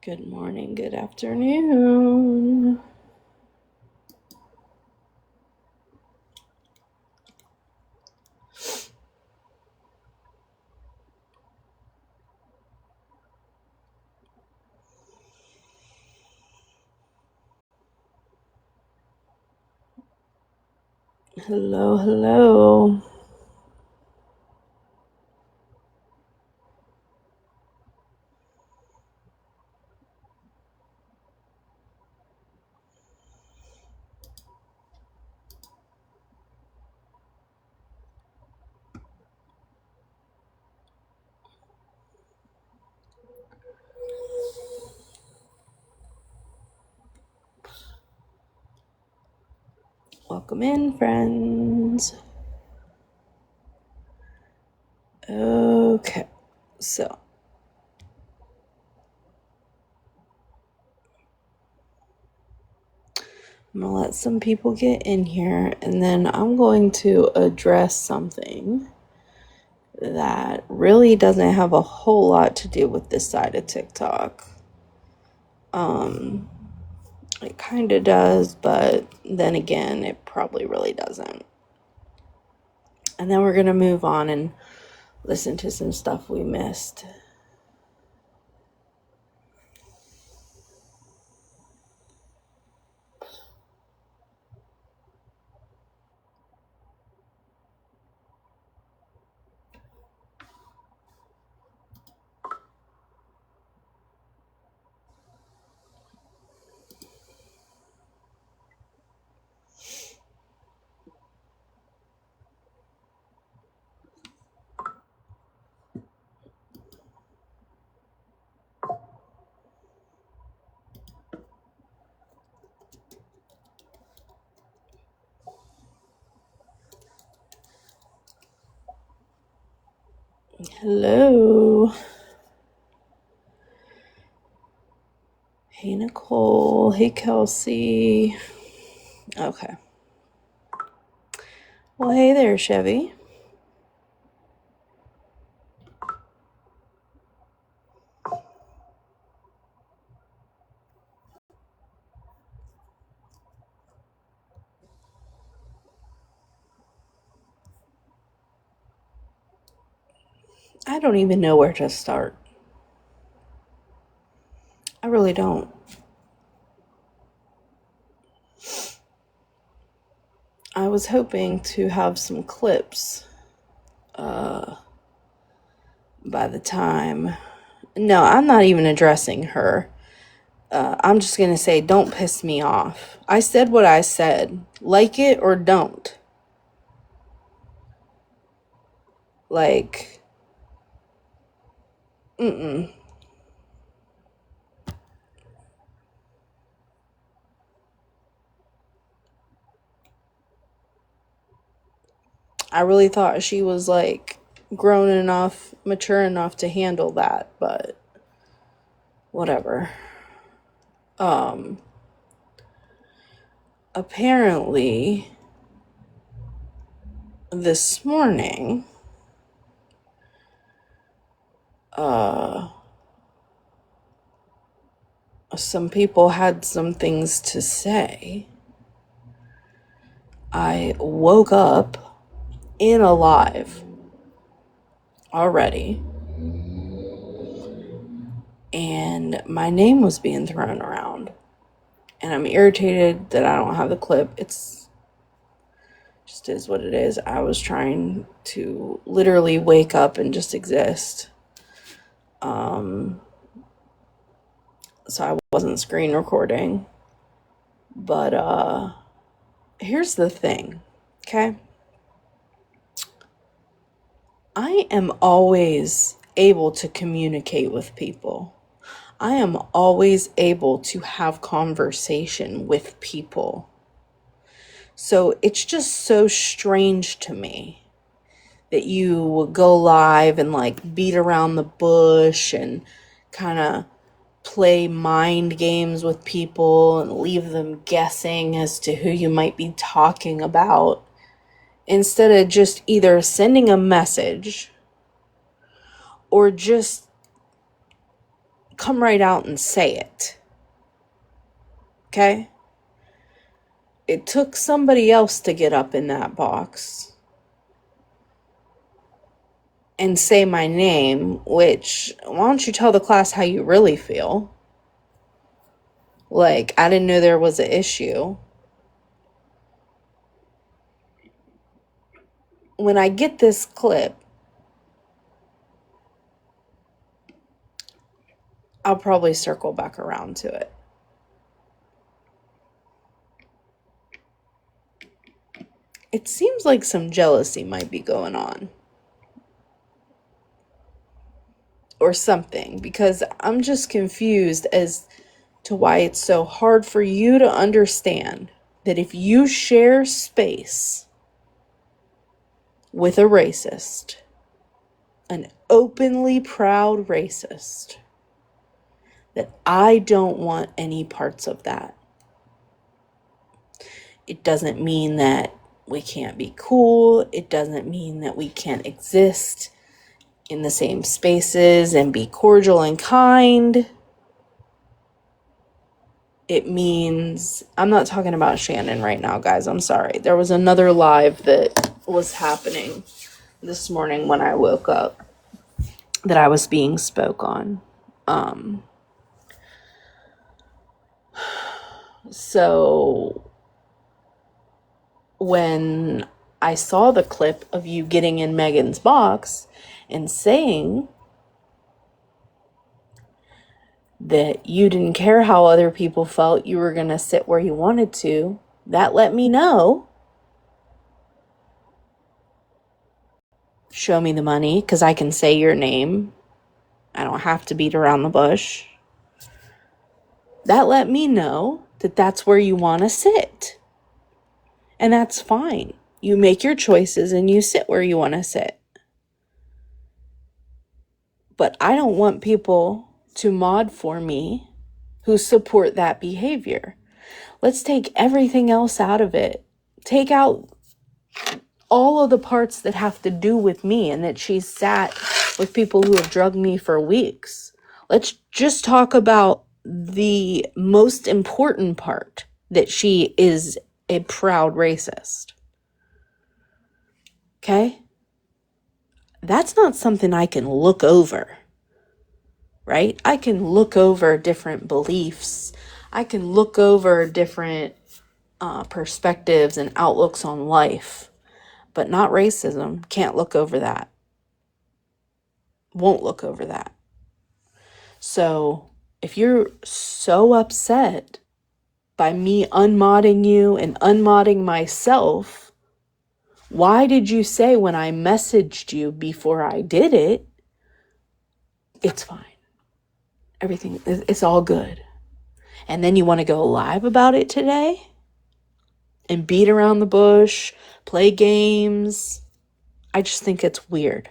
Good morning, good afternoon. Hello, hello. Welcome in, friends. Okay, so I'm gonna let some people get in here, and then I'm going to address something that really doesn't have a whole lot to do with this side of TikTok. It kind of does, but then again, it probably really doesn't. And then we're gonna move on and listen to some stuff we missed. Hello. Hey, Nicole. Hey, Kelsey. Okay. Well, hey there, Chevy. I don't even know where to start. I really don't. I was hoping to have some clips by the time. No, I'm not even addressing her. I'm just going to say, don't piss me off. I said what I said. Like it or don't. Like, mm-mm. I really thought she was, like, grown enough, mature enough to handle that, but whatever. Apparently, this morning, some people had some things to say. I woke up in a live already, and my name was being thrown around, and I'm irritated that I don't have the clip. It's just is what it is. I was trying to literally wake up and just exist. So I wasn't screen recording. But here's the thing, okay? I am always able to communicate with people. I am always able to have conversation with people. So it's just so strange to me that you would go live and like beat around the bush and kind of play mind games with people and leave them guessing as to who you might be talking about, instead of just either sending a message or just come right out and say it. Okay? It took somebody else to get up in that box and say my name, which, why don't you tell the class how you really feel? Like, I didn't know there was an issue. When I get this clip, I'll probably circle back around to it. It seems like some jealousy might be going on. Or something, because I'm just confused as to why it's so hard for you to understand that if you share space with a racist, an openly proud racist, that I don't want any parts of that. It doesn't mean that we can't be cool. It doesn't mean that we can't exist in the same spaces and be cordial and kind. It means, I'm not talking about Shannon right now, guys. I'm sorry. There was another live that was happening this morning when I woke up that I was being spoke on. So when I saw the clip of you getting in Megan's box and saying that you didn't care how other people felt, you were going to sit where you wanted to, that let me know. Show me the money, because I can say your name. I don't have to beat around the bush. That let me know that that's where you want to sit. And that's fine. You make your choices and you sit where you want to sit. But I don't want people to mod for me who support that behavior. Let's take everything else out of it. Take out all of the parts that have to do with me and that she's sat with people who have drugged me for weeks. Let's just talk about the most important part, that she is a proud racist. Okay? That's not something I can look over, right? I can look over different beliefs. I can look over different perspectives and outlooks on life, but not racism. Can't look over that. Won't look over that. So if you're so upset by me unmodding you and unmodding myself, why did you say when I messaged you before I did it, it's fine. Everything, it's all good. And then you want to go live about it today and beat around the bush, play games. I just think it's weird.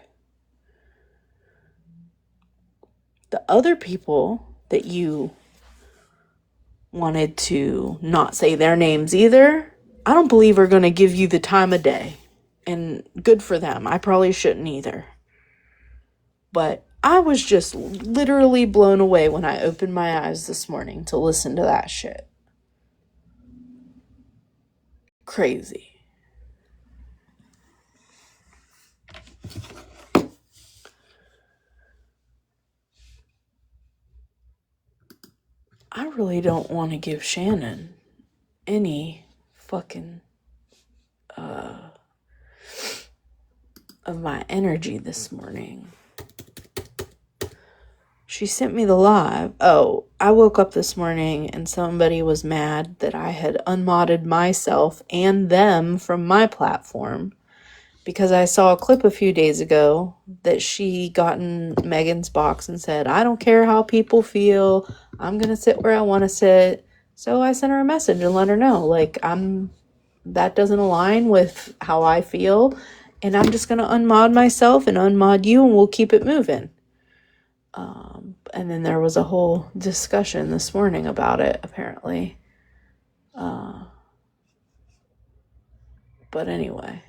The other people that you wanted to not say their names either, I don't believe are going to give you the time of day. And good for them. I probably shouldn't either. But I was just literally blown away when I opened my eyes this morning to listen to that shit. Crazy. I really don't want to give Shannon any fucking of my energy this morning. She sent me the live. Oh, I woke up this morning and somebody was mad that I had unmodded myself and them from my platform because I saw a clip a few days ago that she got in Megan's box and said, I don't care how people feel. I'm going to sit where I want to sit. So I sent her a message and let her know, like, that doesn't align with how I feel. And I'm just going to unmod myself and unmod you and we'll keep it moving. And then there was a whole discussion this morning about it, apparently. But anyway.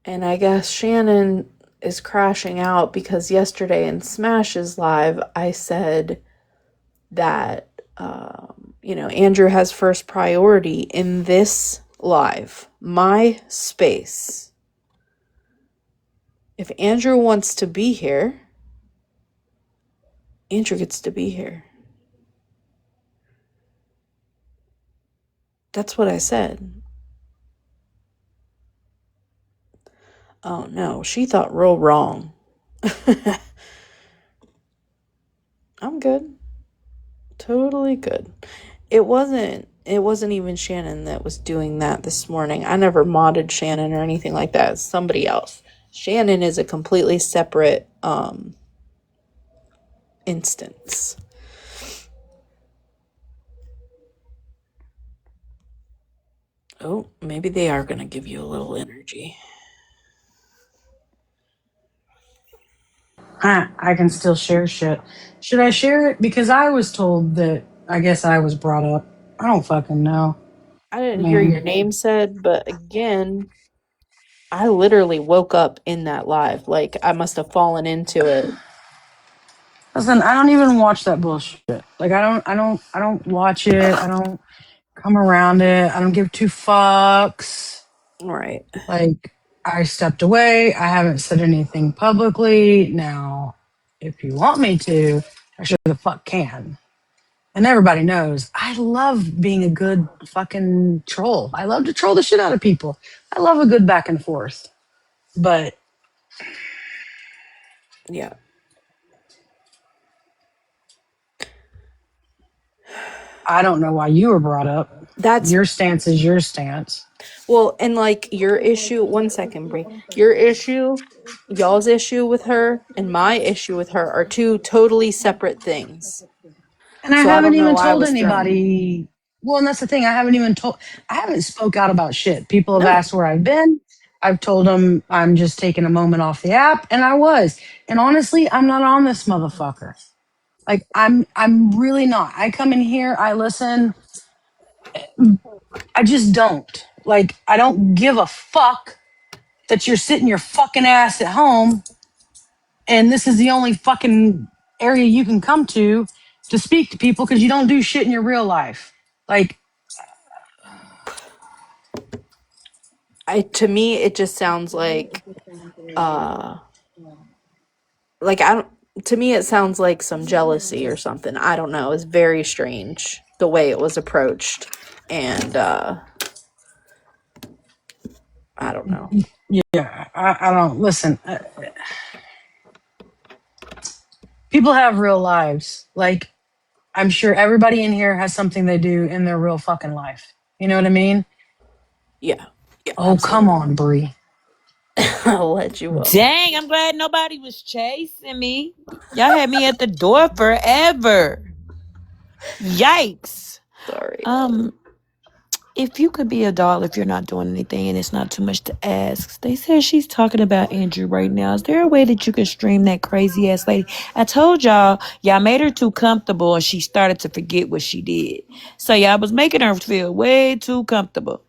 And I guess Shannon is crashing out because yesterday in Smash's live, I said that, Andrew has first priority in this live, my space. If Andrew wants to be here, Andrew gets to be here. That's what I said. Oh no, she thought real wrong. I'm good. Totally good. It wasn't even Shannon that was doing that this morning. I never modded Shannon or anything like that. It's somebody else. Shannon is a completely separate instance. Oh, maybe they are going to give you a little energy. I can still share shit. Should I share it? Because I was told that, I guess I was brought up. I don't fucking know. I didn't hear your name said, but again, I literally woke up in that live. Like, I must have fallen into it. Listen, I don't even watch that bullshit. Like, I don't watch it. I don't come around it. I don't give two fucks. Right. Like, I stepped away. I haven't said anything publicly. Now, if you want me to, I sure the fuck can. And everybody knows I love being a good fucking troll. I love to troll the shit out of people. I love a good back and forth. But yeah. I don't know why you were brought up. That's your stance is your stance. Well, and like your issue, one second, Brie. Your issue, y'all's issue with her, and my issue with her are two totally separate things. And I So haven't don't know even why I told was thrown. anybody. Well, and that's the thing. I haven't spoke out about shit. People have No. asked where I've been. I've told them I'm just taking a moment off the app, and I was. And honestly, I'm not on this motherfucker. Like I'm really not. I come in here, I listen. I just don't. Like I don't give a fuck that you're sitting your fucking ass at home and this is the only fucking area you can come to speak to people because you don't do shit in your real life. Like To me it just sounds like I don't to me it sounds like some jealousy or something. I don't know. It's very strange the way it was approached. And I don't know. Yeah, I don't listen. People have real lives. Like I'm sure everybody in here has something they do in their real fucking life. You know what I mean? Yeah. Oh, Absolutely. come on, Bree. I'll let you up. Dang, I'm glad nobody was chasing me. Y'all had me at the door forever. Yikes. Sorry. If you could be a doll if you're not doing anything and it's not too much to ask. They said she's talking about Andrew right now. Is there a way that you could stream that crazy ass lady? I told y'all made her too comfortable and she started to forget what she did. So y'all was making her feel way too comfortable.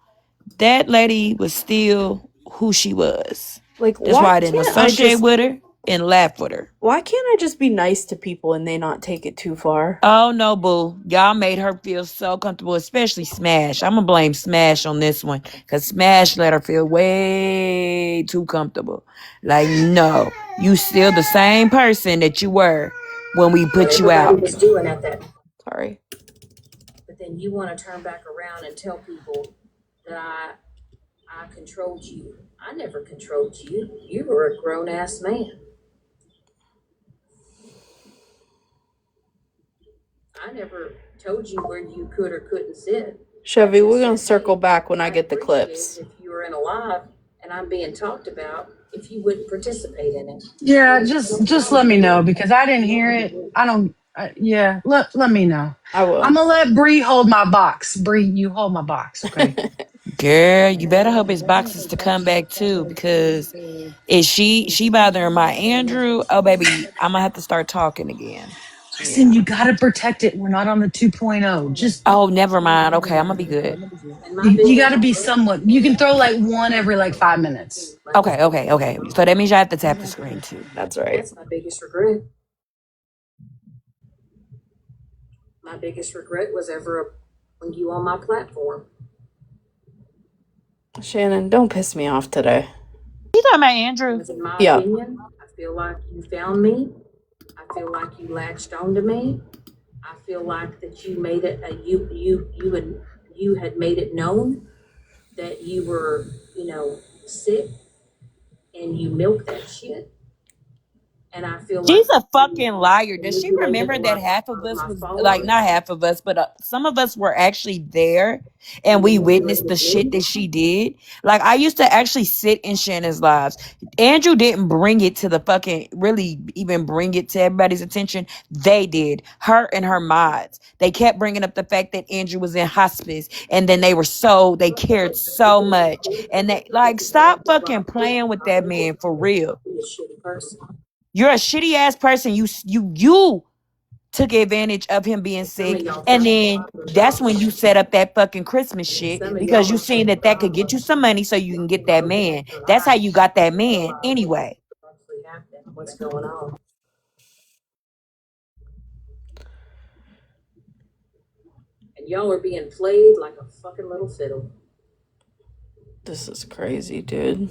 That lady was still who she was. Like, That's why why I didn't can't I associate just with her and laugh with her. why can't I just be nice to people and they not take it too far? Oh no, boo. Y'all made her feel so comfortable, especially Smash. I'm gonna blame Smash on this one. Cause Smash let her feel way too comfortable. Like, no, you still the same person that you were when we put you everybody out. was doing at that. Sorry. But then you want to turn back around and tell people that I controlled you. I never controlled you. You were a grown ass man. I never told you where you could or couldn't sit. Chevy, we're gonna circle back when I get the clips. If you were in a live and I'm being talked about, if you wouldn't participate in it. Yeah, just let me know because I didn't hear it. I don't. Yeah, let me know. I will. I'm gonna let Bree hold my box. Bree, you hold my box, okay? Girl, you better hope his boxes to come back too, because if she bothering my Andrew, oh baby, I'm gonna have to start talking again. Listen, you got to protect it. We're not on the 2.0. Just Oh, never mind. Okay, I'm gonna be good. you got to be somewhat. You can throw like one every like 5 minutes. Okay. So that means I have to tap the screen too. That's right. That's my biggest regret. My biggest regret was ever putting you on my platform. Shannon, don't piss me off today. You talking about Andrew? Because in my Yeah. opinion, I feel like you found me. I feel like you latched onto me. I feel like that you made it you had made it known that you were, sick, and you milked that shit. And I feel like She's a fucking liar. Does she manipulated remember a that lot half of of us my was like, followers not half of us, but some of us were actually there and and we witnessed the manipulated shit me. that she did? Like, I used to actually sit in Shannon's lives. Andrew didn't bring it to the fucking, really even bring it to everybody's attention. They did. Her and her mods. They kept bringing up the fact that Andrew was in hospice and then they cared so much. And they, like, stop fucking playing with that man for real. Be a shitty person. You're a shitty ass person. You took advantage of him being And some of sick, y'all and fell then for those that's when you options. set up that fucking Christmas And shit some of because y'all you are seen that could get you some money so you can get that man. That's how you got that man anyway. actually happening. What's going on? And y'all are being played like a fucking little fiddle. This is crazy, dude.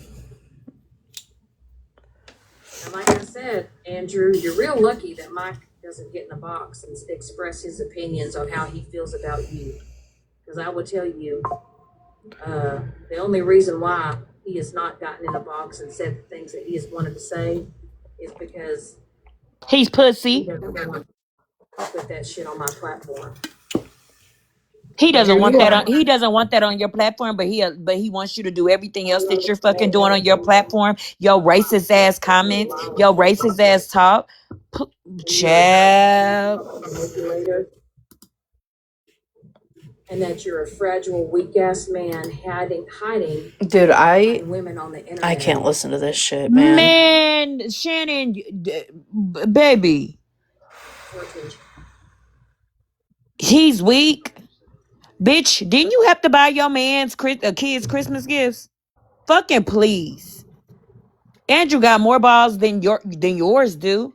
And like I said, Andrew, you're real lucky that Mike doesn't get in a box and express his opinions on how he feels about you. Because I would tell you, the only reason why he has not gotten in a box and said the things that he has wanted to say is because He's he pussy. doesn't want to put that shit on my platform. He But here doesn't want you that are. on. He doesn't want that on your platform, but he wants you to do everything else that you're fucking doing on your platform. Your racist ass comments, your racist ass talk, child. Manipulator. And that you're a fragile, weak ass man hiding Dude, behind women on the internet. I can't listen to this shit, man. Man, Shannon, baby, For attention. he's weak. Bitch, didn't you have to buy your man's kids Christmas gifts? Fucking please. Andrew got more balls than yours do.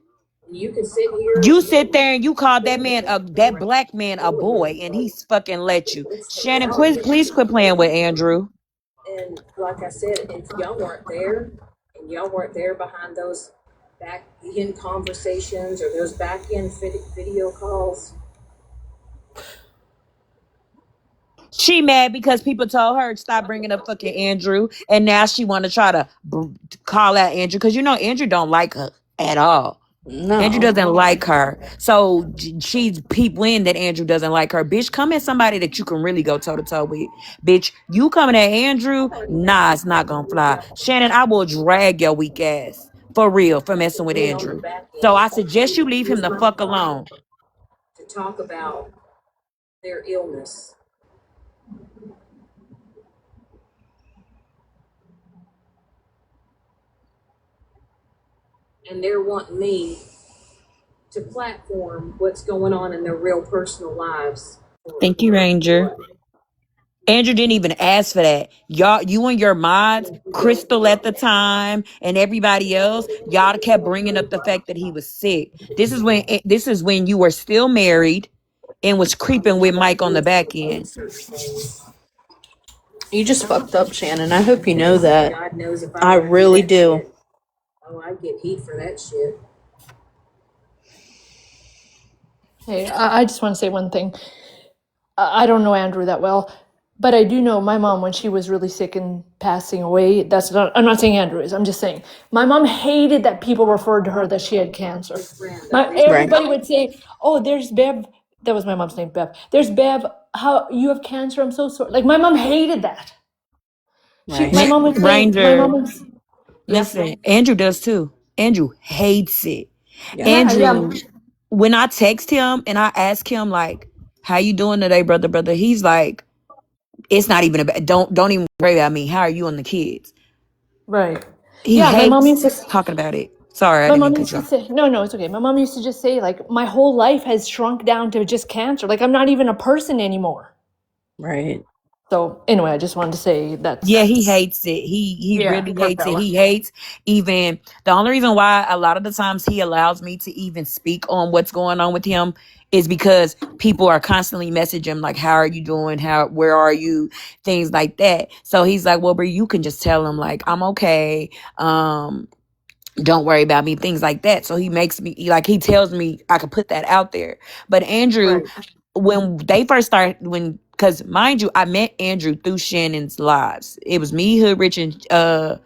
You can sit here You and sit there and you called that man that right, black man a boy, and he's fucking let you. it's the Shannon, reality. please quit playing with Andrew. And like I said, if y'all weren't there and y'all weren't there behind those back end conversations or those back end video calls, She mad because people told her to stop bringing up fucking Andrew, and now she want to try to call out Andrew because Andrew don't like her at all. No. Andrew doesn't like her, so she's peeping that Andrew doesn't like her. Bitch, come at somebody that you can really go toe to toe with. Bitch, you coming at Andrew? Nah, it's not gonna fly. Shannon, I will drag your weak ass for real for messing with men on the Andrew. back So I end suggest you leave him use the my fuck platform alone. to talk about their illness. And they're wanting me to platform what's going on in their real personal lives. Thank you, Ranger. Andrew didn't even ask for that. Y'all, you and your mods, Crystal at the time, and everybody else, y'all kept bringing up the fact that he was sick. This is when you were still married and was creeping with Mike on the back end. You just fucked up, Shannon. I hope you know that. God knows if I were to really that do. shit, oh, I'd get heat for that shit. Hey, I just want to say one thing. I don't know Andrew that well, but I do know my mom when she was really sick and passing away. I'm not saying Andrew is. I'm just saying my mom hated that people referred to her that she had cancer. Everybody would say, "Oh, there's Bev." That was my mom's name, Bev. There's Bev. How you have cancer? I'm so sorry. Like my mom hated that. My mom would say, my Ranger, mom was, yeah, listen, Andrew does too. Andrew hates it. Yeah. Andrew, when I text him and I ask him like, "How you doing today, brother?" He's like, "It's not even about. Don't even worry about me. How are you and the kids?" right. He Yeah, my mom used hates to. talking about it. Sorry, I My didn't mean mom to cut used you to off. say, no, it's okay. My mom used to just say, like, my whole life has shrunk down to just cancer. Like, I'm not even a person anymore. Right. So, anyway, I just wanted to say Yeah, that's, he hates it. He yeah, really poor hates it. fella. He hates even the only reason why a lot of the times he allows me to even speak on what's going on with him is because people are constantly messaging him like, how are you doing? Where are you? Things like that. So he's like, well, bro, you can just tell him like, I'm okay. Don't worry about me, things like that. So he makes me like, he tells me I could put that out there. But Andrew, Right. when they first started, because mind you, I met Andrew through Shannon's lives. It was me, Hood Rich, and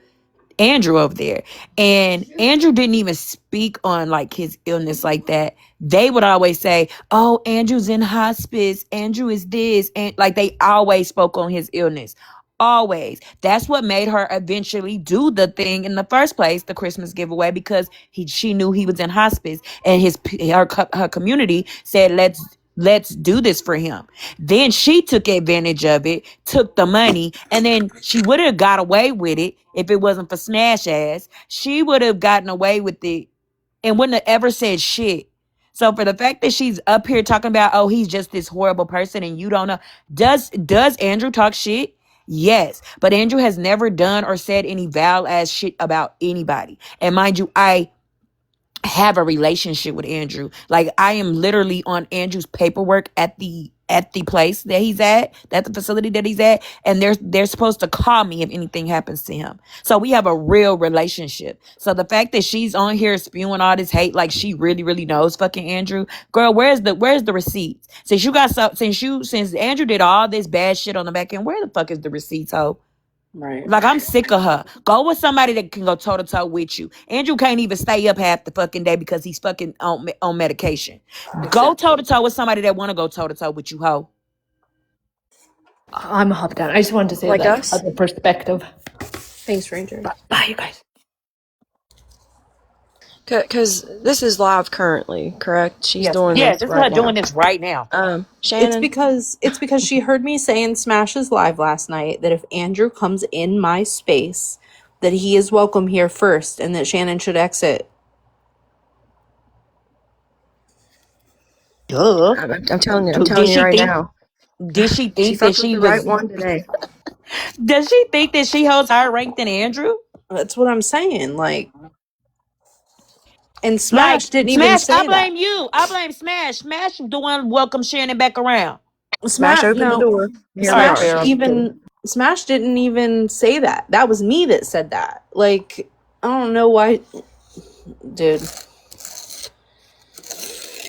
Andrew over there. And Andrew didn't even speak on like his illness like that. They would always say, oh, Andrew's in hospice. Andrew is this. And like they always spoke on his illness. Always. That's what made her eventually do the thing in the first place, the Christmas giveaway, because she knew he was in hospice and her community said, let's do this for him. Then she took advantage of it, took the money, and then she would have got away with it if it wasn't for Smash Ass. She would have gotten away with it and wouldn't have ever said shit. So for the fact that she's up here talking about, oh, he's just this horrible person and you don't know, does Andrew talk shit? Yes, but Andrew has never done or said any foul ass shit about anybody. And mind you, I have a relationship with Andrew. Like I am literally on Andrew's paperwork at the place that he's at the facility that he's at, and they're supposed to call me if anything happens to him. So we have a real relationship. So the fact that she's on here spewing all this hate like she really really knows fucking Andrew, girl, where's the receipts? Since Andrew did all this bad shit on the back end, where the fuck is the receipts, ho? Right. Like, I'm sick of her. Go with somebody that can go toe to toe with you. Andrew can't even stay up half the fucking day because he's fucking on medication. Go toe to toe with somebody that want to go toe to toe with you, ho. I'm hopped down. I just wanted to say Like that us? other perspective. Thanks, Ranger. Bye, you guys. Because this is live currently, correct? She's Yes, doing ma'am. Yeah, this this is right her now. doing this right now. It's Shannon, because she heard me say in Smash's live last night that if Andrew comes in my space, that he is welcome here first and that Shannon should exit. Duh. I'm telling you, Did you she right think? now. Did she She think that fucked with she the right was? one today. Does she think that she holds higher rank than Andrew? That's what I'm saying. Like, and Like Smash didn't even Smash, I say that. blame you. I blame Smash. Smash the one welcome Shannon back around. Smash Smash, open the no, door. Here we Sorry, are. Smash Pharaoh. Just kidding. even Smash didn't even say that. That was me that said that. Like, I don't know why, dude.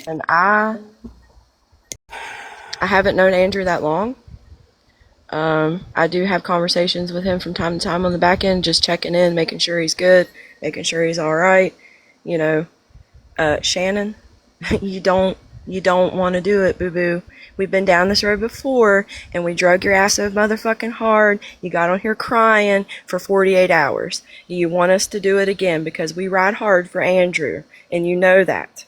And I haven't known Andrew that long. I do have conversations with him from time to time on the back end, just checking in, making sure he's good, making sure he's all right. You know, Shannon, you don't want to do it, boo boo. We've been down this road before, and we drug your ass so motherfucking hard. You got on here crying for 48 hours. Do you want us to do it again? Because we ride hard for Andrew, and you know that.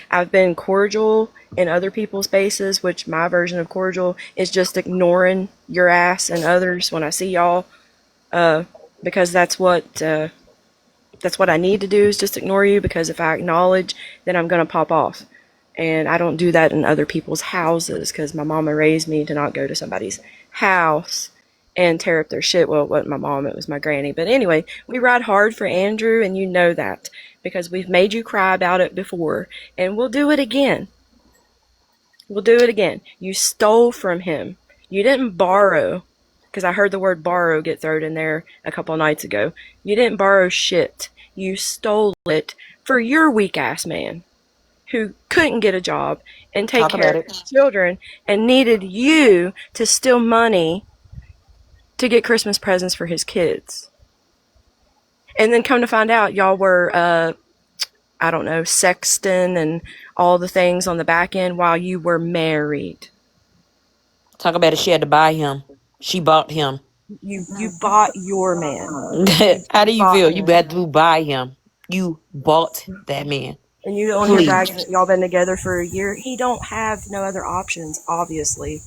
I've been cordial in other people's faces, which my version of cordial is just ignoring your ass and others when I see y'all, because that's what I need to do is just ignore you, because if I acknowledge, then I'm gonna pop off. And I don't do that in other people's houses because my mama raised me to not go to somebody's house and tear up their shit. Well, it wasn't my mom, it was my granny. But anyway, we ride hard for Andrew, and you know that because we've made you cry about it before, and we'll do it again. We'll do it again. You stole from him. You didn't borrow, because I heard the word borrow get thrown in there a couple of nights ago. You didn't borrow shit. You stole it for your weak ass man who couldn't get a job and take Talk care about of it. his children and needed you to steal money to get Christmas presents for his kids. And then come to find out, y'all were, I don't know, sexting and all the things on the back end while you were married. Talk about it. She had to buy him. She bought him. You bought your man. How do You you bought feel? You him. had to buy him. You bought that man. And you on here Please. bragging that y'all been together for a year. He don't have no other options, obviously.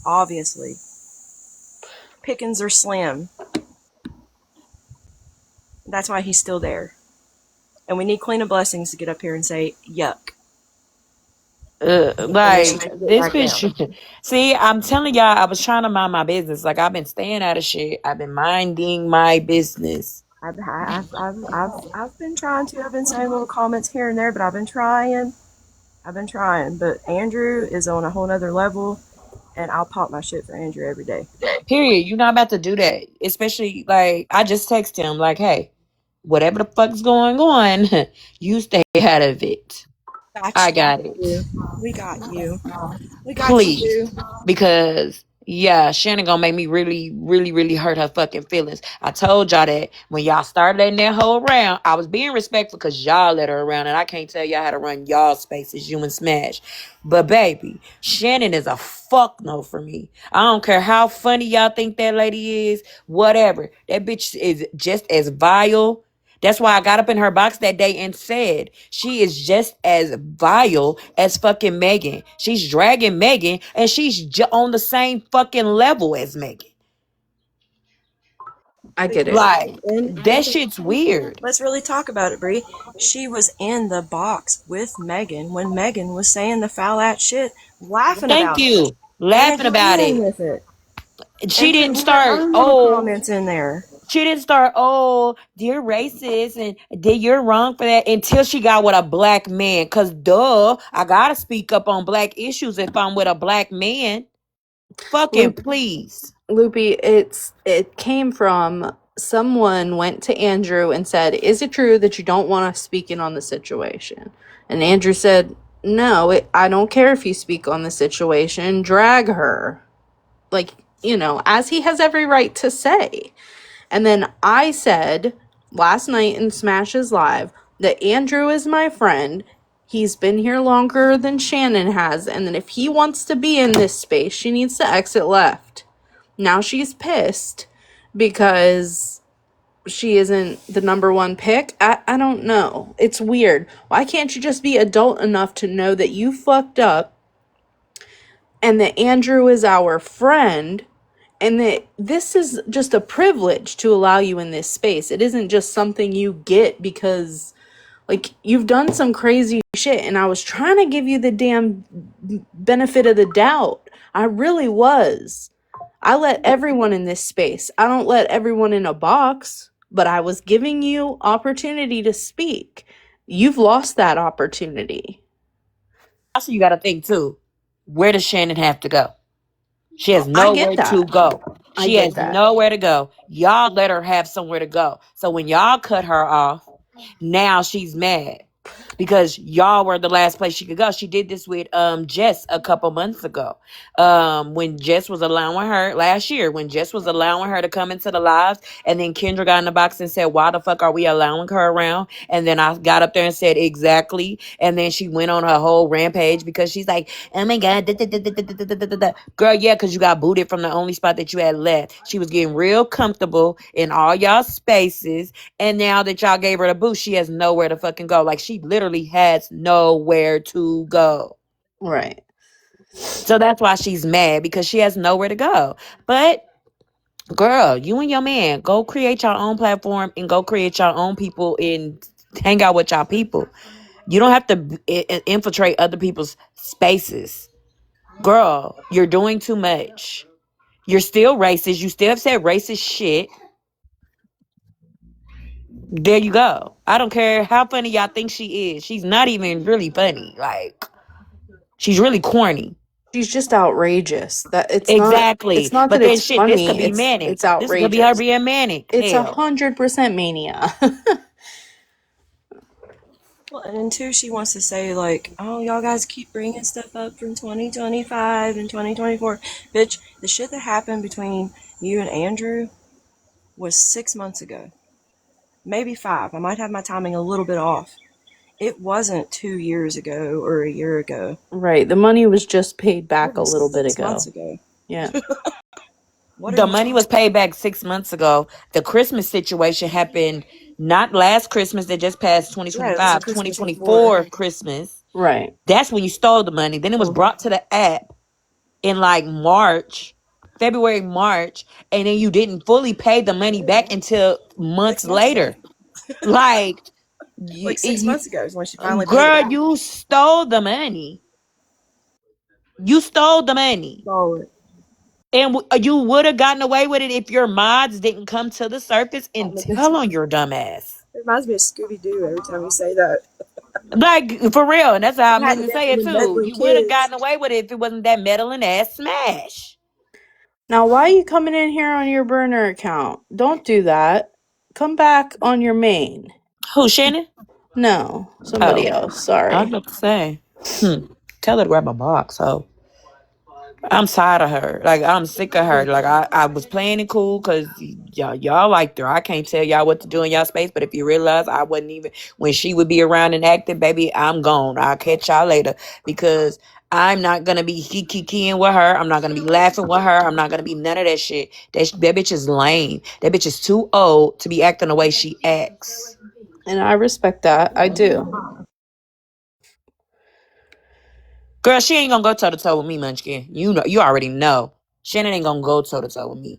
Obviously. Pickings are slim. That's why he's still there. And we need Queen of Blessings to get up here and say, yuck. And then she Like can get this back down. bitch. See, I'm telling y'all, I was trying to mind my business. Like I've been staying out of shit. I've been minding my business. I've been trying to. I've been saying little comments here and there, but I've been trying. I've been trying. But Andrew is on a whole nother level, and I'll pop my shit for Andrew every day. Period. You're not about to do that. Especially like I just text him like, hey, whatever the fuck's going on, you stay out of it. Got I you. got it. We got you. We got you, Please. boo. Because yeah, Shannon gonna make me really, really, really hurt her fucking feelings. I told y'all that when y'all started letting that hoe around, I was being respectful because y'all let her around, and I can't tell y'all how to run y'all spaces, you and Smash. But baby, Shannon is a fuck no for me. I don't care how funny y'all think that lady is, whatever. That bitch is just as vile. That's why I got up in her box that day and said she is just as vile as fucking Megan. She's dragging Megan and she's on the same fucking level as Megan. I get it. Like, And that shit's weird. let's really talk about it, Bree. She was in the box with Megan when Megan was saying the foul ass shit, laughing Thank about it, you. and Laughing about agreeing it. with it, She and didn't putting her start, own little oh, comments in there. she didn't start, oh, you're racist and you're wrong for that until she got with a black man. Cause duh, I gotta speak up on black issues if I'm with a black man. Fucking please. Loopy, it came from someone went to Andrew and said, "Is it true that you don't want us speaking on the situation?" And Andrew said, "No, I don't care if you speak on the situation. Drag her, like as he has every right to say." And then I said last night in Smash's Live that Andrew is my friend. He's been here longer than Shannon has, and that if he wants to be in this space, she needs to exit left. Now she's pissed because she isn't the number one pick. I don't know. It's weird. Why can't you just be adult enough to know that you fucked up and that Andrew is our friend and that this is just a privilege to allow you in this space? It isn't just something you get because you've done some crazy shit, and I was trying to give you the damn benefit of the doubt. I really was. I let everyone in this space. I don't let everyone in a box, but I was giving you opportunity to speak. You've lost that opportunity. Also, you got to think too. Where does Shannon have to go? She has I get nowhere to that. go. I She get has that. nowhere to go. Y'all let her have somewhere to go. So when y'all cut her off, now she's mad because y'all were the last place she could go. She did this with Jess a couple months ago. When Jess was allowing her last year, when Jess was allowing her to come into the lives, and then Kendra got in the box and said, "Why the fuck are we allowing her around?" And then I got up there and said, "Exactly." And then she went on her whole rampage because she's like, "Oh my god, da, da, da, da, da, da, da, da, da." Girl, yeah, because you got booted from the only spot that you had left. She was getting real comfortable in all y'all spaces, and now that y'all gave her the boot, she has nowhere to fucking go. Like, she literally has nowhere to go. Right. So that's why she's mad, because she has nowhere to go. But girl, you and your man, go create your own platform and go create your own people and hang out with y'all people. You don't have to infiltrate other people's spaces. Girl, you're doing too much. You're still racist. You still have said racist shit. There you go. I don't care how funny y'all think she is. She's not even really funny. Like, she's really corny. She's just outrageous. That Exactly. it's not that But then it's shit, this could funny, be it's manic. This could be her outrageous. being manic. It's Hell. 100% mania. Well, and then two, she wants to say like, "Oh, y'all guys keep bringing stuff up from 2025 and 2024." Bitch, the shit that happened between you and Andrew was 6 months ago, maybe 5. I might have my timing a little bit off. It wasn't 2 years ago or a year ago. Right. The money was just paid It back a was little bit 6 months ago. ago. Yeah. What are The you money talking? was paid back 6 months ago. The Christmas situation happened not last Christmas that just passed, Yeah, this is 2025, Christmas before. 2024 Christmas. Right. That's when you stole the money. Then it was brought to the app in like March, February, March, and then you didn't fully pay the money back until months 6 months ago. later. Like, Like 6 months ago is when she finally paid it girl, out. you stole the money. You stole the money. Stole it. And you would have gotten away with it if your mods didn't come to the surface and tell on your dumb ass. It reminds me of Scooby Doo every time you say that. Like, for real. And that's how I It had meant to to been say for it the too. meddling You would have kids. gotten away with it if it wasn't that meddling ass smash. Now, why are you coming in here on your burner account? Don't do that. Come back on your main. Who, Shannon? No, somebody Oh, else. I was Sorry. about to say. Tell her to grab a box, ho. I'm tired of her. Like, I'm sick of her. Like, I was playing it cool because y'all liked her. I can't tell y'all what to do in y'all space, but if you realize I wasn't even, when she would be around and active, baby, I'm gone. I'll catch y'all later because I'm not going to be keying with her. I'm not going to be laughing with her. I'm not going to be none of that shit. That bitch is lame. That bitch is too old to be acting the way she acts. And I respect that. I do. Girl, she ain't gonna go toe to toe with me, Munchkin. You know, you already know. Shannon ain't gonna go toe to toe with me.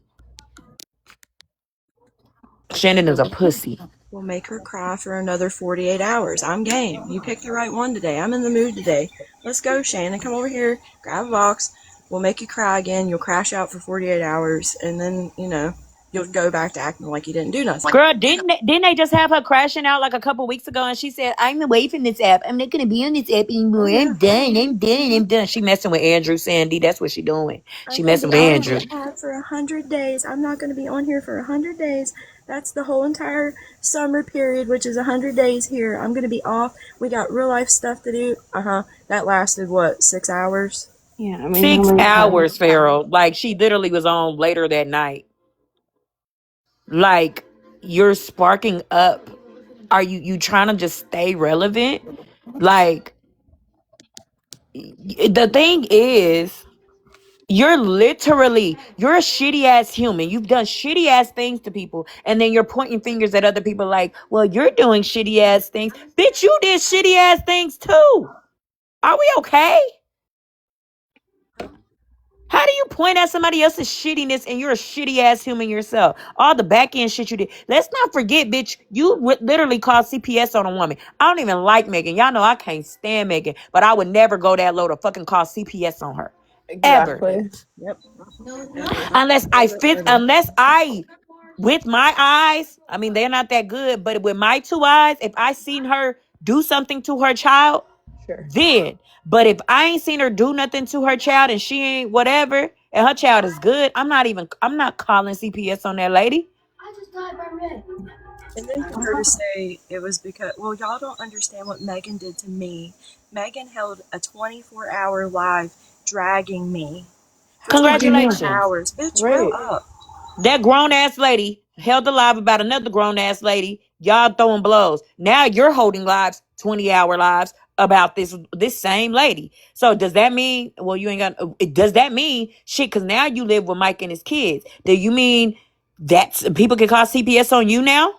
Shannon is a pussy. We'll make her cry for another 48 hours. I'm game. You picked the right one today. I'm in the mood today. Let's go, Shannon. Come over here. Grab a box. We'll make you cry again. You'll crash out for 48 hours. And then, you'll go back to acting like you didn't do nothing. Girl, didn't they just have her crashing out like a couple weeks ago? And she said, "I'm away from this app. I'm not gonna be on this app Oh, anymore. yeah. I'm done. I'm done. I'm done." She messing with Andrew, Sandy. That's what she doing. I'm She going to messing be with off Andrew. the app for 100 days. I'm not going to be on here for 100 days. That's the whole entire summer period, which is 100 days here. I'm going to be off. We got real life stuff to do. That lasted, what, 6 hours? Yeah, I mean, how Six many times? hours, Farrell. Like she literally was on later that night. Like you're sparking up. Are you trying to just stay relevant? Like the thing is, you're a shitty ass human. You've done shitty ass things to people, and then you're pointing fingers at other people like, well, you're doing shitty ass things. Bitch, you did shitty ass things too. Are we okay? How do you point at somebody else's shittiness and you're a shitty ass human yourself? All the back end shit you did. Let's not forget, bitch, you literally called CPS on a woman. I don't even like Megan. Y'all know I can't stand Megan, but I would never go that low to fucking call CPS on her. Ever. Exactly. Yep. Ever. Never, ever. Unless I, with my eyes, I mean, they're not that good, but with my two eyes, if I seen her do something to her child, Sure. then. But if I ain't seen her do nothing to her child and she ain't whatever, and her child is good, I'm not calling CPS on that lady. And then for her to say it was because, well, y'all don't understand what Megan did to me. Megan held a 24-hour live dragging me for How did you 24 know? Congratulations. hours. Bitch, grow Right. up. That grown ass lady held alive about another grown ass lady. Y'all throwing blows. Now you're holding lives, 20-hour lives about this same lady. So does that mean, well, you ain't got, does that mean shit? Because now you live with Mike and his kids. Do you mean that people can call CPS on you now?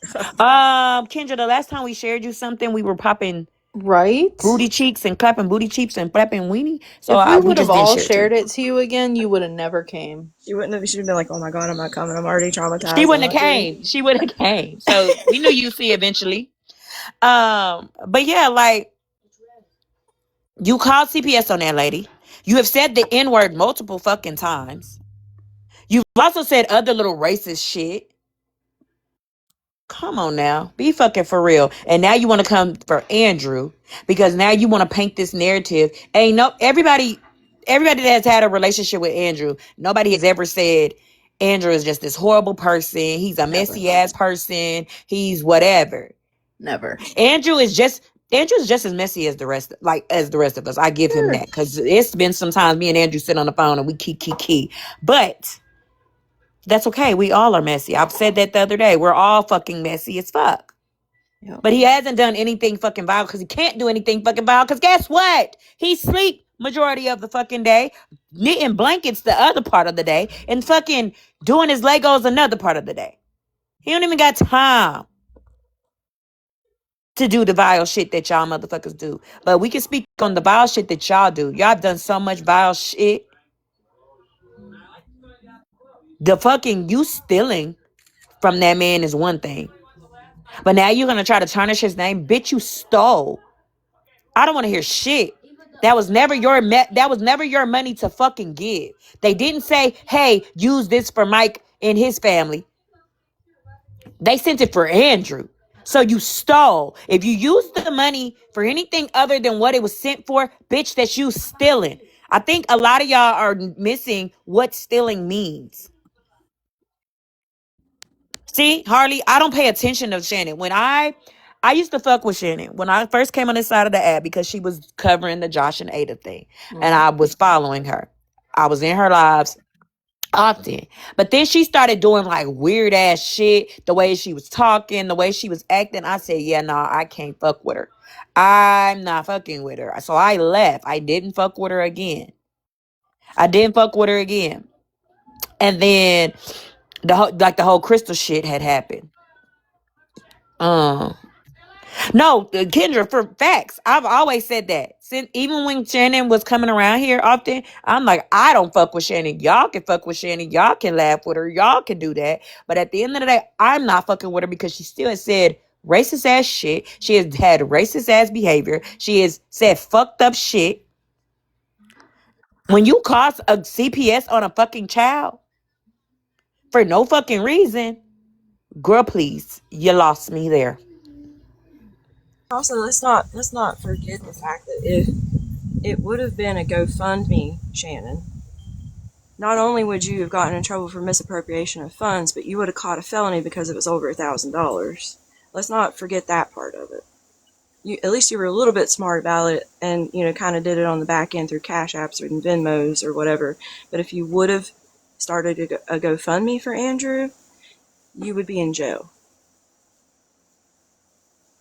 Kendra, the last time we shared you something, we were popping Right? booty cheeks and clapping booty cheeks and flapping weenie. So If we we would have just didn't all share it to you. shared it to you again, you would have never came. She wouldn't have, she'd have been like, oh my God, I'm not coming. I'm already She traumatized. I'm wouldn't not have doing came. She wouldn't have came. So we knew you'd see eventually. But yeah, like you called CPS on that lady. You have said the N word multiple fucking times. You've also said other little racist shit. Come on now. Be fucking for real. And now you want to come for Andrew because now you want to paint this narrative. Ain't no everybody that has had a relationship with Andrew, nobody has ever said Andrew is just this horrible person. He's a Never. messy ass person. He's whatever. Never. Andrew's just as messy as the rest of us. I give him Sure. that because it's been sometimes me and Andrew sit on the phone and we key. But that's okay. We all are messy. I've said that the other day. We're all fucking messy as fuck. Yep. But he hasn't done anything fucking vile because he can't do anything fucking vile because guess what? He sleep majority of the fucking day, knitting blankets the other part of the day, and fucking doing his Legos another part of the day. He don't even got time to do the vile shit that y'all motherfuckers do. But we can speak on the vile shit that y'all do. Y'all have done so much vile shit. The fucking you stealing from that man is one thing. But now you're gonna try to tarnish his name, bitch. You stole. I don't want to hear shit. That was never your that was never your money to fucking give. They didn't say, "Hey, use this for Mike and his family." They sent it for Andrew. So you stole. If you use the money for anything other than what it was sent for, bitch, that's you stealing. I think a lot of y'all are missing what stealing means. See, Harley, I don't pay attention to Shannon. I used to fuck with Shannon when I first came on this side of the app because she was covering the Josh and Ada thing. And I was following her. I was in her lives often. But then she started doing like weird ass shit. The way she was talking, the way she was acting. I said, yeah, no, I can't fuck with her. I'm not fucking with her. So I left. I didn't fuck with her again. I didn't fuck with her again. And then the whole crystal shit had happened. Um No, Kendra, for facts. I've always said that. Since even when Shannon was coming around here often, I'm like, I don't fuck with Shannon. Y'all can fuck with Shannon. Y'all can laugh with her. Y'all can do that. But at the end of the day, I'm not fucking with her because she still has said racist ass shit. She has had racist ass behavior. She has said fucked up shit. When you cost a CPS on a fucking child for no fucking reason, girl, please, you lost me there. Also, let's not forget the fact that if it would have been a GoFundMe, Shannon, not only would you have gotten in trouble for misappropriation of funds, but you would have caught a felony because it was over $1,000. Let's not forget that part of it. At least you were a little bit smart about it, and kind of did it on the back end through Cash Apps or Venmos or whatever. But if you would have started a GoFundMe for Andrew, you would be in jail.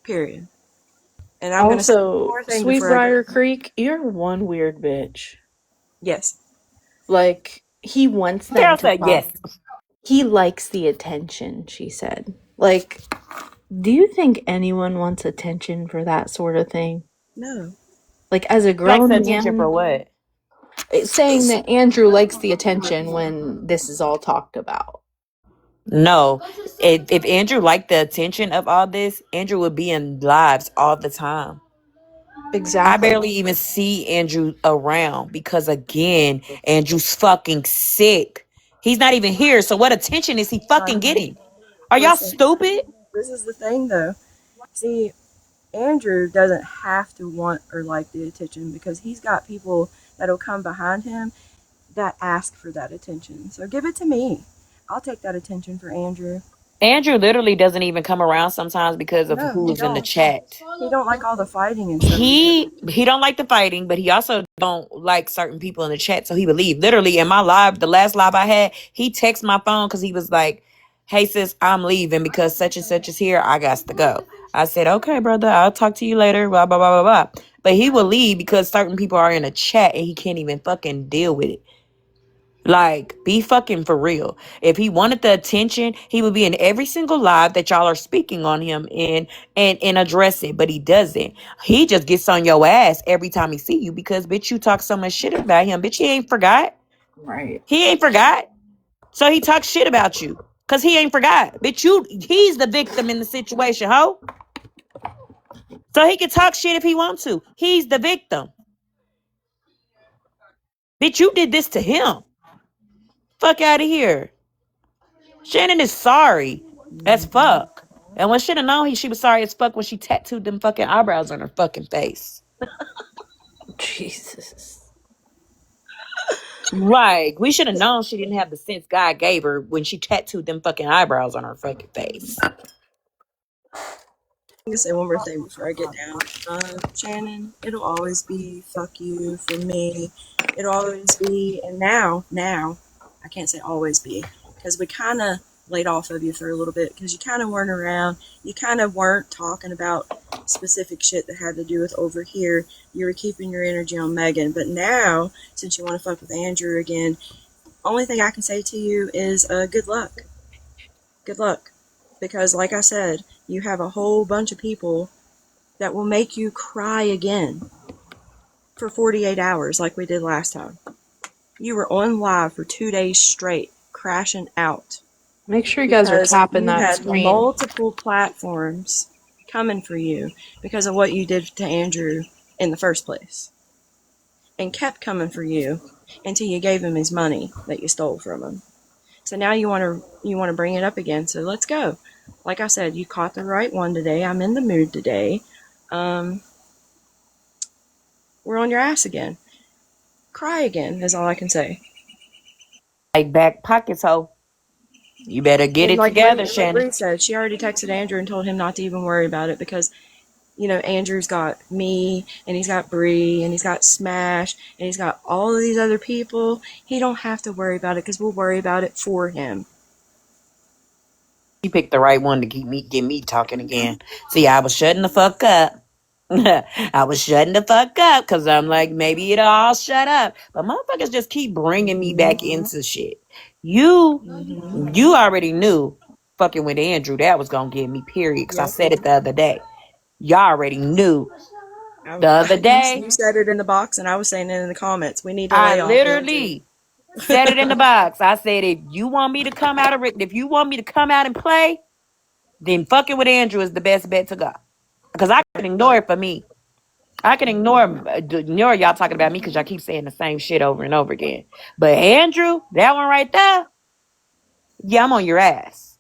Period. And I'm going to say one Also, more thing before I go. Sweetbriar Creek, you're one weird bitch. Yes. Like, he wants them Carol to said yes. follow. He likes the attention, she said. Like, do you think anyone wants attention for that sort of thing? No. Like, as a Likes grown attention for man, what? saying that Andrew likes the attention when this is all talked about. No. If Andrew liked the attention of all this, Andrew would be in lives all the time. I Exactly. barely even see Andrew around because, again, Andrew's fucking sick. He's not even here. So what attention is he fucking getting? Are y'all Listen, stupid? this is the thing though. See, Andrew doesn't have to want or like the attention because he's got people that'll come behind him that ask for that attention. So give it to me. I'll take that attention for Andrew. Andrew literally doesn't even come around sometimes because of No, he who's in the don't. chat. He don't like all the fighting and stuff either. He don't like the fighting, but he also don't like certain people in the chat, so he would leave. Literally, in my live, the last live I had, he texted my phone because he was like, "Hey sis, I'm leaving because such and such is here. I got to go." I said, "Okay, brother, I'll talk to you later." Blah blah blah blah blah. But he will leave because certain people are in a chat and he can't even fucking deal with it. Like, be fucking for real. If he wanted the attention, he would be in every single live that y'all are speaking on him in and address it. But he doesn't. He just gets on your ass every time he see you because, bitch, you talk so much shit about him. Bitch, he ain't forgot. Right. He ain't forgot. So he talks shit about you because he ain't forgot. Bitch, he's the victim in the situation, ho. So he can talk shit if he wants to. He's the victim. Bitch, you did this to him. Fuck out of here. Shannon is sorry as fuck. And when should have known she was sorry as fuck when she tattooed them fucking eyebrows on her fucking face. Jesus. Like, we should have known she didn't have the sense God gave her when she tattooed them fucking eyebrows on her fucking face. I'm gonna say one more thing before I get down. Shannon, it'll always be fuck you for me. It'll always be, and now, I can't say always be, because we kind of laid off of you for a little bit, because you kind of weren't around. You kind of weren't talking about specific shit that had to do with over here. You were keeping your energy on Megan. But now, since you want to fuck with Andrew again, only thing I can say to you is good luck. Good luck. Because, like I said, you have a whole bunch of people that will make you cry again for 48 hours like we did last time. You were on live for 2 days straight, crashing out. Make sure you guys are because tapping you that had screen. multiple platforms coming for you because of what you did to Andrew in the first place, and kept coming for you until you gave him his money that you stole from him. So now you want to bring it up again. So let's go. Like I said, you caught the right one today. I'm in the mood today. Um, we're on your ass again. Cry again is all I can say. Like back pockets, ho. You better get And it together, Like Shannon. Bree said, she already texted Andrew and told him not to even worry about it because Andrew's got me, and he's got Bree, and he's got Smash, and he's got all of these other people. He don't have to worry about it because we'll worry about it for him. You picked the right one to get me talking again. See, I was shutting the fuck up. I was shutting the fuck up because I'm like, maybe it'll all shut up. But motherfuckers just keep bringing me Mm-hmm. back into shit. You Mm-hmm. you already knew fucking with Andrew that was gonna get me, period. Because I Yep. said it the other day. Y'all already knew the other You day. said it in the box, and I was saying it in the comments. We need to I lay off Andrew. literally said it in the box. I said, if you want me to come out of it, if you want me to come out and play, then fucking with Andrew is the best bet to go. Because I can ignore it for me. I can ignore y'all talking about me because y'all keep saying the same shit over and over again. But Andrew, that one right there, yeah, I'm on your ass.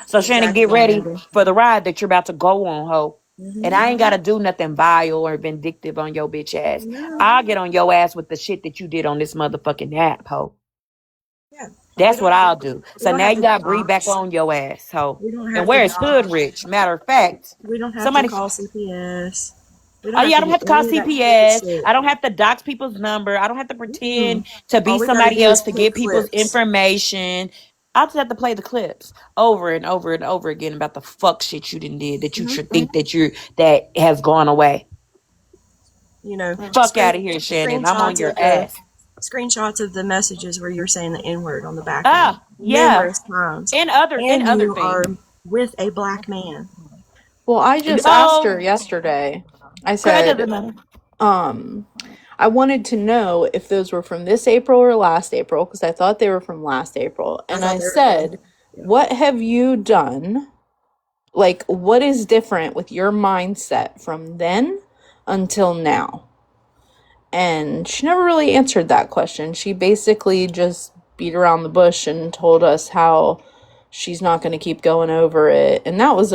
So Shannon, get Exactly, ready Amber. for the ride that you're about to go on, ho. And Mm-hmm. I ain't gotta do nothing vile or vindictive on your bitch ass. No. I'll get on your ass with the shit that you did on this motherfucking app, ho. Yeah. We That's what don't have to. I'll do. We So don't now have you to got Bree back dox. on your ass, ho. We don't And have to where is dox. Hoodrich? Matter of fact, We don't have to somebody. call CPS. We don't Oh have yeah, I to don't do have to call any of that stupid CPS. shit. I don't have to dox people's number. I don't have to Mm-mm. pretend to be All we gotta somebody do is else to play get people's clips. information. I just have to play the clips over and over and over again about the fuck shit you done did that you Mm-hmm. should think that has gone away. You know, Fuck out of here, Shannon. I'm on screenshots your of the ass. messages where you're saying the N word on the back end Ah, yeah. numerous times, And and other you are things. with a black man. Well, I just asked her Oh, yesterday. I it said, doesn't matter. um, I wanted to know if those were from this April or last April because I thought they were from last April. I And thought I they were from. said, Yeah. what have you done? Like, what is different with your mindset from then until now? And she never really answered that question. She basically just beat around the bush and told us how she's not going to keep going over it. And that was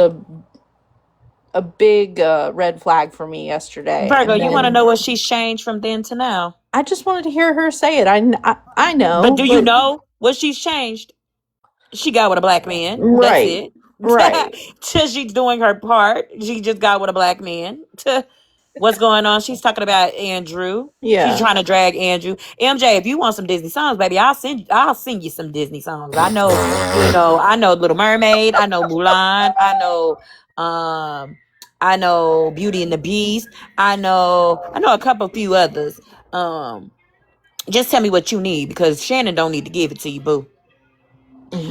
a big red flag for me yesterday. Virgo, And you want to then know what she's changed from then to now? I just wanted to hear her say it. I But know, do you but know what she's changed? She got with a black man. That's right, it. right, She's doing her part. She just got with a black man. What's going on? She's talking about Andrew. She's yeah, trying to drag Andrew. MJ, if you want some Disney songs, baby, I'll sing you some Disney songs. I know Little Mermaid, I know Mulan, um I know Beauty and the Beast, I know a couple few others. Um just tell me what you need because Shannon don't need to give it to you, boo.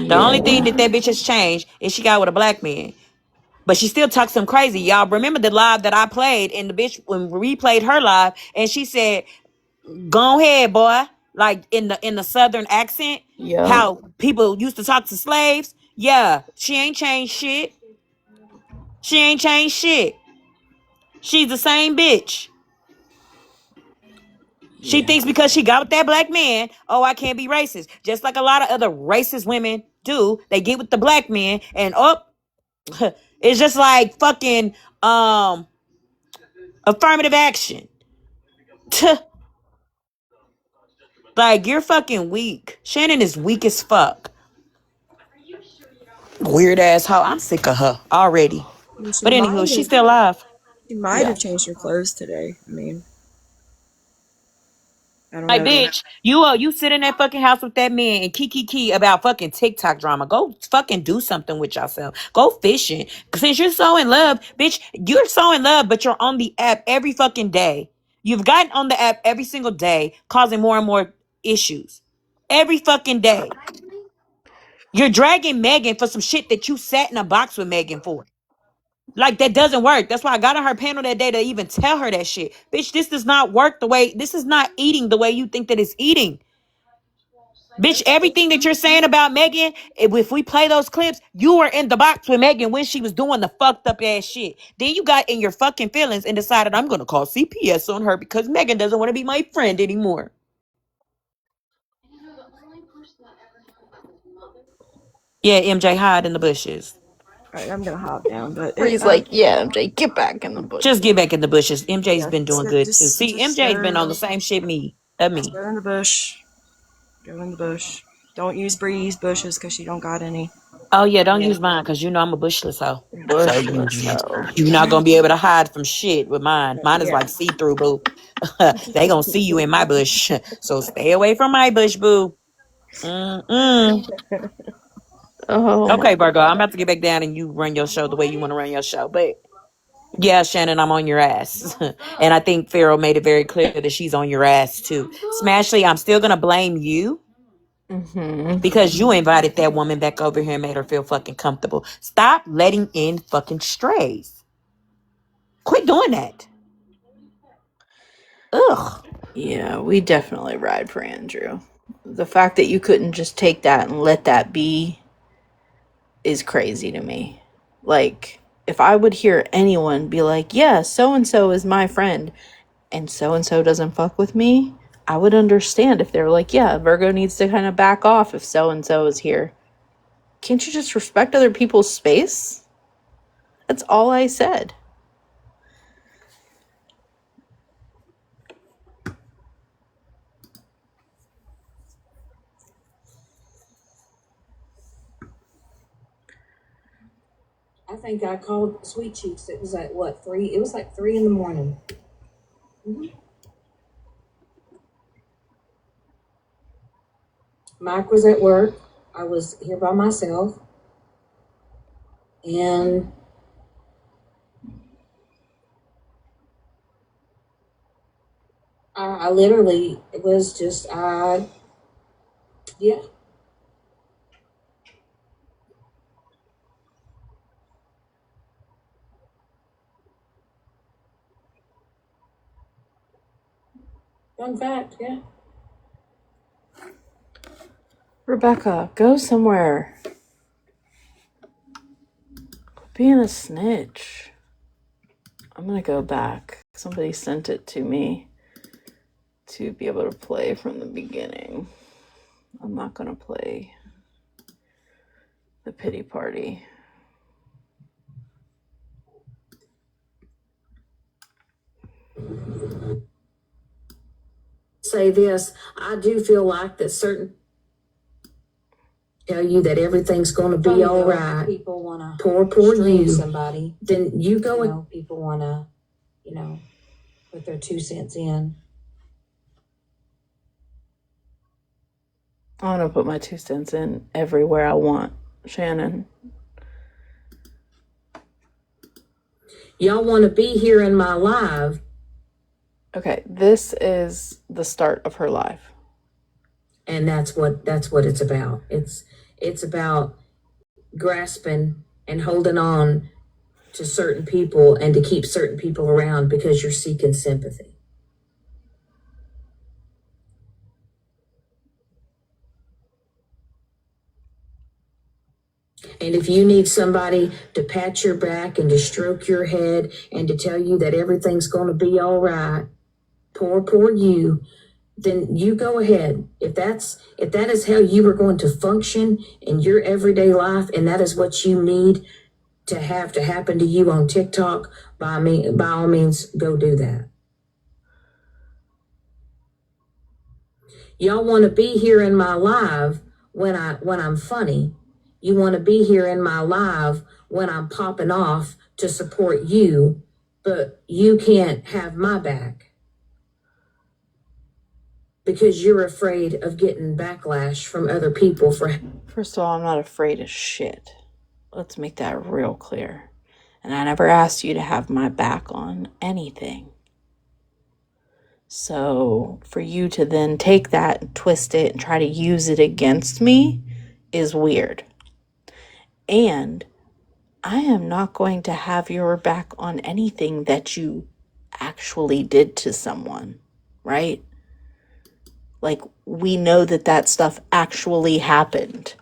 The only thing yeah, that bitch has changed is she got with a black man. But she still talks some crazy. Y'all remember the live that I played and the bitch when we replayed her live and she said, go ahead, boy. Like in the southern accent, yep, how people used to talk to slaves. Yeah, she ain't changed shit. She ain't changed shit. She's the same bitch. She yeah, thinks because she got with that black man, oh, I can't be racist. Just like a lot of other racist women do. They get with the black man and it's just like fucking affirmative action. Like you're fucking weak. Shannon is weak as fuck. Weird ass hoe. I'm sick of her already. And But anywho, she's still alive. she might yeah. have changed her clothes today. I mean, I don't Like, know though. bitch, you sit in that fucking house with that man and kiki about fucking TikTok drama. Go fucking do something with yourself. Go fishing. Since you're so in love, bitch, you're so in love, but you're on the app every fucking day. You've gotten on the app every single day, causing more and more issues. Every fucking day. You're dragging Megan for some shit that you sat in a box with Megan for. Like that doesn't work. That's why I got on her panel that day to even tell her that shit. Bitch, this does not work the way this is not eating the way you think that it's eating. Bitch, everything that you're saying about Megan, if we play those clips, you were in the box with Megan when she was doing the fucked up ass shit. Then you got in your fucking feelings and decided I'm gonna call CPS on her because Megan doesn't want to be my friend anymore. Yeah, MJ, hide in the bushes. All right, I'm gonna hop down, but Bree's like, yeah, MJ, get back in the bush. Just get back in the bushes. MJ's yeah, been doing good too. See, just MJ's go, been on the same shit me. go in the bush. Go in the bush. Don't use Bree's bushes because she don't got any. Oh yeah, don't use mine because you know I'm a bushless hoe. So Bushless hoe. you're not gonna be able to hide from shit with mine. Mine is Yeah. like see through, boo. They gonna see you in my bush, so stay away from my bush, boo. Mm-mm. Oh Okay, my Virgo, I'm god. about to get back down and you run your show the way you want to run your show. But yeah, Shannon, I'm on your ass, and I think Farrell made it very clear that she's on your ass too. Smashley, I'm still gonna blame you because you invited that woman back over here and made her feel fucking comfortable. Stop letting in fucking strays. Quit doing that. Ugh. Yeah, we definitely ride for Andrew. The fact that you couldn't just take that and let that be is crazy to me. Like, if I would hear anyone be like, yeah, so and so is my friend, and so doesn't fuck with me, I would understand if they were like, yeah, Virgo needs to kind of back off if so and so is here. Can't you just respect other people's space? That's all I said. I think I called Sweet Cheeks. It was at what, 3? It was like 3 in the morning. Mike was at work. I was here by myself. And I literally, it was just, yeah. Fun fact, yeah. Rebecca, go somewhere. Quit being a snitch. I'm gonna go back. Somebody sent it to me to be able to play from the beginning. I'm not gonna play the pity party. Say this, I do feel like that certain tell you that everything's going to be all right. People want to poor you. Somebody. Then you go. You know, people want to, put their 2 cents in. I want to put my 2 cents in everywhere I want, Shannon. Y'all want to be here in my live. Okay, this is the start of her life. And that's what it's about. It's about grasping and holding on to certain people and to keep certain people around because you're seeking sympathy. And if you need somebody to pat your back and to stroke your head and to tell you that everything's going to be all right, poor you, then you go ahead. If that is how you are going to function in your everyday life, and that is what you need to have to happen to you on TikTok, by all means, go do that. Y'all want to be here in my live when I'm funny. You want to be here in my live when I'm popping off to support you, but you can't have my back because you're afraid of getting backlash from other people for. First of all, I'm not afraid of shit. Let's make that real clear. And I never asked you to have my back on anything. So for you to then take that and twist it and try to use it against me is weird. And I am not going to have your back on anything that you actually did to someone, right? Like, we know that that stuff actually happened.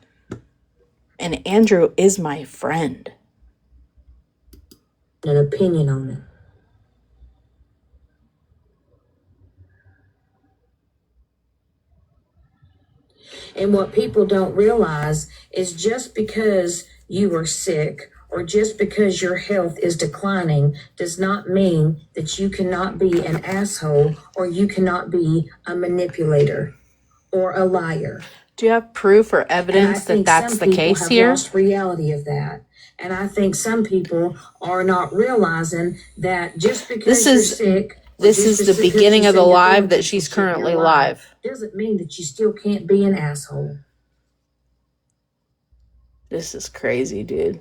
And Andrew is my friend. An opinion on it. And what people don't realize is just because you are sick or just because your health is declining does not mean that you cannot be an asshole or you cannot be a manipulator or a liar. Do you have proof or And I evidence that think that's some the people case have here? lost reality of that. And I think some people are not realizing that just because This you're is sick, or this just is the because beginning you of say the you're live going that through she's some shit in your currently life, live. doesn't mean that you still can't be an asshole. This is crazy, dude.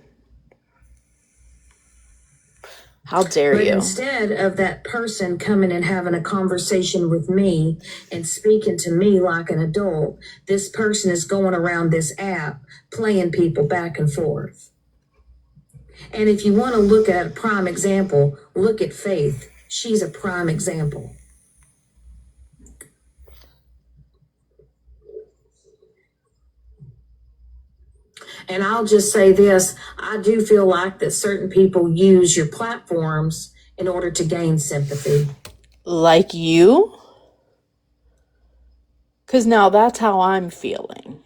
How dare But you? instead of that person coming and having a conversation with me and speaking to me like an adult, this person is going around this app playing people back and forth. And if you want to look at a prime example, look at Faith. She's a prime example. And I'll just say this, I do feel like that certain people use your platforms in order to gain sympathy. Like you? Because now that's how I'm feeling.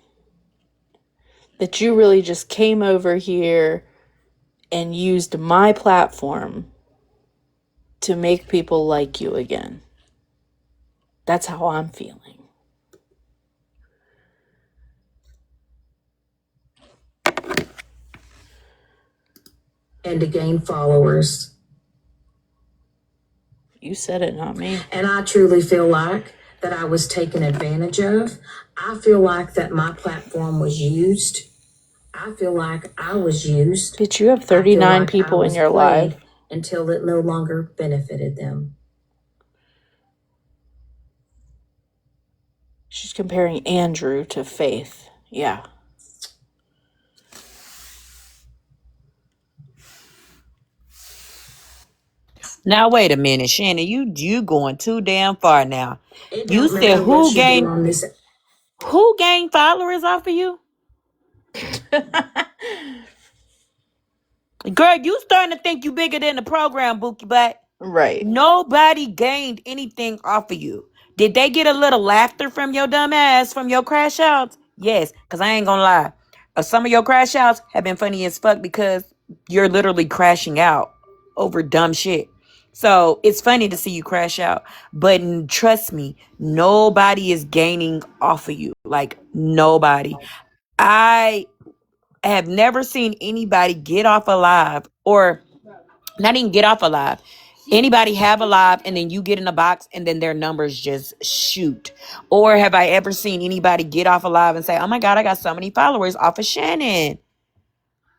That you really just came over here and used my platform to make people like you again. That's how I'm feeling. And to gain followers. You said it, not me. And I truly feel like that I was taken advantage of. I feel like that my platform was used. I feel like I was used. Bitch, you have I feel 39 like I people in was your played live. until it no longer benefited them. She's comparing Andrew to Faith. Yeah. Now wait a minute, Shannon. You going too damn far now. It You don't said matter what you do on this. who gained followers off of you? Girl, you starting to think you bigger than the program, Bookie Black. Right. Nobody gained anything off of you. Did they get a little laughter from your dumb ass from your crash outs? Yes, because I ain't gonna lie. Some of your crash outs have been funny as fuck because you're literally crashing out over dumb shit. So it's funny to see you crash out. But trust me, nobody is gaining off of you. Like, nobody. I have never seen anybody get off alive, or not even get off alive. Anybody have a live and then you get in a box and then their numbers just shoot. Or have I ever seen anybody get off alive and say, oh my God, I got so many followers off of Shannon?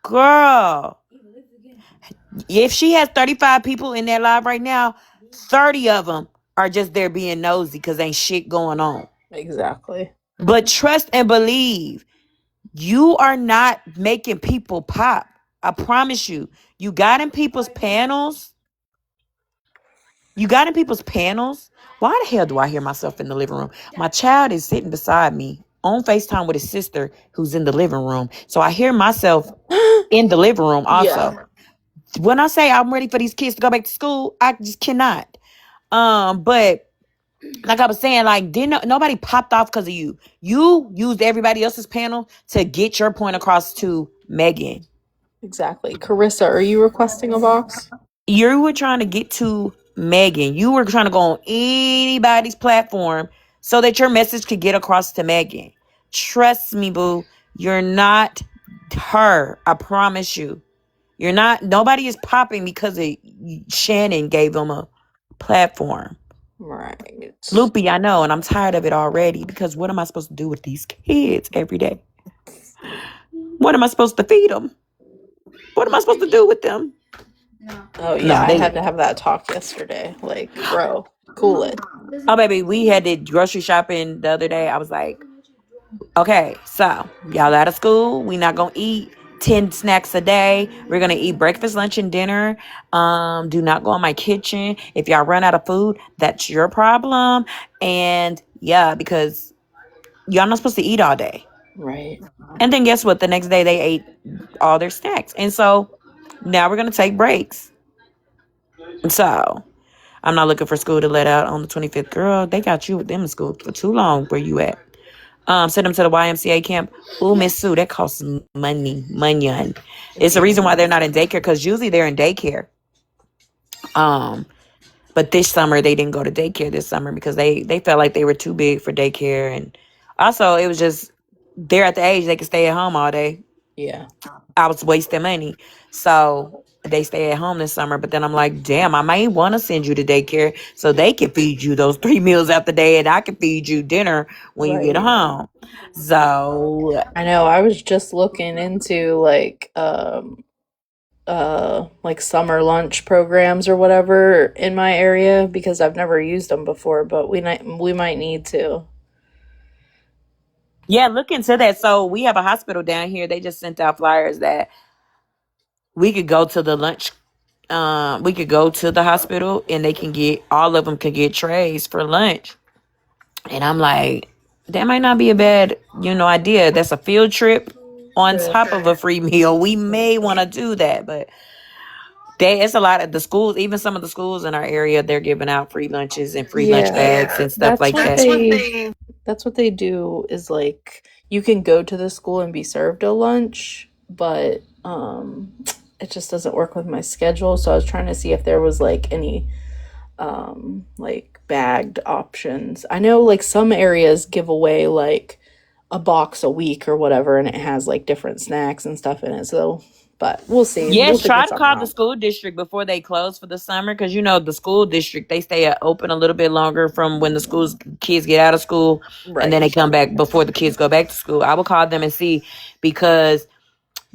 Girl, if she has 35 people in that live right now, 30 of them are just there being nosy because ain't shit going on. Exactly. But trust and believe, you are not making people pop. I promise you. You got in people's panels. Why the hell do I hear myself in the living room? My child is sitting beside me on FaceTime with his sister who's in the living room. So I hear myself in the living room also. Yeah. When I say I'm ready for these kids to go back to school, I just cannot. But like I was saying, like, nobody popped off because of you. You used everybody else's panel to get your point across to Megan. Exactly. Carissa, are you requesting a box? You were trying to get to Megan. You were trying to go on anybody's platform so that your message could get across to Megan. Trust me, boo. You're not her. I promise you. You're not. Nobody is popping because Shannon gave them a platform. Right. Loopy, I know, and I'm tired of it already because what am I supposed to do with these kids every day? What am I supposed to feed them? What am I supposed to do with them? Oh, yeah. No, I they. had to have that talk yesterday. Like, bro, cool it. Oh, baby, we had the grocery shopping the other day. I was like, okay, so y'all out of school. We not gonna eat 10 snacks a day. We're gonna eat breakfast, lunch, and dinner. Do not go in my kitchen. If y'all run out of food, that's your problem. And Yeah, because y'all not supposed to eat all day. Right. And then guess what? The next day they ate all their snacks. And so now we're going to take breaks. So I'm not looking for school to let out on the 25th. Girl, they got you with them in school for too long. Where you at? Send them to the YMCA camp. Ooh, Miss Sue, that costs money. Money. It's the reason why they're not in daycare, because usually they're in daycare. But this summer they didn't go to daycare this summer because they felt like they were too big for daycare, and also it was just they're at the age they can stay at home all day. Yeah. I was wasting money, so they stay at home this summer. But then I'm like, damn, I might want to send you to daycare so they can feed you those 3 meals out the day, and I can feed you dinner when you get Right. home. So I know. I was just looking into like summer lunch programs or whatever in my area because I've never used them before, but we might need to. yeah, look into that. So we have a hospital down here. They just sent out flyers that we could go to the lunch. We could go to the hospital and they can get all of them could get trays for lunch. And I'm like, that might not be a bad, idea. That's a field trip on top of a free meal. We may want to do that, but it's a lot of the schools, even some of the schools in our area, they're giving out free lunches and free lunch bags and stuff That's like what that. that's what they do is like you can go to the school and be served a lunch, but it just doesn't work with my schedule. So I was trying to see if there was like any like bagged options. I know like some areas give away like a box a week or whatever and it has like different snacks and stuff in it. So but we'll see. We'll Yes, figure try to something call the out. school district before they close for the summer, because the school district, they stay open a little bit longer from when the schools kids get out of school, and then Right. they come back before the kids go back to school. I will call them and see, because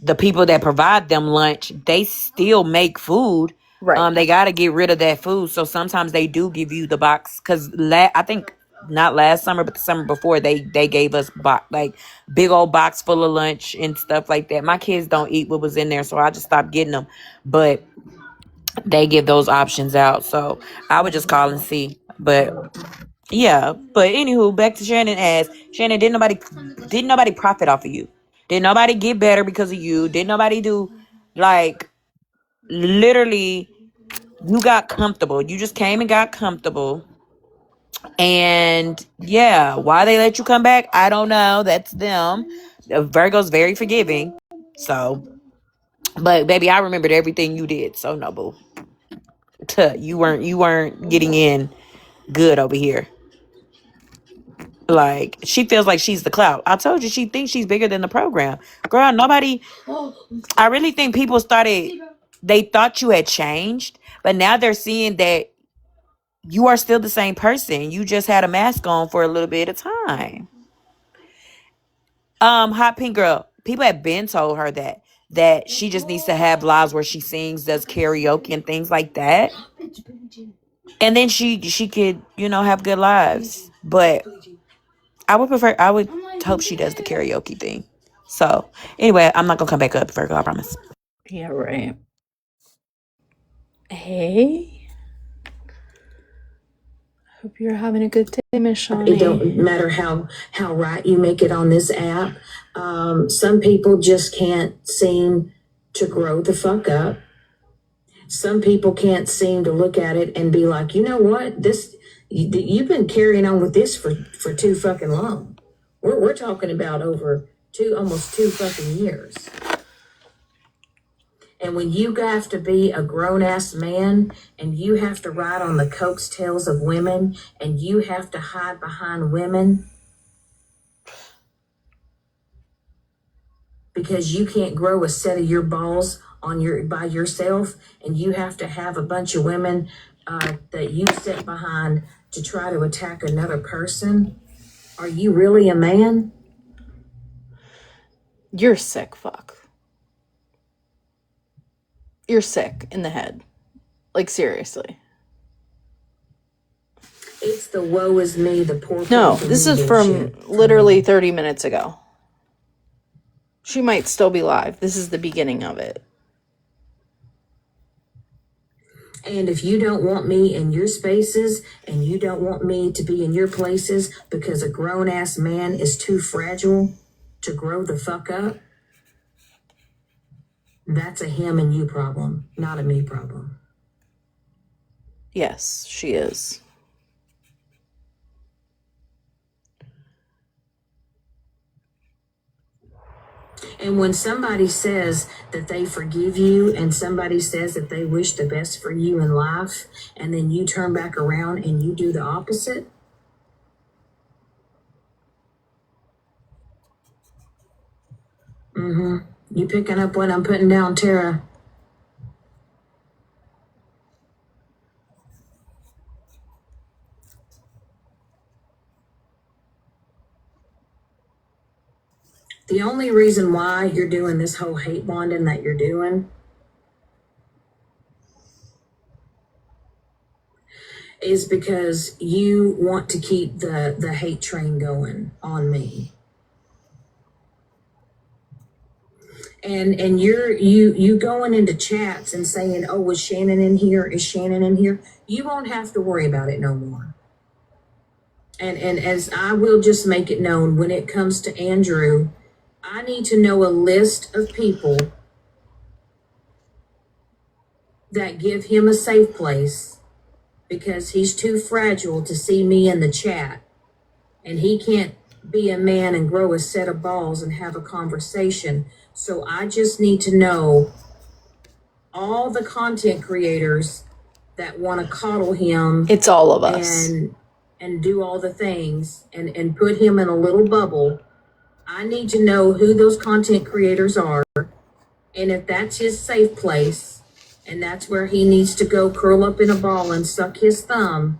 the people that provide them lunch, they still make food. Right. They got to get rid of that food, so sometimes they do give you the box. Because I think not last summer, but the summer before, they gave us like big old box full of lunch and stuff like that. My kids don't eat what was in there, so I just stopped getting them. But they give those options out, so I would just call and see. But yeah, but anywho, back to Shannon. As Shannon, didn't nobody profit off of you? Did nobody get better because of you? Did nobody do, like, literally? You got comfortable. You just came and got comfortable. And yeah, why they let you come back, I don't know. That's them. Virgo's very forgiving. So, but baby, I remembered everything you did. So no, boo. You weren't getting in good over here. Like, she feels like she's the clout. I told you, she thinks she's bigger than the program. Girl, nobody. I really think people they thought you had changed, but now they're seeing that you are still the same person. You just had a mask on for a little bit of time. Hot Pink Girl, people have been told her that she just needs to have lives where she sings, does karaoke and things like that. And then she could, have good lives. But I would hope she does the karaoke thing. So anyway, I'm not gonna come back up, Virgo, I promise. Yeah, right. Hey, hope you're having a good day, Miss Shawnee. It don't matter how right you make it on this app. Some people just can't seem to grow the fuck up. Some people can't seem to look at it and be like, you know what, you've been carrying on with this for too fucking long. We're talking about over almost 2 fucking years. And when you have to be a grown-ass man and you have to ride on the coattails of women and you have to hide behind women because you can't grow a set of your balls by yourself, and you have to have a bunch of women that you sit behind to try to attack another person, are you really a man? You're sick, fuck. You're sick in the head. Like, seriously. It's the woe is me, the poor people. No, this is from literally 30 minutes ago. She might still be live. This is the beginning of it. And if you don't want me in your spaces and you don't want me to be in your places because a grown ass man is too fragile to grow the fuck up, that's a him and you problem, not a me problem. Yes, she is. And when somebody says that they forgive you and somebody says that they wish the best for you in life, and then you turn back around and you do the opposite, you picking up what I'm putting down, Tara? The only reason why you're doing this whole hate bonding that you're doing is because you want to keep the hate train going on me. And you going into chats and saying, oh, is Shannon in here? Is Shannon in here? You won't have to worry about it no more. And as I will just make it known, when it comes to Andrew, I need to know a list of people that give him a safe place, because he's too fragile to see me in the chat, and he can't be a man and grow a set of balls and have a conversation. So I just need to know all the content creators that want to coddle him. It's all of us. And do all the things and put him in a little bubble. I need to know who those content creators are, and if that's his safe place and that's where he needs to go curl up in a ball and suck his thumb,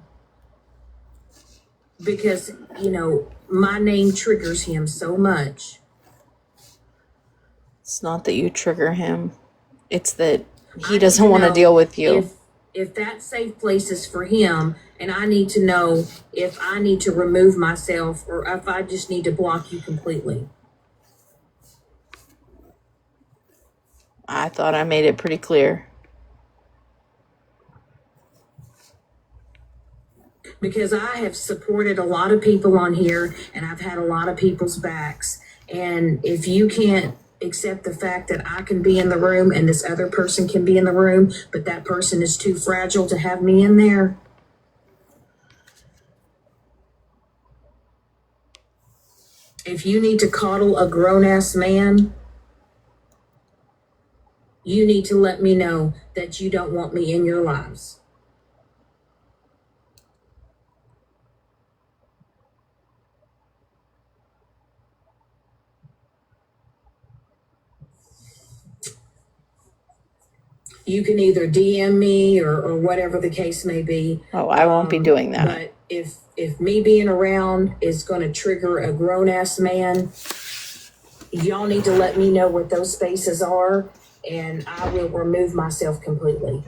because, you know, my name triggers him so much. It's not that you trigger him. It's that he doesn't want to deal with you. If that safe place is for him, and I need to know if I need to remove myself or if I just need to block you completely. I thought I made it pretty clear. Because I have supported a lot of people on here and I've had a lot of people's backs. And if you can't accept the fact that I can be in the room and this other person can be in the room, but that person is too fragile to have me in there, if you need to coddle a grown-ass man, you need to let me know that you don't want me in your lives. You can either DM me or whatever the case may be. Oh, I won't be doing that. But if me being around is going to trigger a grown-ass man, y'all need to let me know what those spaces are, and I will remove myself completely.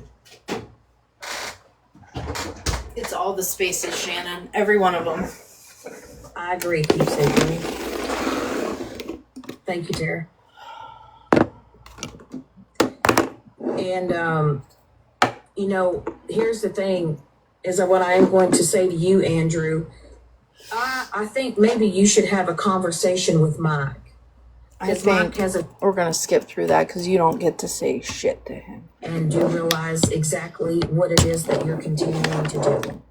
It's all the spaces, Shannon. Every one of them. I agree, Keepsake. Thank you, Tara. And, you know, here's the thing, is what I am going to say to you, Andrew. I think maybe you should have a conversation with Mike. I think we're going to skip through that because you don't get to say shit to him. And you realize exactly what it is that you're continuing to do.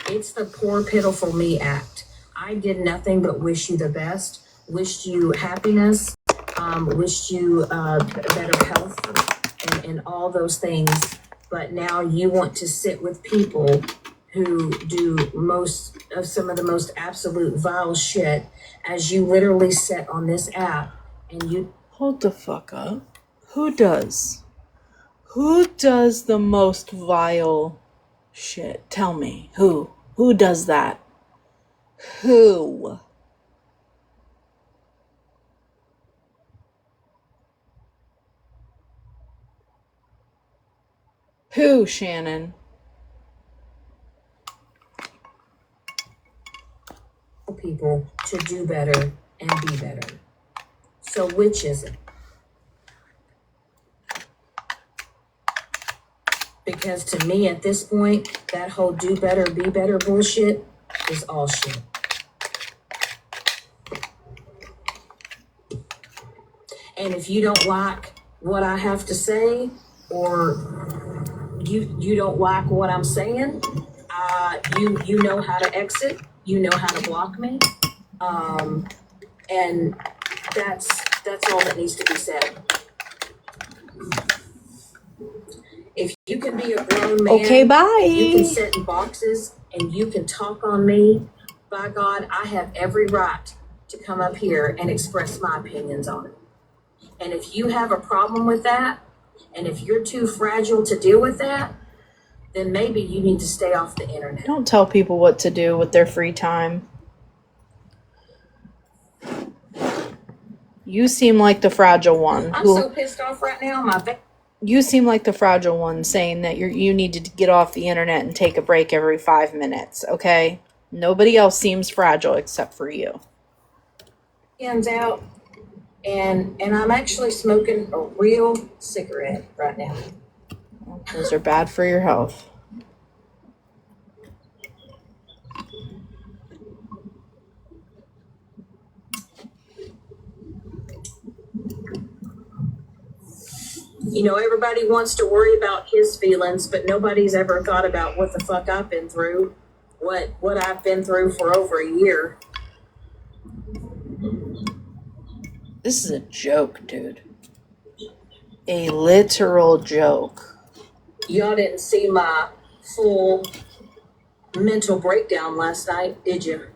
It's the poor, pitiful me act. I did nothing but wish you the best, wished you happiness, wished you better health, and all those things. But now you want to sit with people who do some of the most absolute vile shit, as you literally sit on this app and you... Hold the fuck up. Who does? Who does the most vile shit? Tell me. Who? Who does that? Who? Who, Shannon? People to do better and be better. So which is it? Because to me, at this point, that whole do better, be better bullshit is all shit. And if you don't like what I have to say, or you don't like what I'm saying, you know how to exit. You know how to block me, and that's all that needs to be said. If you can be a grown man, Okay, bye. you can sit in boxes and you can talk on me. By God, I have every right to come up here and express my opinions on it. And if you have a problem with that, and if you're too fragile to deal with that, then maybe you need to stay off the internet. Don't tell people what to do with their free time. You seem like the fragile one. I'm so pissed off right now. You seem like the fragile one saying that you need to get off the internet and take a break every 5 minutes, okay? Nobody else seems fragile except for you. Hands out, and I'm actually smoking a real cigarette right now. Those are bad for your health. You know, everybody wants to worry about his feelings, but nobody's ever thought about what the fuck I've been through, what I've been through for over a year. This is a joke, dude. A literal joke. Y'all didn't see my full mental breakdown last night, did you?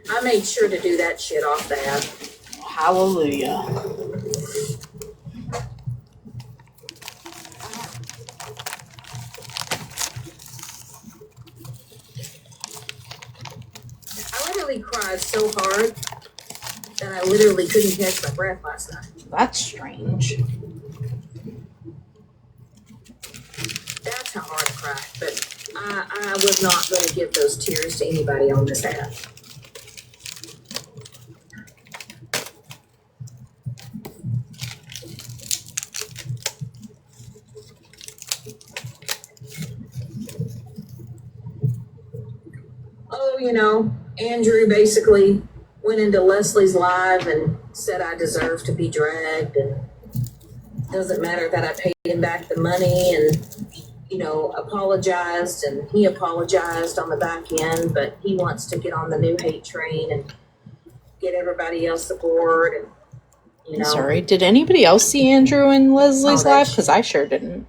I made sure to do that shit off the app. Hallelujah. I literally cried so hard that I literally couldn't catch my breath last night. That's strange. That's how hard I cried. But I was not going to give those tears to anybody on this app. Oh, you know, Andrew basically went into Leslie's live and said I deserve to be dragged, and doesn't matter that I paid him back the money, and you know, apologized, and he apologized on the back end, but he wants to get on the new hate train and get everybody else aboard, and you know. Sorry, did anybody else see Andrew and Leslie's Oh, live? Because I sure didn't.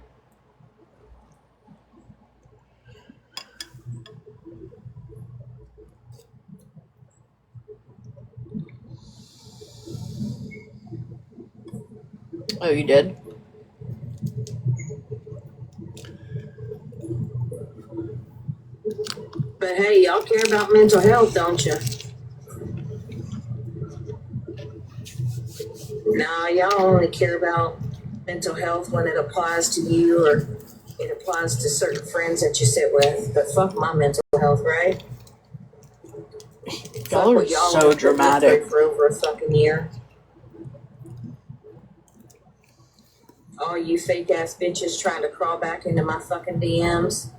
Oh, you did? But hey, y'all care about mental health, don't you? Nah, y'all only care about mental health when it applies to you or it applies to certain friends that you sit with. But fuck my mental health, right? Y'all are so dramatic. For over a fucking year. All you fake ass bitches trying to crawl back into my fucking DMs.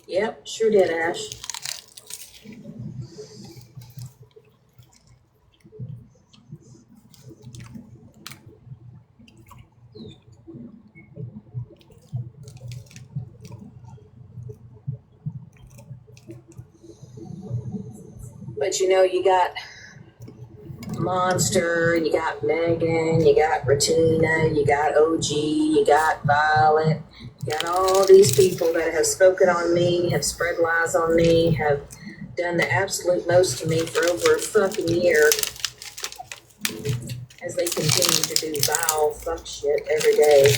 Yep, sure did, Ash. But you know, you got Monster, you got Megan, you got Retina, you got OG, you got Violet, you got all these people that have spoken on me, have spread lies on me, have done the absolute most to me for over a fucking year as they continue to do vile fuck shit every day.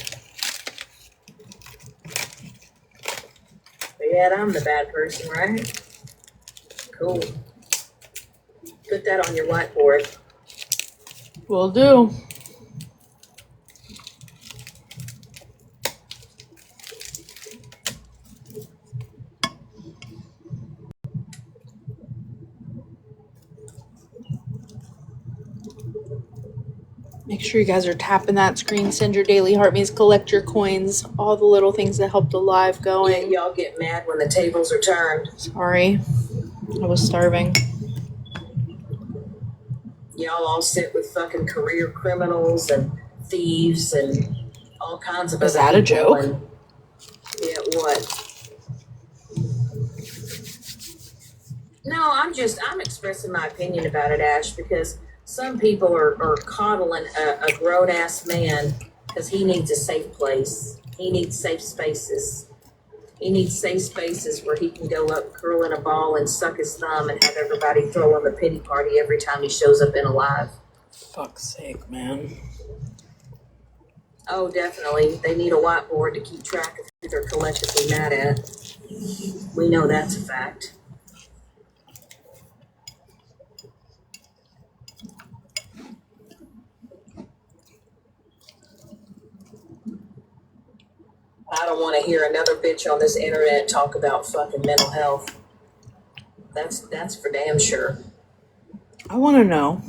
But yet I'm the bad person, right? Cool. Put that on your whiteboard. Will do. Make sure you guys are tapping that screen. Send your daily heart means, collect your coins, all the little things that help the live going. Y'all get mad when the tables are turned. Sorry, I was starving. Y'all all sit with fucking career criminals and thieves and all kinds of Is other that a people. joke? And, yeah, what? No, I'm expressing my opinion about it, Ash, because some people are coddling a grown-ass man because he needs a safe place. He needs safe spaces. He needs safe spaces where he can go up, curl in a ball, and suck his thumb and have everybody throw him a pity party every time he shows up in a live. Fuck's sake, man. Oh, definitely. They need a whiteboard to keep track of who they're collectively mad at. We know that's a fact. I don't want to hear another bitch on this internet talk about fucking mental health. That's for damn sure. I want to know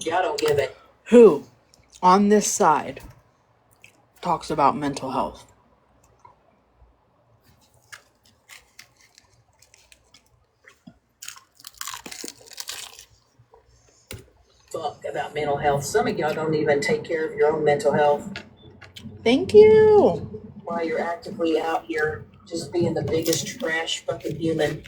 Y'all don't give it. who on this side talks about mental health. Fuck about mental health. Some of y'all don't even take care of your own mental health Thank you. while you're actively out here just being the biggest trash fucking human.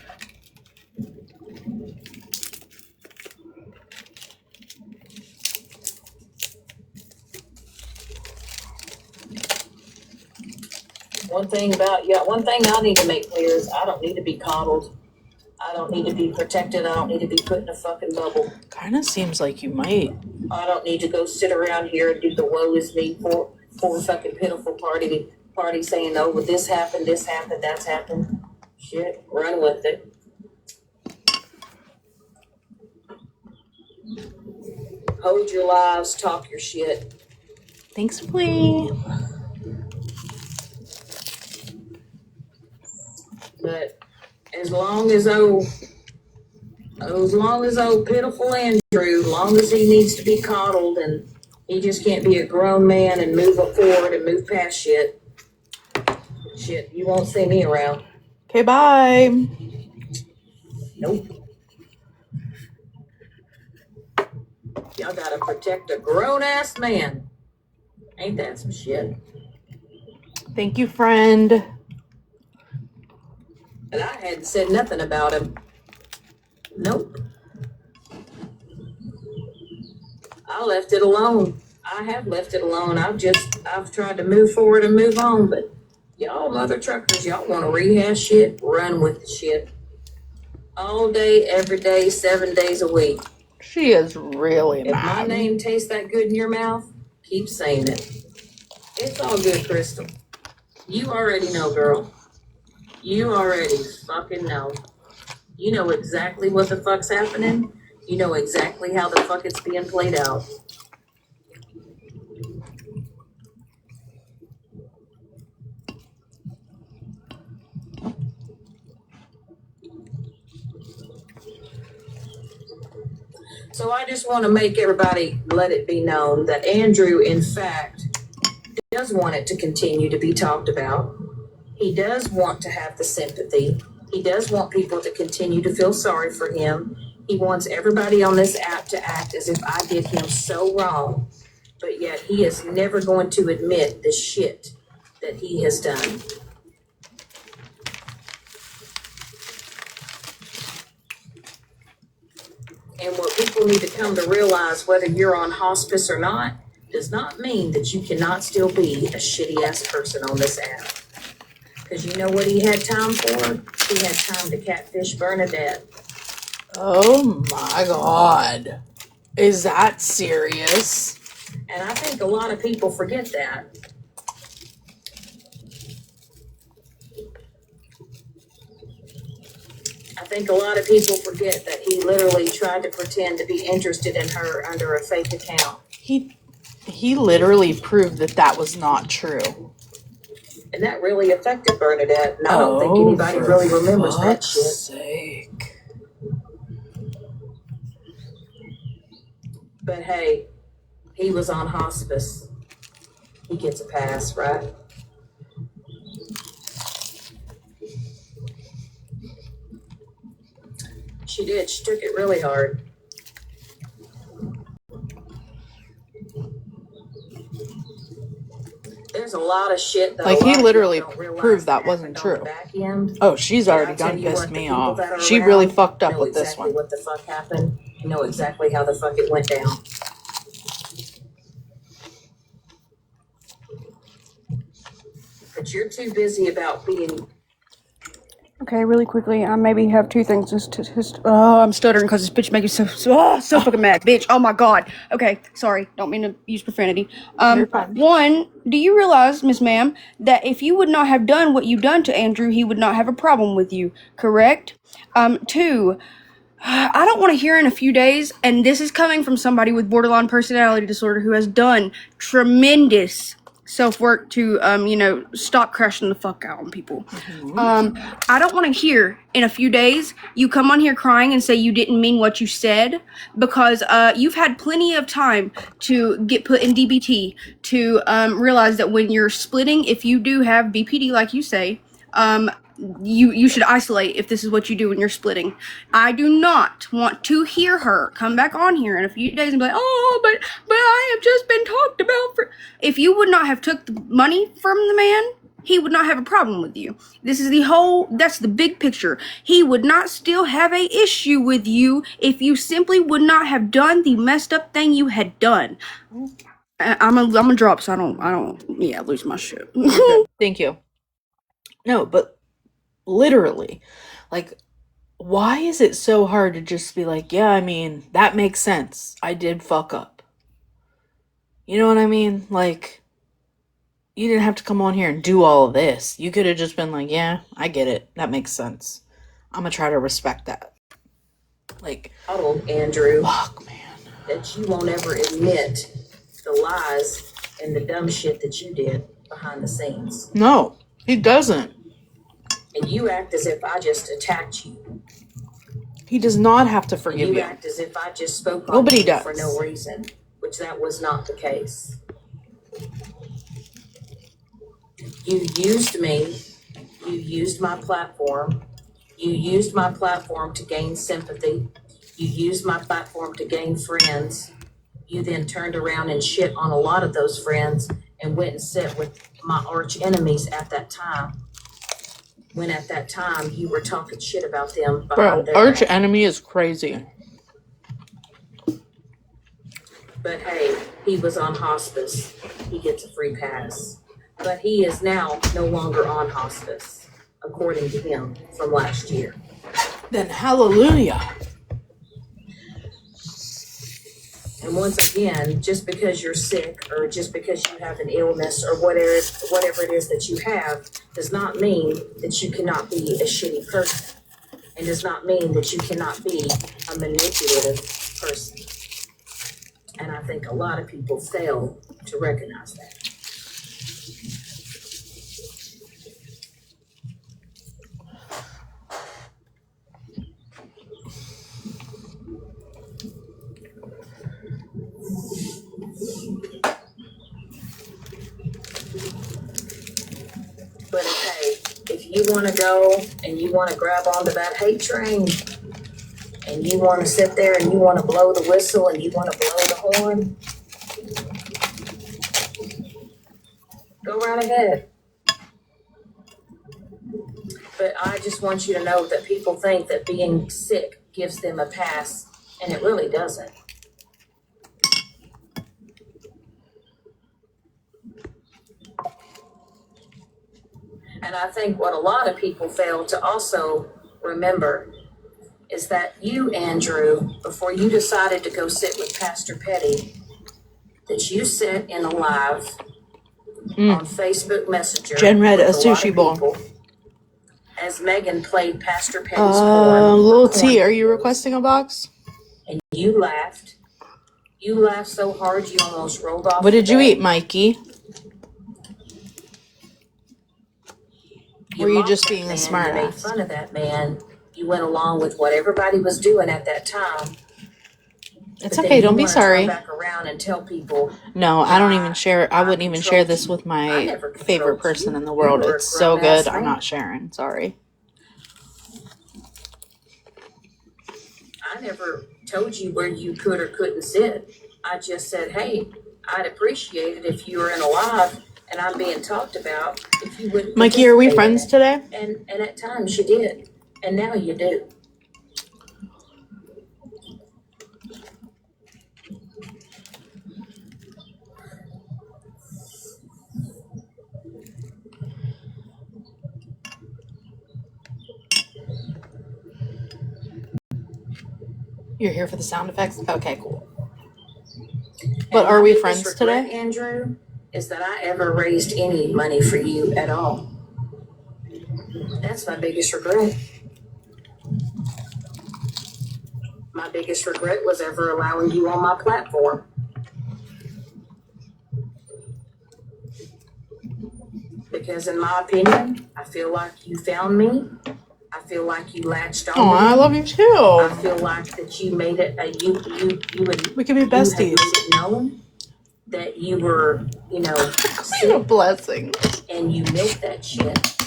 One thing I need to make clear is I don't need to be coddled. I don't need to be protected. I don't need to be put in a fucking bubble. Kind of seems like you might. I don't need to go sit around here and do the woe is me for fucking pitiful party saying, oh, well, this happened, that's happened. Shit, run with it. Hold your lives, talk your shit. Thanks, Flea. But as long as old pitiful Andrew, as long as he needs to be coddled and he just can't be a grown man and move up forward and move past shit, you won't see me around. Okay, bye. Nope. Y'all gotta protect a grown-ass man. Ain't that some shit? Thank you, friend. And I hadn't said nothing about him. Nope. I left it alone. I have left it alone. I've tried to move forward and move on, but y'all mother truckers, y'all want to rehash shit, run with the shit. All day, every day, 7 days a week. She is really If mad. my name tastes that good in your mouth, keep saying it. It's all good, Crystal. You already know, girl. You already fucking know. You know exactly what the fuck's happening. You know exactly how the fuck it's being played out. So I just want to make everybody let it be known that Andrew, in fact, does want it to continue to be talked about. He does want to have the sympathy. He does want people to continue to feel sorry for him. He wants everybody on this app to act as if I did him so wrong. But yet he is never going to admit the shit that he has done. And what people need to come to realize, whether you're on hospice or not, does not mean that you cannot still be a shitty ass person on this app. Because you know what he had time for? He had time to catfish Bernadette. Oh my god. Is that serious? And I think a lot of people forget that. I think a lot of people forget that he literally tried to pretend to be interested in her under a fake account. He literally proved that was not true. And that really affected Bernadette. And I don't think anybody really remembers that shit. Sake. But hey, He was on hospice. He gets a pass, right? She did. She took it really hard. There's a lot of shit though. Like, he literally don't realize proved that wasn't happened on the true. back end. Oh, she's And already I'll tell done you pissed what, the me people off. that are She really around fucked up know with this exactly one. what the fuck happened. Know exactly how the fuck it went down. But you're too busy about being. Okay, really quickly, I maybe have two things. I'm stuttering because this bitch makes me so fucking mad, bitch. Oh my god. Okay, sorry, don't mean to use profanity. You're fine. One, do you realize, Miss Ma'am, that if you would not have done what you done to Andrew, he would not have a problem with you, correct? Two, I don't want to hear in a few days, and this is coming from somebody with borderline personality disorder who has done tremendous self-work to, stop crashing the fuck out on people. I don't want to hear in a few days you come on here crying and say you didn't mean what you said, because you've had plenty of time to get put in DBT to realize that when you're splitting, if you do have BPD like you say, you should isolate if this is what you do when you're splitting. I do not want to hear her come back on here in a few days and be like, oh, but I have just been talked about for. If you would not have took the money from the man, he would not have a problem with you. This is that's the big picture. He would not still have a issue with you if you simply would not have done the messed up thing you had done. I'm a drop so I don't lose my shit. Thank you. No, but literally, like, why is it so hard to just be like, yeah, I mean, that makes sense. I did fuck up. You know what I mean? Like, you didn't have to come on here and do all of this. You could have just been like, yeah, I get it. That makes sense. I'm gonna try to respect that. Like, Andrew, fuck, man. That you won't ever admit the lies and the dumb shit that you did behind the scenes. No, he doesn't. And you act as if I just attacked you. He does not have to forgive and you. You act as if I just spoke on Nobody you does. for no reason, which that was not the case. You used me. You used my platform. You used my platform to gain sympathy. You used my platform to gain friends. You then turned around and shit on a lot of those friends and went and sit with my arch enemies at that time. When at that time you were talking shit about them. Bro, arch enemy is crazy. But hey, he was on hospice. He gets a free pass. But he is now no longer on hospice, according to him from last year. Then hallelujah. And once again, just because you're sick or just because you have an illness or whatever it is that you have does not mean that you cannot be a shitty person. And does not mean that you cannot be a manipulative person. And I think a lot of people fail to recognize that. But hey, if you want to go and you want to grab onto that hate train and you want to sit there and you want to blow the whistle and you want to blow the horn, go right ahead. But I just want you to know that people think that being sick gives them a pass, and it really doesn't. And I think what a lot of people fail to also remember is that you, Andrew, before you decided to go sit with Pastor Petty, that you sat in a live on Facebook Messenger Jen read with a sushi bowl. As Megan played Pastor Petty's horn. Little T, are you requesting a box? And you laughed. You laughed so hard you almost rolled off. What did you eat, Mikey? Were you just being a smart ass? You made fun of that man. You went along with what everybody was doing at that time. It's But okay. then Don't you be want to sorry. turn back around and tell people, No, I don't even share. I I wouldn't even share controlled this you. with I my never favorite controlled person you. in the You world. were a It's so grown-ass good. I'm man. not sharing. Sorry. I never told you where you could or couldn't sit. I just said, hey, I'd appreciate it if you were in a live and I'm being talked about, if you wouldn't Mikey, are we participate in friends it. today? And at times you did. And now you do. You're here for the sound effects? Okay, cool. And But my are we biggest friends regret, today? Andrew, is that I ever raised any money for you at all. That's my biggest regret. My biggest regret was ever allowing you on my platform. Because in my opinion, I feel like you found me. I feel like you latched on Oh, to me. I love you too. I feel like that you made it a you and We could be you had besties. made it known that you were, What a blessing. and you milked that shit.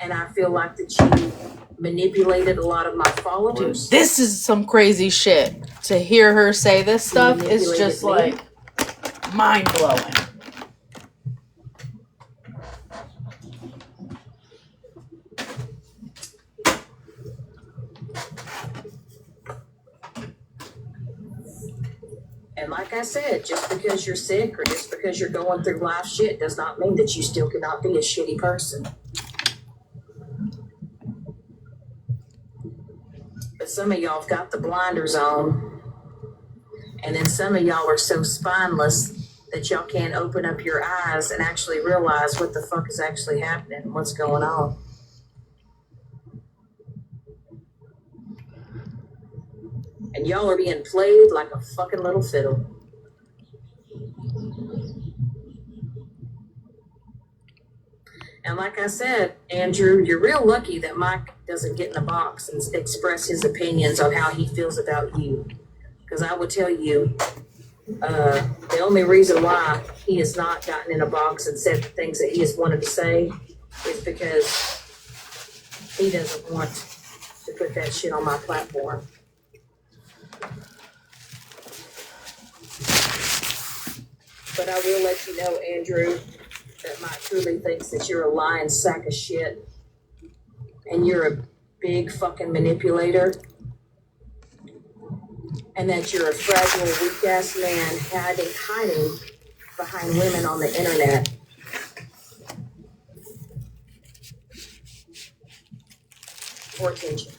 And I feel like that you manipulated a lot of my followers. Dude, this is some crazy shit. To hear her say this stuff is just like mind blowing. And like I said, just because you're sick or just because you're going through life shit does not mean that you still cannot be a shitty person. But some of y'all have got the blinders on. And then some of y'all are so spineless that y'all can't open up your eyes and actually realize what the fuck is actually happening and what's going on. And y'all are being played like a fucking little fiddle. And like I said, Andrew, you're real lucky that Mike doesn't get in a box and express his opinions on how he feels about you. Because I would tell you, the only reason why he has not gotten in a box and said the things that he has wanted to say is because he doesn't want to put that shit on my platform. But I will let you know, Andrew, that Mike truly thinks that you're a lying sack of shit and you're a big fucking manipulator and that you're a fragile, weak-ass man hiding behind women on the internet. For attention.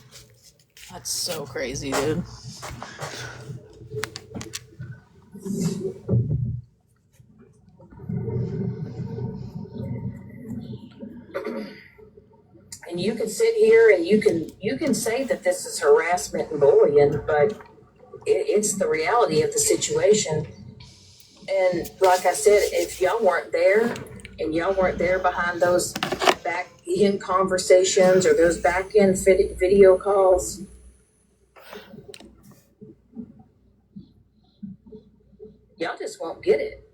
That's so crazy, dude. And you can sit here and you can say that this is harassment and bullying, but it's the reality of the situation. And like I said, if y'all weren't there and y'all weren't there behind those back end conversations or those back end video calls, y'all just won't get it.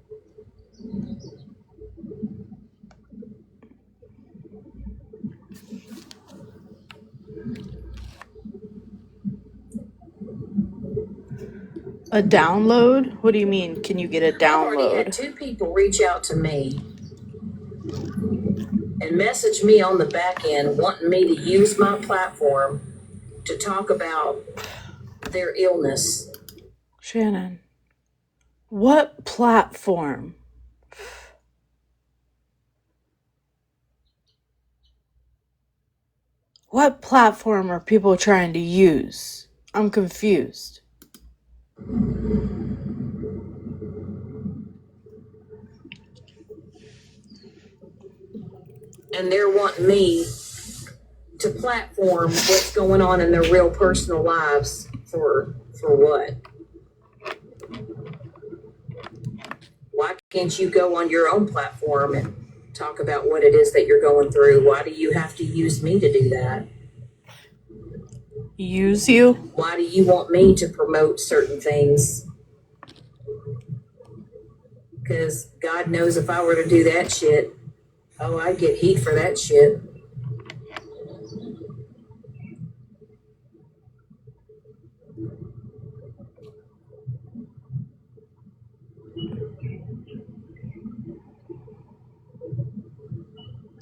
A download? What do you mean? Can you get a I've already had download? 2 people reach out to me and message me on the back end wanting me to use my platform to talk about their illness. Shannon, what platform? What platform are people trying to use? I'm confused. And they're wanting me to platform what's going on in their real personal lives for what? Why can't you go on your own platform and talk about what it is that you're going through? Why do you have to use me to do that? Use you? Why do you want me to promote certain things? Because God knows if I were to do that shit, oh, I'd get heat for that shit.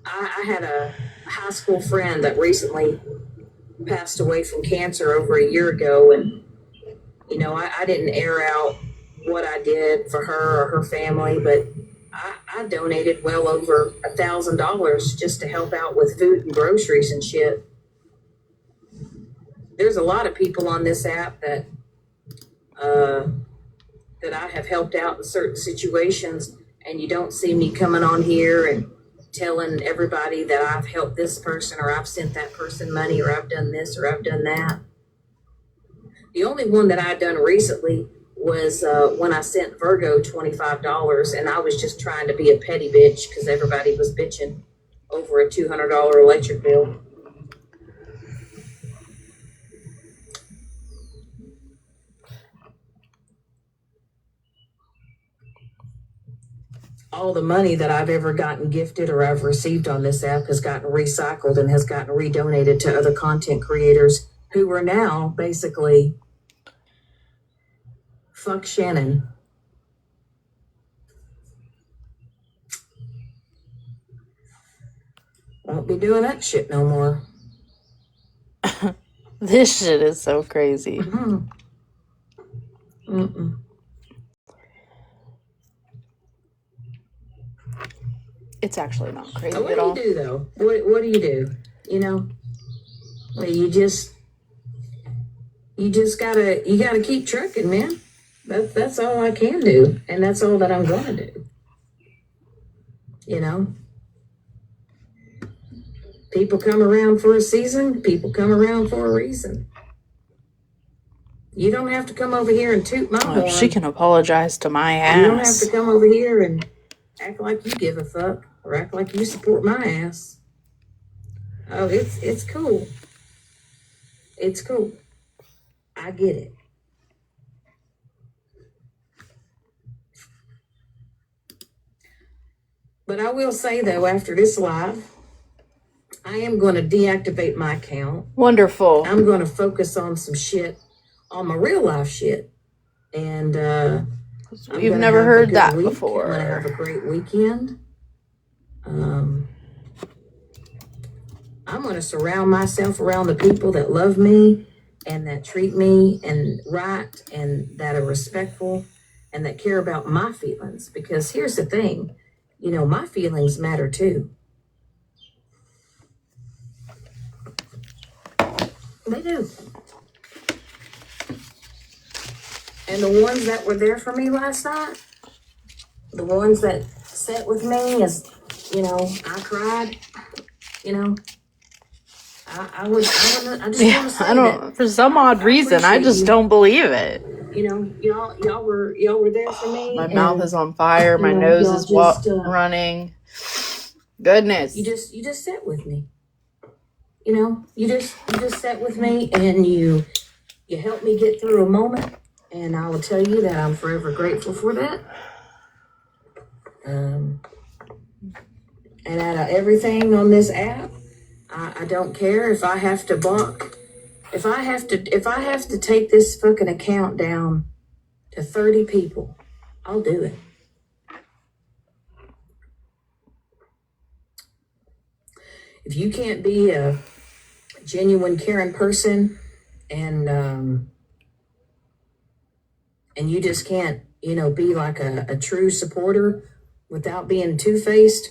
I had a high school friend that recently passed away from cancer over a year ago, and you know, I didn't air out what I did for her or her family, but I donated well over $1,000 just to help out with food and groceries and shit. There's a lot of people on this app that that I have helped out in certain situations, and you don't see me coming on here and telling everybody that I've helped this person or I've sent that person money or I've done this or I've done that. The only one that I've done recently was when I sent Virgo $25, and I was just trying to be a petty bitch because everybody was bitching over a $200 electric bill. All the money that I've ever gotten gifted or I've received on this app has gotten recycled and has gotten redonated to other content creators who are now basically fuck Shannon. Won't be doing that shit no more. This shit is so crazy. Mm-mm. Mm-mm. It's actually not crazy What at do all. you do though? What do you do? You know, well, you gotta keep trucking, man. That's all I can do, and that's all that I'm gonna do. You know, people come around for a season. People come around for a reason. You don't have to come over here and toot my horn. She can apologize to my ass. You don't have to come over here and act like you give a fuck or act like you support my ass. Oh, it's cool. It's cool. I get it. But I will say though, after this live, I am going to deactivate my account. Wonderful. I'm going to focus on some shit, on my real life shit. And we've never heard that week. before. I'm going to have a great weekend. I'm going to surround myself around the people that love me and that treat me and right and that are respectful and that care about my feelings. Because here's the thing, you know, my feelings matter too. They do. And the ones that were there for me last night, the ones that sat with me as, you know, I cried, you know, I just want to say that. For some odd reason, I just don't believe it. You know, y'all were there for me. My mouth is on fire. My nose is running. Goodness. You just sat with me. You know, you just sat with me and you helped me get through a moment. And I will tell you that I'm forever grateful for that. And out of everything on this app, I don't care if I have to block. If I have to take this fucking account down to 30 people, I'll do it. If you can't be a genuine caring person and you just can't, you know, be like a true supporter without being two-faced,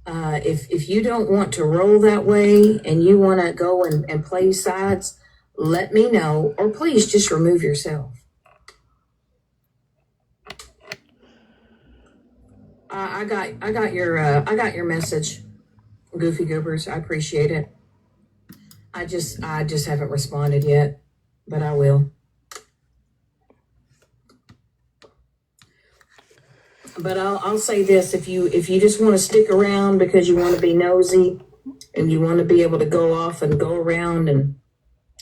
if you don't want to roll that way and you want to go and play sides, let me know, or please just remove yourself. I got your message, Goofy Goobers. I appreciate it. I just haven't responded yet, but I will. But I'll say this: if you just want to stick around because you want to be nosy and you want to be able to go off and go around and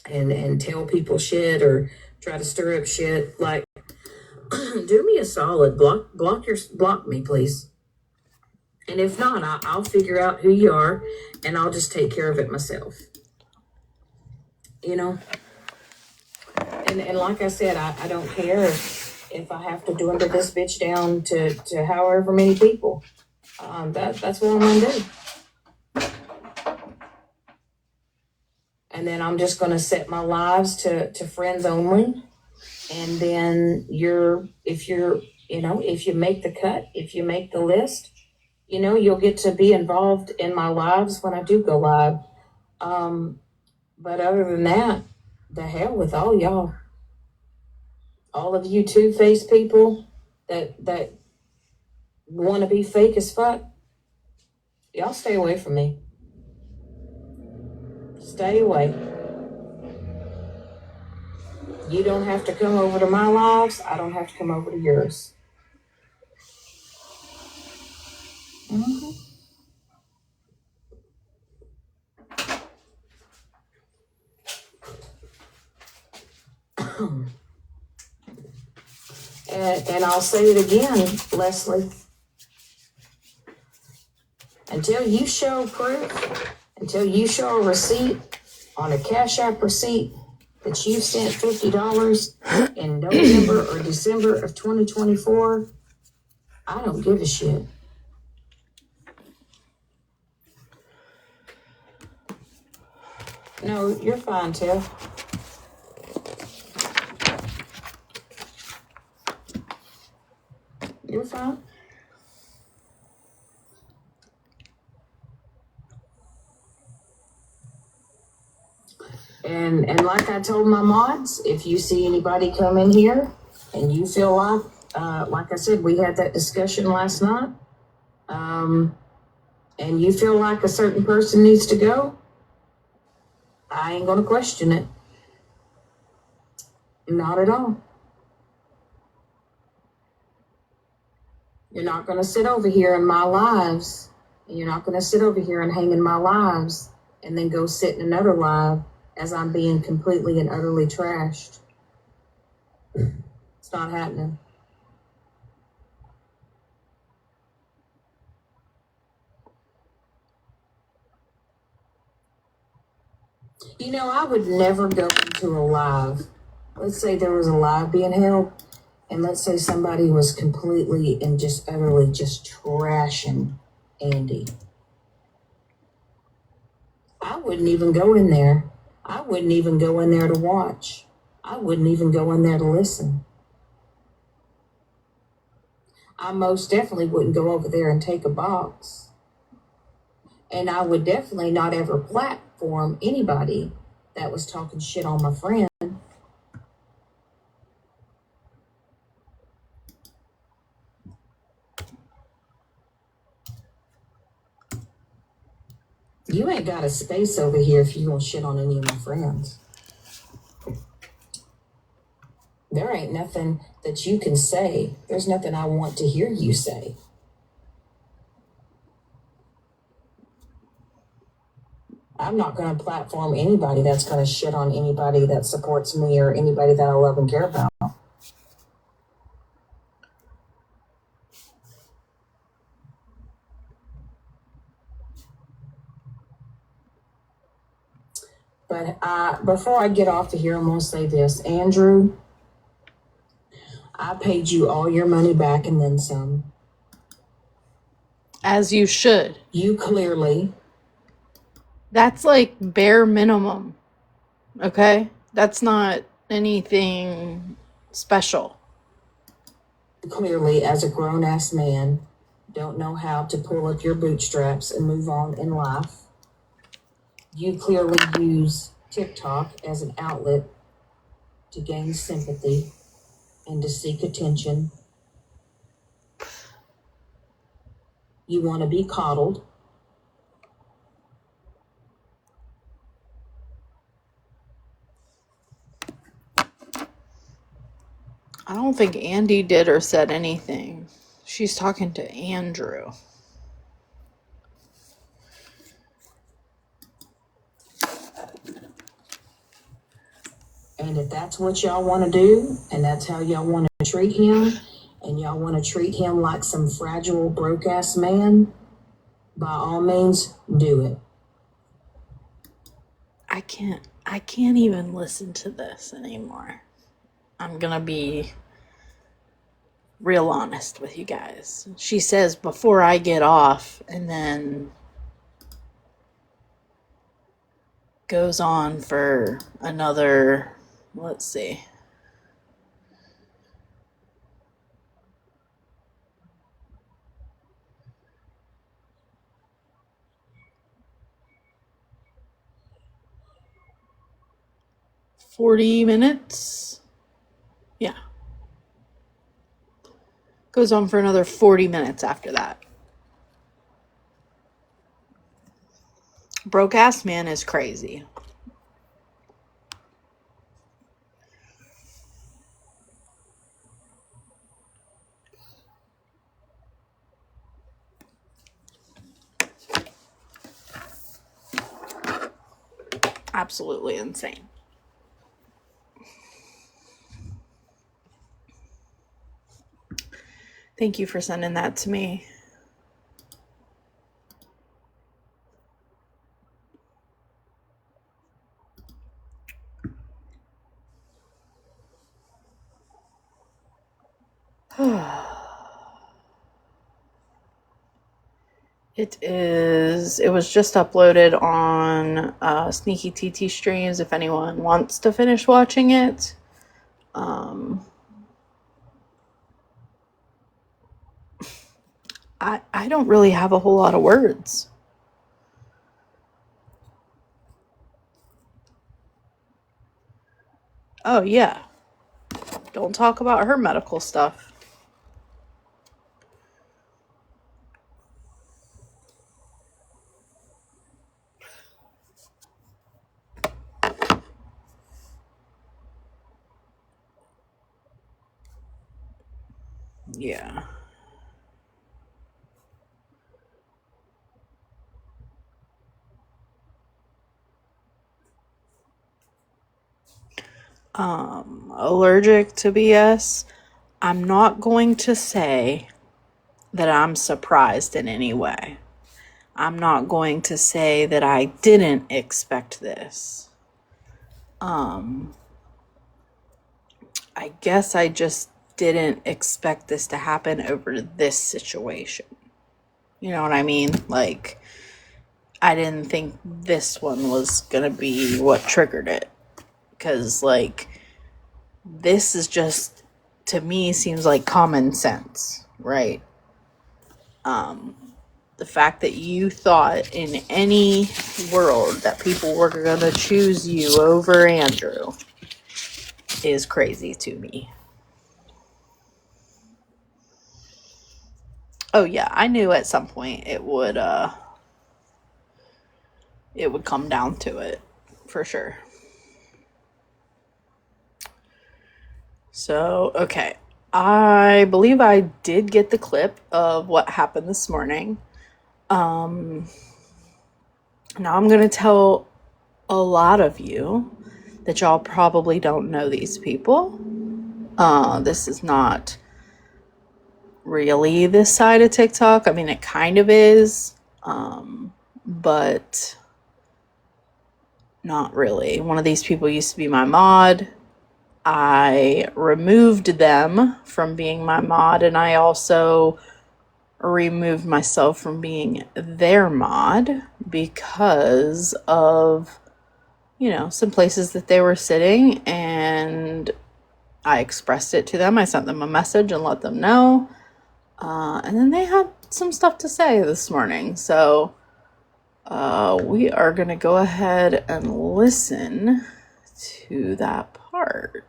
and tell people shit or try to stir up shit. Like, do me a solid, block me, please. And if not, I'll figure out who you are, and I'll just take care of it myself. You know. And like I said, I don't care if I have to dwindle this bitch down to however many people. That's what I'm gonna do. And then I'm just gonna set my lives to friends only. And then if you make the cut, if you make the list, you'll get to be involved in my lives when I do go live. But other than that, the hell with all y'all. All of you two-faced people that want to be fake as fuck, y'all stay away from me. Stay away. You don't have to come over to my lives. I don't have to come over to yours. Mm-hmm. And I'll say it again, Leslie. Until you show proof, until you show a receipt on a Cash App receipt that you sent $50 in November or December of 2024, I don't give a shit. No, you're fine, Tiff. You're fine. And like I told my mods, if you see anybody come in here and you feel like I said, we had that discussion last night, and you feel like a certain person needs to go, I ain't gonna question it. Not at all. You're not gonna sit over here in my lives, and you're not gonna sit over here and hang in my lives and then go sit in another live as I'm being completely and utterly trashed. It's not happening. I would never go into a live. Let's say there was a live being held, and let's say somebody was completely and just utterly just trashing Andy. I wouldn't even go in there. I wouldn't even go in there to watch. I wouldn't even go in there to listen. I most definitely wouldn't go over there and take a box. And I would definitely not ever platform anybody that was talking shit on my friend. You ain't got a space over here if you gonna shit on any of my friends. There ain't nothing that you can say. There's nothing I want to hear you say. I'm not going to platform anybody that's going to shit on anybody that supports me or anybody that I love and care about. But before I get off to here, I'm going to say this. Andrew, I paid you all your money back and then some. As you should. You clearly. That's like bare minimum. Okay? That's not anything special. Clearly, as a grown-ass man, don't know how to pull up your bootstraps and move on in life. You clearly use TikTok as an outlet to gain sympathy and to seek attention. You want to be coddled. I don't think Andy did or said anything. She's talking to Andrew. And if that's what y'all want to do, and that's how y'all want to treat him, and y'all want to treat him like some fragile, broke-ass man, by all means, do it. I can't even listen to this anymore. I'm gonna be real honest with you guys. She says before I get off, and then goes on for another, let's see, 40 minutes. Yeah. Goes on for another 40 minutes after that. Broke ass man is crazy. Absolutely insane. Thank you for sending that to me. It was just uploaded on Sneaky TT Streams if anyone wants to finish watching it. I don't really have a whole lot of words. Oh, yeah. Don't talk about her medical stuff. Yeah. Allergic to BS. I'm not going to say that I'm surprised in any way. I'm not going to say that I didn't expect this. I guess I just didn't expect this to happen over this situation. You know what I mean? Like, I didn't think this one was gonna be what triggered it. Because, like, this is just, to me, seems like common sense, right? The fact that you thought in any world that people were gonna choose you over Andrew is crazy to me. Oh yeah, I knew at some point it would come down to it, for sure. So, okay. I believe I did get the clip of what happened this morning. Now I'm going to tell a lot of you that y'all probably don't know these people. This is not really this side of TikTok. I mean, it kind of is, but not really. One of these people used to be my mod. I removed them from being my mod, and I also removed myself from being their mod because of, some places that they were sitting, and I expressed it to them. I sent them a message and let them know. And then they had some stuff to say this morning. So we are going to go ahead and listen to that part.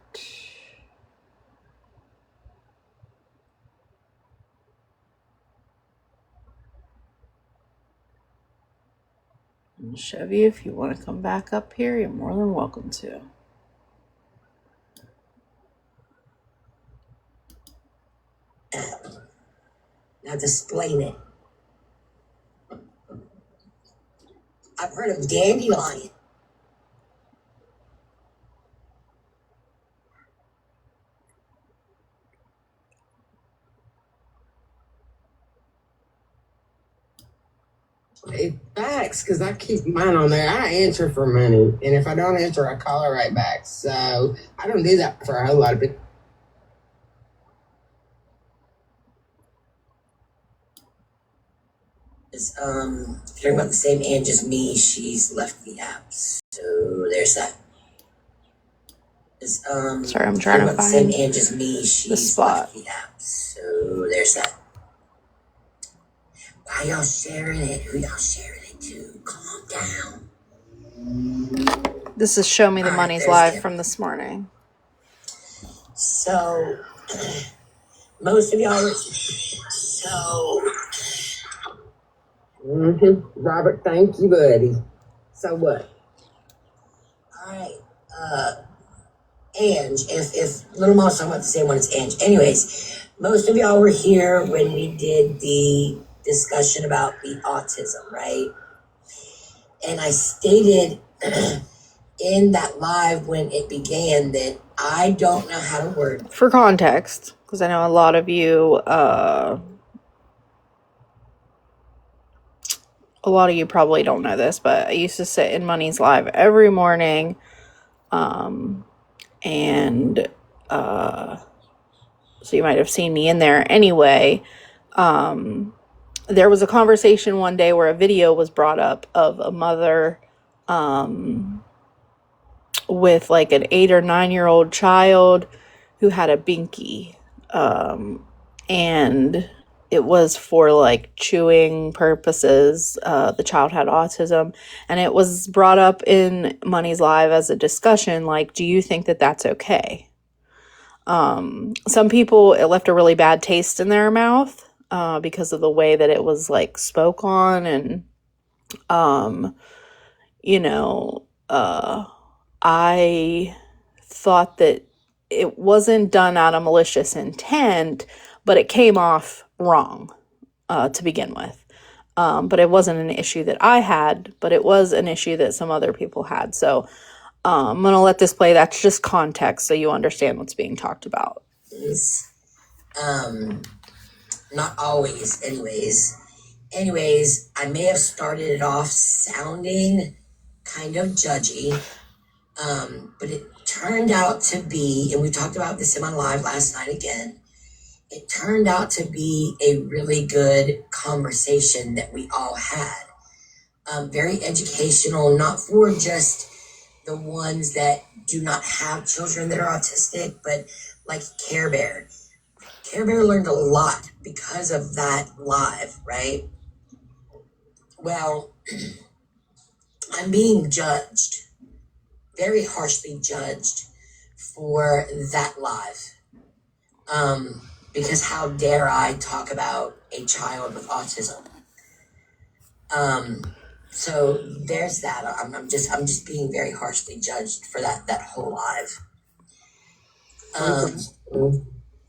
And Chevy, if you want to come back up here, you're more than welcome to. Now explain it. I've heard of dandelion. text because I keep mine on there. I answer for money, and if I don't answer, I call her right back. So I don't do that for a whole lot of people. If you're talking about the same Ange as me, she's left the app. So there's that. Sorry, I'm if trying you're to about the same find Ange as me, the she's spot. left the app. So there's that. Why y'all sharing it? Who y'all sharing it to? Calm down. This is Show Me the All right, Money's there's live Kim. from this morning. So most of y'all are so Robert, thank you, buddy. So what? all right. Ange, if Little Mom's talking about the same one as Ange. Anyways, most of y'all were here when we did the discussion about the autism, right? And I stated in that live when it began that I don't know how to word. For context, because I know a lot of you, probably don't know this, but I used to sit in Money's live every morning, and so you might have seen me in there anyway. There was a conversation one day where a video was brought up of a mother with like an 8 or 9-year-old child who had a binky, and it was for like chewing purposes. The child had autism, and it was brought up in Money's Live as a discussion, like, do you think that that's okay? Some people, it left a really bad taste in their mouth because of the way that it was like spoke on, and I thought that it wasn't done out of malicious intent, but it came off wrong to begin with. But it wasn't an issue that I had, but it was an issue that some other people had. So I'm going to let this play. That's just context so you understand what's being talked about. Not always, anyways, I may have started it off sounding kind of judgy, but it turned out to be, and we talked about this in my live last night again, it turned out to be a really good conversation that we all had. Very educational, not for just the ones that do not have children that are autistic, but like Care Bear. Care Bear learned a lot because of that live, right? Well, I'm being judged, very harshly judged for that live. Because how dare I talk about a child with autism? So there's that. I'm just being very harshly judged for that whole live.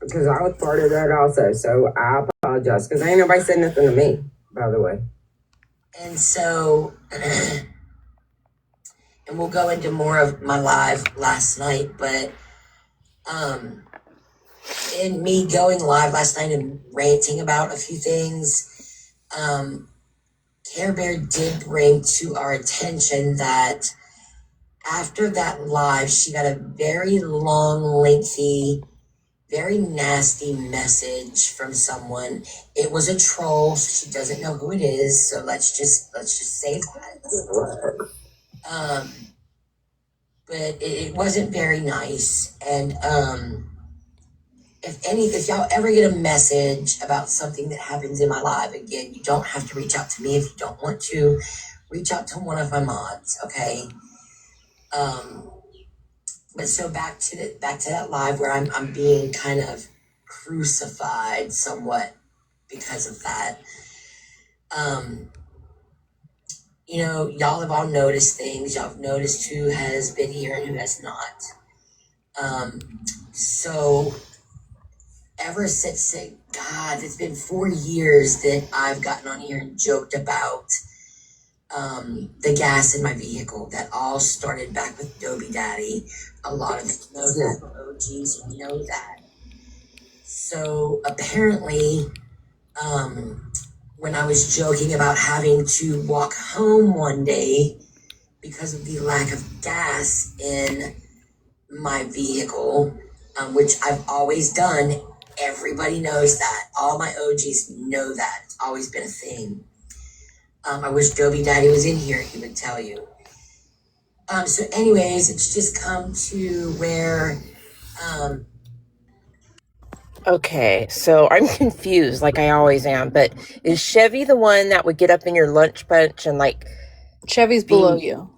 Because I was part of that also, so I apologize. Because ain't nobody said nothing to me, by the way. And so, and we'll go into more of my live last night, but in me going live last night and ranting about a few things, Care Bear did bring to our attention that after that live, she got a very long, lengthy, very nasty message from someone. It was a troll, so she doesn't know who it is. So let's just say that. But it wasn't very nice. And if y'all ever get a message about something that happens in my live, again, you don't have to reach out to me if you don't want to. Reach out to one of my mods, okay? But so back to that live where I'm being kind of crucified somewhat because of that. Y'all have all noticed things. Y'all have noticed who has been here and who has not. So ever since it's been 4 years that I've gotten on here and joked about the gas in my vehicle. That all started back with Dobie Daddy. A lot of you know that, OGs, you know that. So apparently, when I was joking about having to walk home one day because of the lack of gas in my vehicle, which I've always done. Everybody knows that. All my OGs know that. It's always been a thing. I wish Joby Daddy was in here. He would tell you. So anyways, it's just come to where, Okay, so I'm confused, like I always am. But is Chevy the one that would get up in your lunch bunch and like Chevy's below be? you.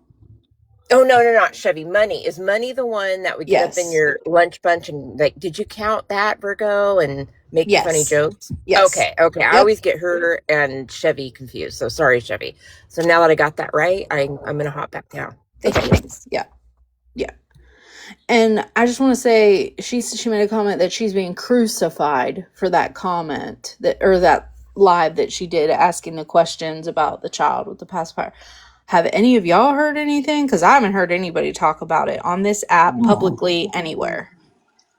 Oh no, no, not Chevy. Money is Money the one that would get up in Yes. your lunch bunch and like? Did you count that, Virgo, and make you funny Yes. jokes? Yes. Okay, okay. I Yep. always get her and Chevy confused. So sorry, Chevy. So now that I got that right, I'm gonna hop back down. Thank Okay. you. Yeah. Yeah. And I just want to say she made a comment that she's being crucified for that comment that live that she did asking the questions about the child with the pacifier. Have any of y'all heard anything? Because I haven't heard anybody talk about it on this app publicly anywhere.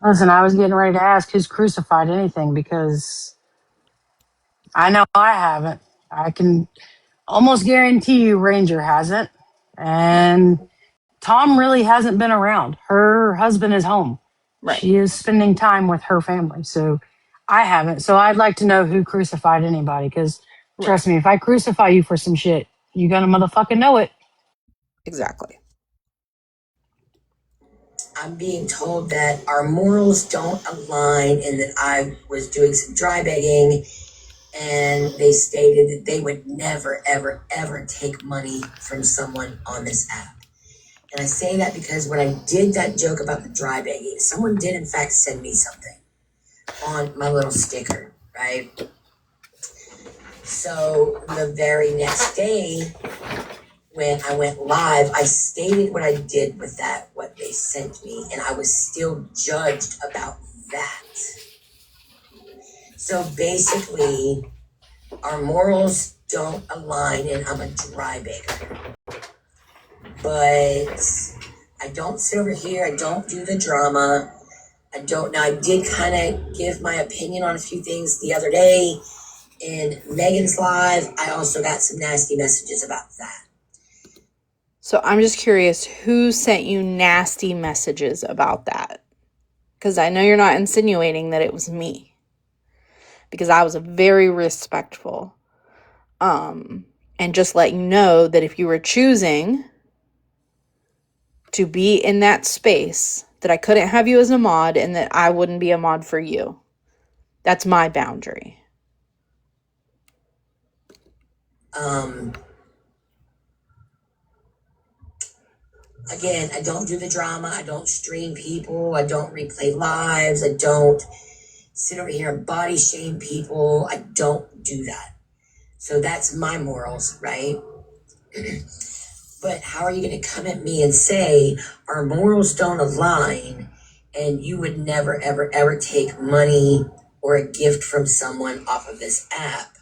Listen, I was getting ready to ask who's crucified anything because I know I haven't. I can almost guarantee you Ranger hasn't. Right. And Tom really hasn't been around. Her husband is home. Right. She is spending time with her family. So I haven't. So I'd like to know who crucified anybody because Right. trust me, if I crucify you for some shit, you're going to motherfucking know it. Exactly. I'm being told that our morals don't align and that I was doing some dry begging, and they stated that they would never, ever, ever take money from someone on this app. And I say that because when I did that joke about the dry begging, someone did in fact send me something on my little sticker, right? So the very next day, when I went live, I stated what I did with that, what they sent me, and I was still judged about that. So basically, our morals don't align, and I'm a dry beggar. But I don't sit over here, I don't do the drama. I did kind of give my opinion on a few things the other day in Megan's live. I also got some nasty messages about that. So I'm just curious, who sent you nasty messages about that? Because I know you're not insinuating that it was me. Because I was very respectful. And just let you know that if you were choosing to be in that space, that I couldn't have you as a mod and that I wouldn't be a mod for you. That's my boundary. Again, I don't do the drama. I don't stream people. I don't replay lives. I don't sit over here and body shame people. I don't do that. So that's my morals, right? But how are you going to come at me and say our morals don't align and you would never, ever, ever take money or a gift from someone off of this app,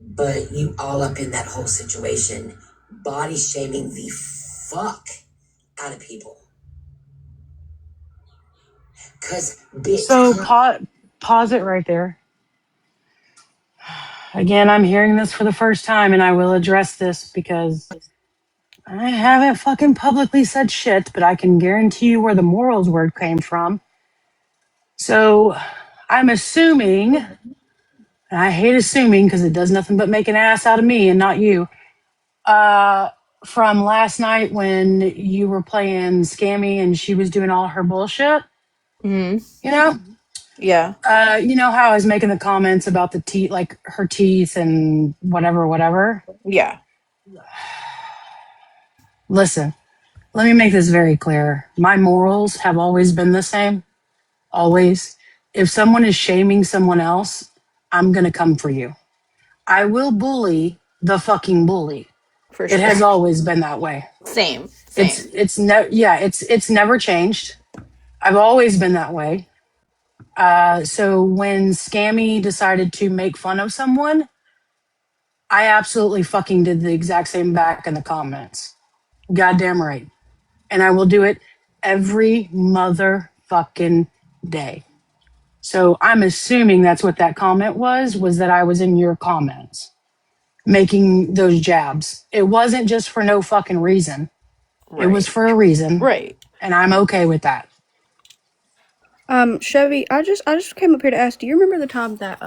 but you all up in that whole situation, body shaming the fuck out of people? Because bitch, So pause it right there. Again, I'm hearing this for the first time and I will address this because I haven't fucking publicly said shit, but I can guarantee you where the morals word came from. So I'm assuming, and I hate assuming because it does nothing but make an ass out of me and not you. From last night when you were playing Scammy and she was doing all her bullshit, Mm-hmm. you know? Yeah. You know how I was making the comments about the teeth, like her teeth and whatever, whatever? Yeah. Listen, let me make this very clear. My morals have always been the same. Always. If someone is shaming someone else, I'm going to come for you. I will bully the fucking bully. For It sure. has always been that way. Same. It's never changed. I've always been that way. So when Scammy decided to make fun of someone, I absolutely fucking did the exact same back in the comments. Goddamn right. And I will do it every motherfucking day. So I'm assuming that's what that comment was that I was in your comments making those jabs. It wasn't just for no fucking reason. It was Right. for a reason, Right. and I'm okay with that. Chevy, I just came up here to ask, do you remember the time that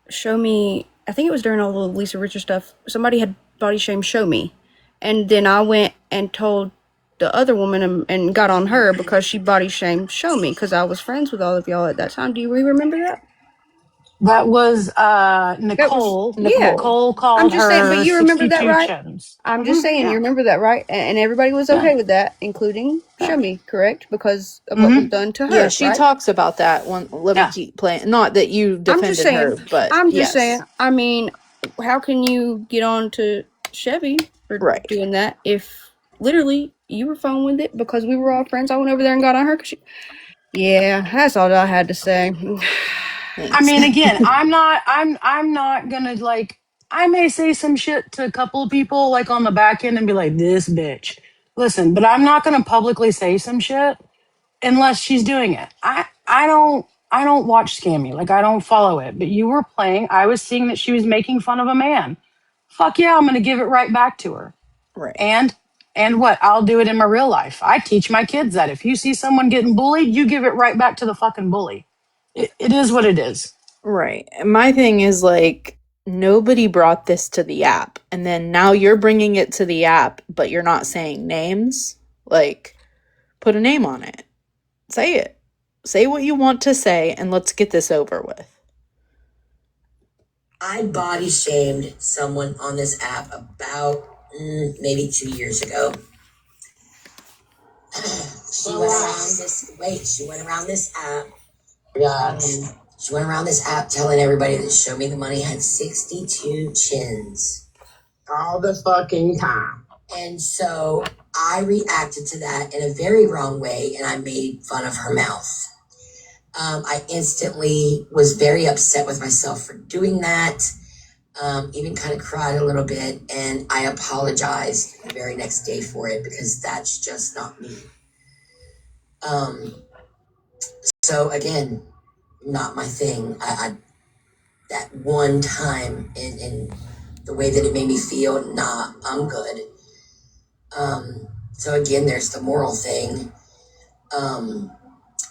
Show Me, I think it was during all the Lisa Richard stuff, somebody had body shamed Show Me. And then I went and told the other woman and got on her because she body shamed Show Me because I was friends with all of y'all at that time. Do you remember that? That was That was, Nicole. yeah. Nicole. Nicole I'm called just saying, but her you remember that, 62 right? chins. I'm just saying, you Yeah. remember that, right? And everybody was Yeah. okay with that, including Yeah. Show Me, correct? Because of what was Mm-hmm. done to Yeah, her, she right? talks about that one. Let me Yeah. keep playing. Not that you I'm just defended saying. her, but I'm just saying. yes. I mean, how can you get on to Chevy for Right. doing that if literally you were fine with it because we were all friends? I went over there and got on her. Yeah, that's all I had to say. I Thanks. mean, again, I'm not gonna like. I may say some shit to a couple of people like on the back end and be like, "This bitch." Listen, but I'm not gonna publicly say some shit unless she's doing it. I don't watch Scammy. Like I don't follow it. But you were playing. I was seeing that she was making fun of a man. Fuck yeah, I'm gonna give it right back to her. Right. And what? I'll do it in my real life. I teach my kids that if you see someone getting bullied, you give it right back to the fucking bully. It is what it is. Right. And my thing is like nobody brought this to the app, and then now you're bringing it to the app, but you're not saying names. Like, put a name on it. Say it. Say what you want to say, and let's get this over with. I body shamed someone on this app about maybe 2 years ago. She went around this app. She went around this app telling everybody that Show Me the Money had 62 chins. All the fucking time. And so I reacted to that in a very wrong way and I made fun of her mouth. I instantly was very upset with myself for doing that. Even kind of cried a little bit, and I apologized the very next day for it because that's just not me. So again, not my thing. I that one time in the way that it made me feel, nah, I'm good. So again, there's the moral thing.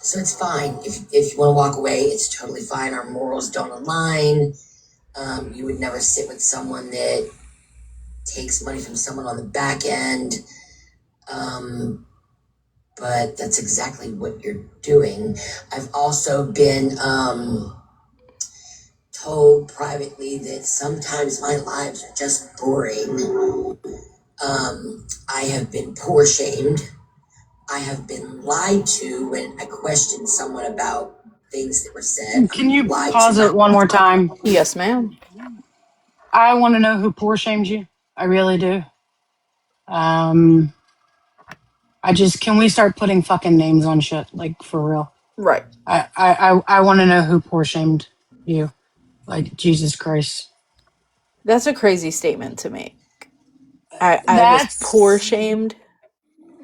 So it's fine if you want to walk away, it's totally fine. Our morals don't align. You would never sit with someone that takes money from someone on the back end. But that's exactly what you're doing. I've also been told privately that sometimes my lives are just boring. I have been poor shamed. I have been lied to when I questioned someone about things that were said. Can I'm you lied to pause it not one once more but twice. time? Yes, ma'am. I want to know who poor shamed you. I really do. Um, I just can we start putting fucking names on shit like for real? Right. I want to know who poor shamed you. Like Jesus Christ. That's a crazy statement to make. I was poor That's shamed.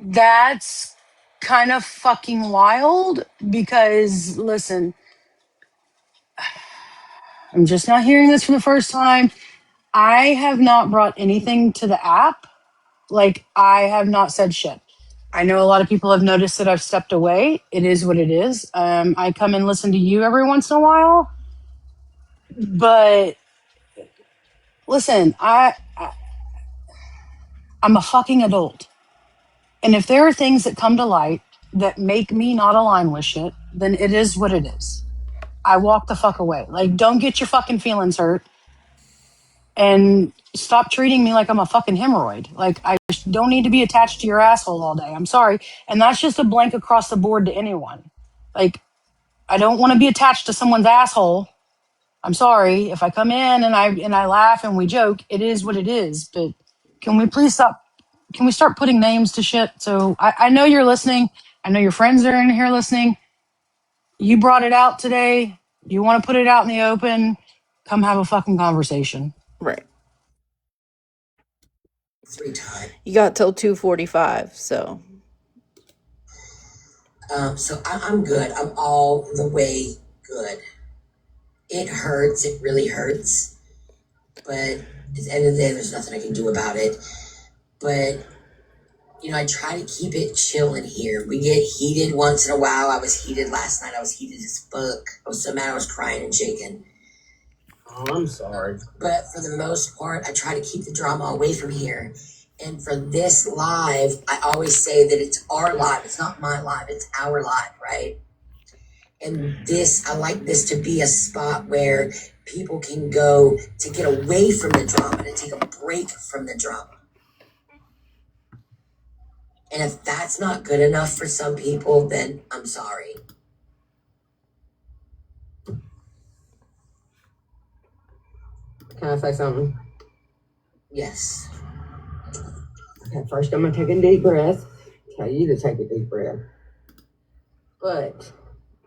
that's kind of fucking wild because listen, I'm just not hearing this for the first time. I have not brought anything to the app. Like I have not said shit. I know a lot of people have noticed that I've stepped away. It is what it is. I come and listen to you every once in a while, but listen, I'm a fucking adult, and if there are things that come to light that make me not align with shit, then it is what it is. I walk the fuck away. Like, don't get your fucking feelings hurt, and stop treating me like I'm a fucking hemorrhoid. Like, I just don't need to be attached to your asshole all day. I'm sorry, and that's just a blank across the board to anyone. Like, I don't want to be attached to someone's asshole. I'm sorry if I come in and I laugh and we joke. It is what it is. But can we please stop? Can we start putting names to shit? So I know you're listening. I know your friends are in here listening. You brought it out today. You want to put it out in the open? Come have a fucking conversation. Right. 3 times. You got till 2:45, so So I'm good. I'm all the way good. It hurts. It really hurts. But at the end of the day, there's nothing I can do about it. But, you know, I try to keep it chill in here. We get heated once in a while. I was heated last night. I was heated as fuck. I was so mad I was crying and shaking. Oh, I'm sorry. But for the most part, I try to keep the drama away from here. And for this live, I always say that it's our live. It's not my live. It's our live, right? And this, I like this to be a spot where people can go to get away from the drama, to take a break from the drama. And if that's not good enough for some people, then I'm sorry. Can I say something? Yes. Okay, first I'm going to take a deep breath. Tell you to take a deep breath. But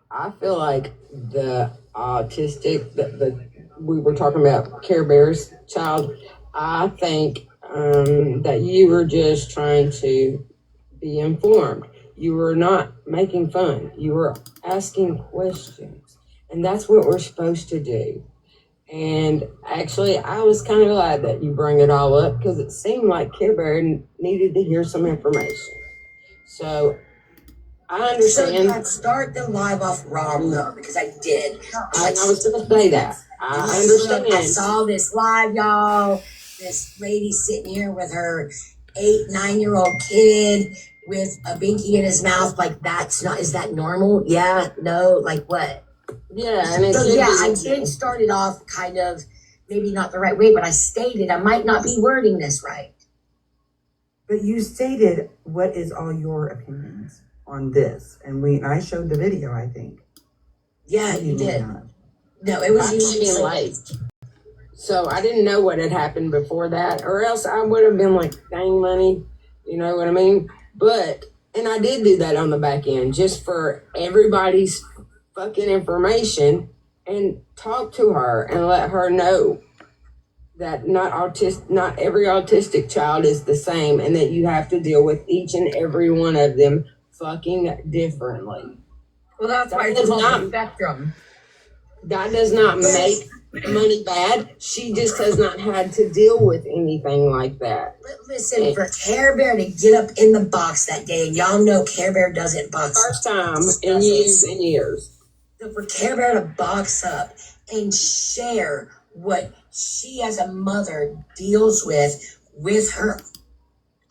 I feel like the autistic, we were talking about Care Bear's child. I think that you were just trying to be informed. You were not making fun. You were asking questions. And that's what we're supposed to do. And actually, I was kind of glad that you bring it all up because it seemed like Care Bear needed to hear some information. So I understand. So start the live off wrong though, because I did. I was going to say that. I understand. I saw this live, y'all. This lady sitting here with her 8-9-year-old kid with a binky in his mouth. Like, is that normal? Yeah, no, like what? Yeah, and I did start it off kind of maybe not the right way, but I stated I might not be wording this right. But you stated what is all your opinions on this, and I showed the video. I think. Yeah, you did. No, it was you late. So I didn't know what had happened before that, or else I would have been like, dang money, you know what I mean? And I did do that on the back end, just for everybody's fucking information, and talk to her and let her know that not every autistic child is the same, and that you have to deal with each and every one of them fucking differently. Well, that's why it's called the spectrum. That does not make money bad. She just has not had to deal with anything like that. Listen, for Care Bear to get up in the box that day, and y'all know Care Bear doesn't box. First time in years and years. So for Care Bear to box up and share what she as a mother deals with her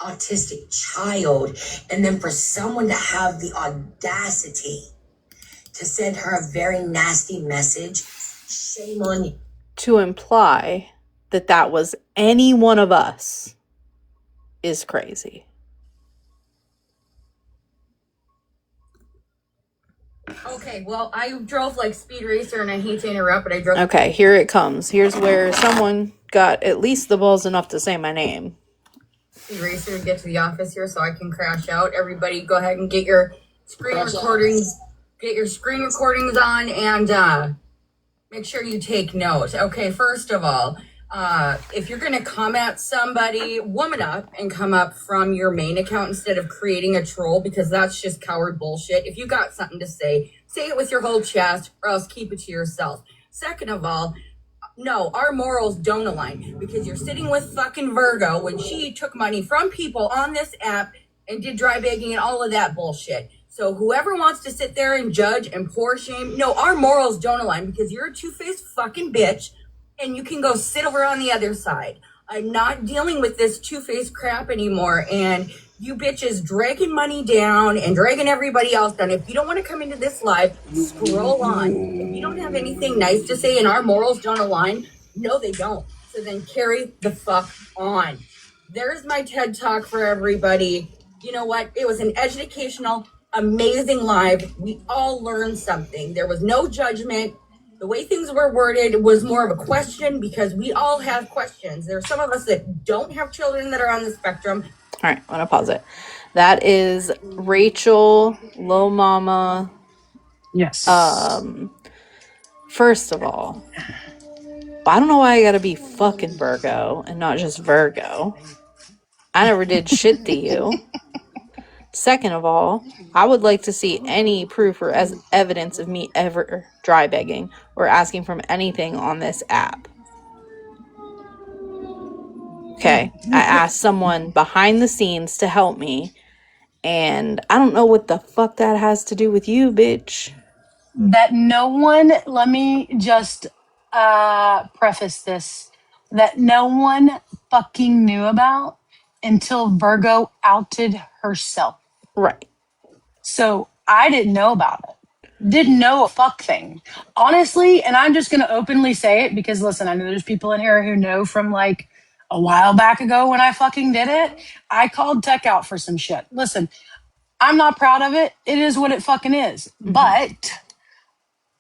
autistic child, and then for someone to have the audacity to send her a very nasty message, shame on you. To imply that that was any one of us is crazy. Okay, well, I drove like Speed Racer, and I hate to interrupt, but I drove... Okay, here it comes. Here's where someone got at least the balls enough to say my name. Speed Racer to get to the office here so I can crash out. Everybody go ahead and get your screen recordings. Get your screen recordings on, and make sure you take note. Okay, first of all, if you're going to come at somebody, woman up and come up from your main account instead of creating a troll, because that's just coward bullshit. If you got something to say it with your whole chest, or else keep it to yourself. Second of all, no, our morals don't align, because you're sitting with fucking Virgo when she took money from people on this app and did dry bagging and all of that bullshit. So whoever wants to sit there and judge and pour shame, no, our morals don't align, because you're a two-faced fucking bitch, and you can go sit over on the other side. I'm not dealing with this two-faced crap anymore, and you bitches dragging money down and dragging everybody else down. If you don't want to come into this live, scroll on. If you don't have anything nice to say and our morals don't align, no, they don't. So then carry the fuck on. There's my TED Talk for everybody. You know what? It was an educational, amazing live. We all learned something. There was no judgment. The way things were worded was more of a question, because we all have questions. There are some of us that don't have children that are on the spectrum. All right, I'm going to pause it. That is Rachel, Low Mama. Yes. First of all, I don't know why I got to be fucking Virgo and not just Virgo. I never did shit to you. Second of all, I would like to see any proof or as evidence of me ever dry begging or asking for anything on this app. Okay, I asked someone behind the scenes to help me, and I don't know what the fuck that has to do with you, bitch. That no one, let me just preface this, that no one fucking knew about until Virgo outed herself. Right. So I didn't know about it. Didn't know a fuck thing. Honestly, and I'm just going to openly say it because listen, I know there's people in here who know from like a while back ago when I fucking did it. I called tech out for some shit. Listen, I'm not proud of it. It is what it fucking is. But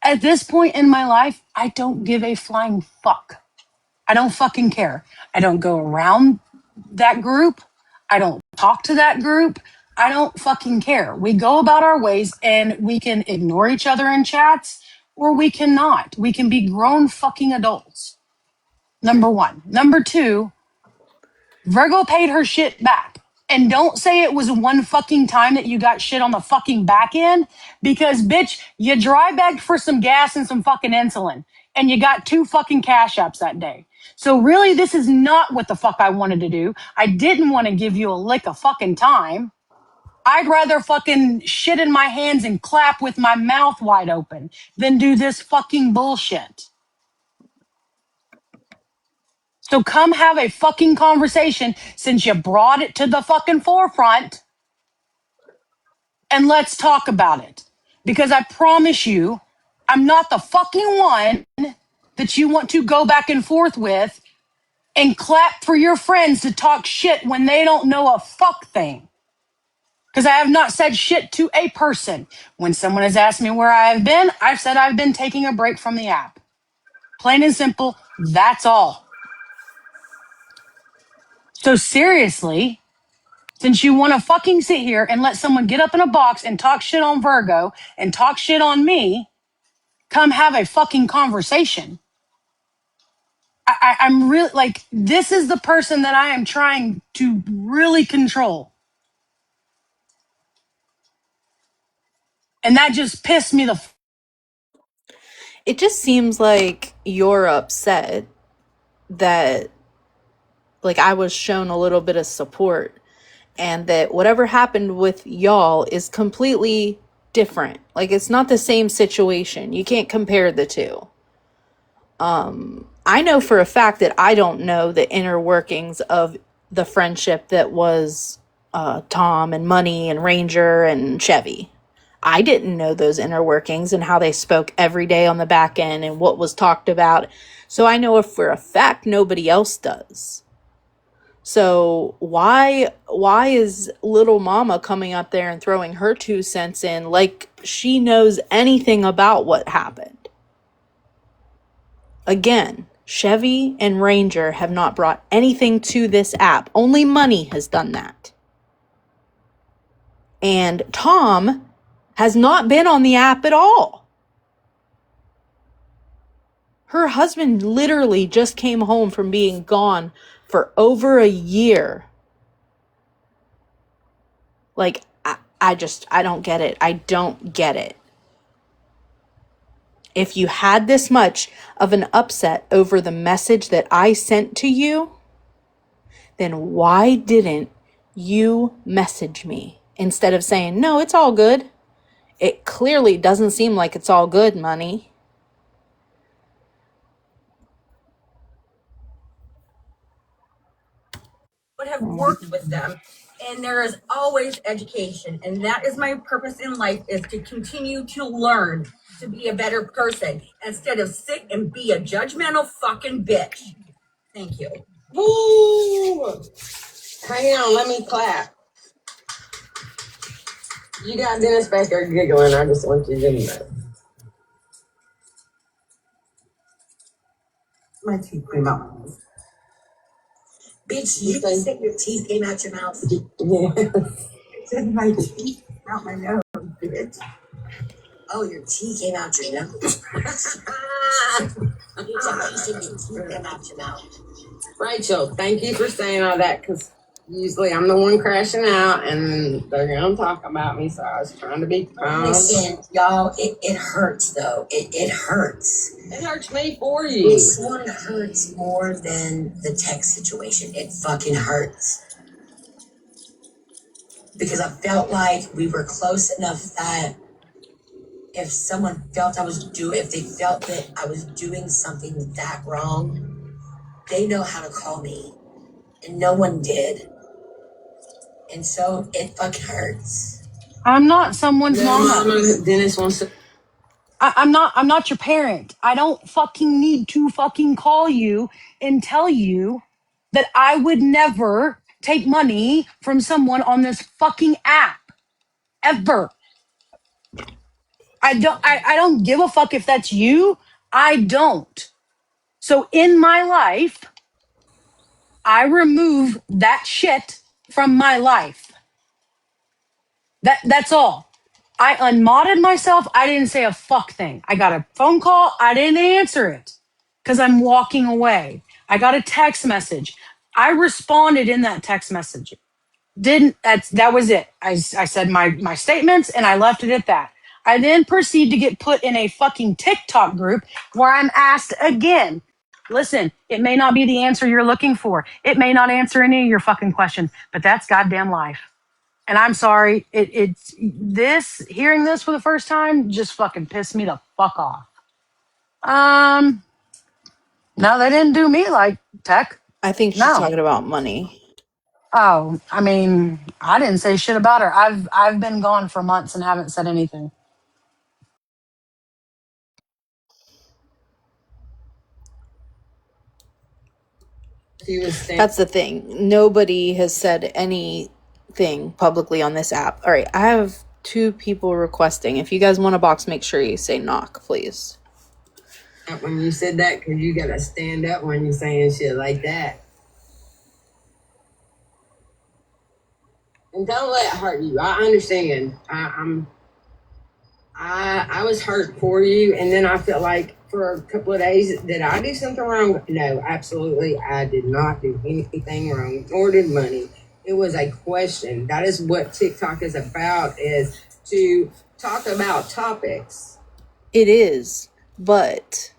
at this point in my life, I don't give a flying fuck. I don't fucking care. I don't go around that group. I don't talk to that group. I don't fucking care. We go about our ways and we can ignore each other in chats or we cannot. We can be grown fucking adults. Number one. Number two, Virgo paid her shit back. And don't say it was one fucking time that you got shit on the fucking back end because, bitch, you dry bagged for some gas and some fucking insulin and you got 2 fucking cash apps that day. So really, this is not what the fuck I wanted to do. I didn't want to give you a lick of fucking time. I'd rather fucking shit in my hands and clap with my mouth wide open than do this fucking bullshit. So come have a fucking conversation since you brought it to the fucking forefront and let's talk about it. Because I promise you, I'm not the fucking one that you want to go back and forth with and clap for your friends to talk shit when they don't know a fuck thing. Because I have not said shit to a person. When someone has asked me where I have been, I've said I've been taking a break from the app. Plain and simple, that's all. So seriously, since you want to fucking sit here and let someone get up in a box and talk shit on Virgo and talk shit on me, come have a fucking conversation. I'm really like, this is the person that I am trying to really control. And that just pissed me the It just seems like you're upset that, like, I was shown a little bit of support and that whatever happened with y'all is completely different. Like, it's not the same situation. You can't compare the two. I know for a fact that I don't know the inner workings of the friendship that was Tom and Money and Ranger and Chevy. I didn't know those inner workings and how they spoke every day on the back end and what was talked about. So I know for a fact nobody else does. So why is little mama coming up there and throwing her 2 cents in like she knows anything about what happened? Again, Chevy and Ranger have not brought anything to this app. Only Money has done that. And Tom has not been on the app at all. Her husband literally just came home from being gone for over a year. Like, I don't get it. I don't get it. If you had this much of an upset over the message that I sent to you, then why didn't you message me instead of saying, no, it's all good? It clearly doesn't seem like it's all good, Money. Would have worked with them. And there is always education. And that is my purpose in life, is to continue to learn to be a better person instead of sit and be a judgmental fucking bitch. Thank you. Woo! Hang on, let me clap. You got Dennis back there giggling. I just want you to know. My teeth came out. Bitch, you think your teeth came out your mouth? Yes. It's in my teeth, not my nose, bitch. Oh, your teeth came out your nose. You said your teeth came out your mouth. Rachel, thank you for saying all that, because Usually I'm the one crashing out and they're going to talk about me, so I was trying to be calm. Listen, y'all, it hurts though. It hurts. It hurts me for you. This one hurts more than the text situation. It fucking hurts. Because I felt like we were close enough that if someone felt if they felt that I was doing something that wrong, they know how to call me. And no one did. And so it fucking hurts. I'm not someone's mama. Dennis wants to. I'm not your parent. I don't fucking need to fucking call you and tell you that I would never take money from someone on this fucking app. Ever. I don't give a fuck if that's you. I don't. So in my life, I remove that shit from my life. That's all. I unmodded myself. I didn't say a fuck thing. I got a phone call. I didn't answer it because I'm walking away. I got a text message. I responded in that text message. That was it. I said my statements and I left it at that. I then proceed to get put in a fucking TikTok group where I'm asked again. Listen, it may not be the answer you're looking for. It may not answer any of your fucking questions, but that's goddamn life. And I'm sorry, it's this hearing this for the first time just fucking pissed me the fuck off. No, they didn't do me like tech. I think she's No. talking about money. Oh, I mean, I didn't say shit about her. I've been gone for months and haven't said anything. That's the thing. Nobody has said anything publicly on this app. All right, I have 2 people requesting. If you guys want a box, make sure you say knock, please. When you said that, because you got to stand up when you're saying shit like that. And don't let it hurt you. I understand. I was hurt for you, and then I felt like for a couple of days, did I do something wrong? No, absolutely, I did not do anything wrong, nor did money. It was a question. That is what TikTok is about, is to talk about topics. It is, but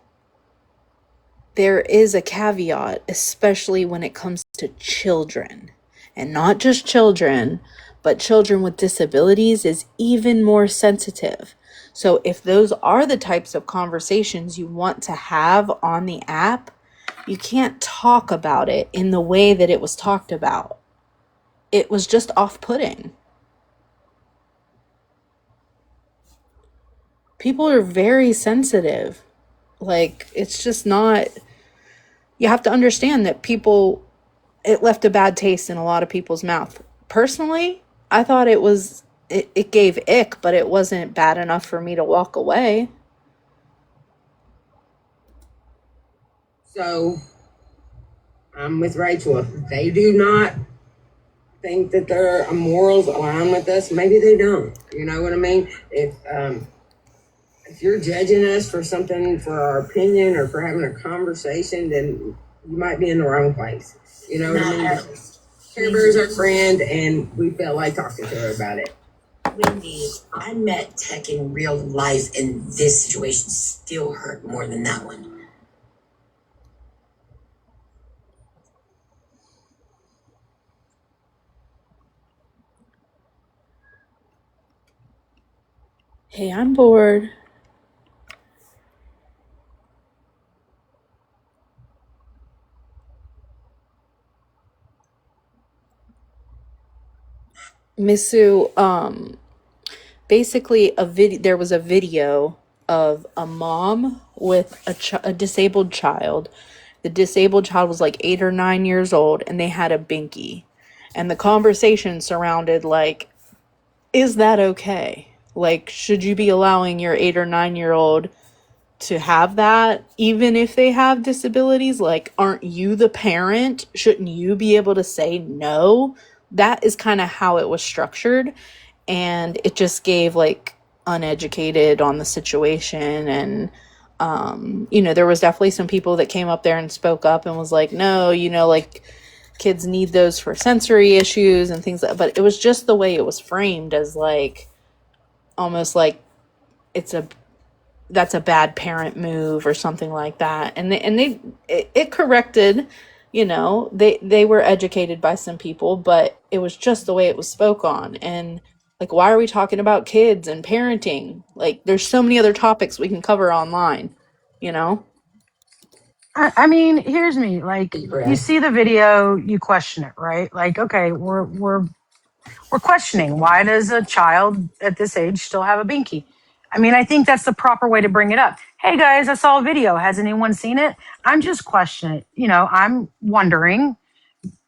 there is a caveat, especially when it comes to children. And not just children, but children with disabilities is even more sensitive. So if those are the types of conversations you want to have on the app, you can't talk about it in the way that it was talked about. It was just off-putting. People are very sensitive. Like, it's just not... You have to understand that people... It left a bad taste in a lot of people's mouth. Personally, I thought it gave ick, but it wasn't bad enough for me to walk away. So, I'm with Rachel. If they do not think that their morals align with us, maybe they don't. You know what I mean? If you're judging us for something, for our opinion or for having a conversation, then you might be in the wrong place. You know what I mean? Care Bear's our friend, and we felt like talking to her about it. Wendy, I met Tech in real life, and this situation still hurt more than that one. Hey, I'm bored. Misu, basically there was a video of a mom with a disabled child. The disabled child was like 8 or 9 years old, and they had a binky. And the conversation surrounded like, is that okay? Like, should you be allowing your 8 or 9-year-old to have that, even if they have disabilities? Like, aren't you the parent? Shouldn't you be able to say no? That is kind of how it was structured. And it just gave like uneducated on the situation. And there was definitely some people that came up there and spoke up and was like, no, like kids need those for sensory issues and things like, but it was just the way it was framed as like almost like that's a bad parent move or something like that. And it corrected, they were educated by some people, but it was just the way it was spoke on. And like, why are we talking about kids and parenting? Like, there's so many other topics we can cover online, you know? I mean, here's me. Like, Deep you breath. see the video, you question it, right? Like, okay, we're questioning, why does a child at this age still have a binky? I mean, I think that's the proper way to bring it up. Hey guys, I saw a video. Has anyone seen it? I'm just questioning it. I'm wondering,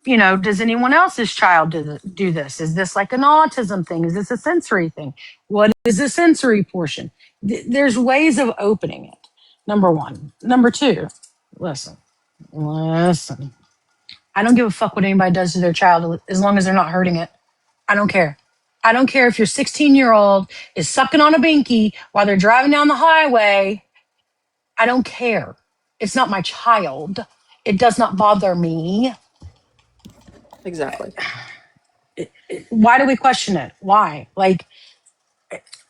does anyone else's child do this? Is this like an autism thing? Is this a sensory thing? What is the sensory portion? There's ways of opening it. Number one. Number two, listen. I don't give a fuck what anybody does to their child as long as they're not hurting it. I don't care. I don't care if your 16-year-old is sucking on a binky while they're driving down the highway. I don't care. It's not my child. It does not bother me. Exactly. Why do we question it? Why? Like,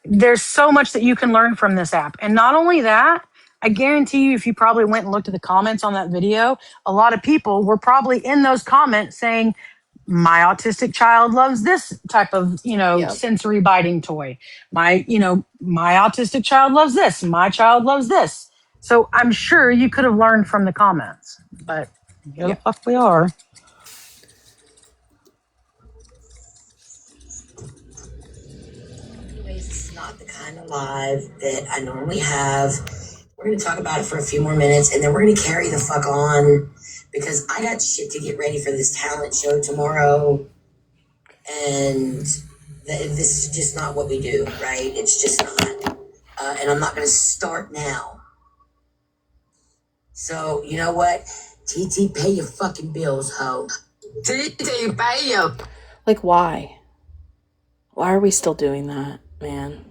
there's so much that you can learn from this app. And not only that, I guarantee you, if you probably went and looked at the comments on that video, a lot of people were probably in those comments saying, my autistic child loves this type of, Yep. sensory biting toy. My autistic child loves this. My child loves this. So I'm sure you could have learned from the comments, but here the fuck we are. Anyways, this is not the kind of live that I normally have. We're going to talk about it for a few more minutes, and then we're going to carry the fuck on because I got shit to get ready for this talent show tomorrow. And this is just not what we do, right? It's just not. And I'm not going to start now. So, you know what? TT, pay your fucking bills, ho. TT, pay your... Like, why? Why are we still doing that, man?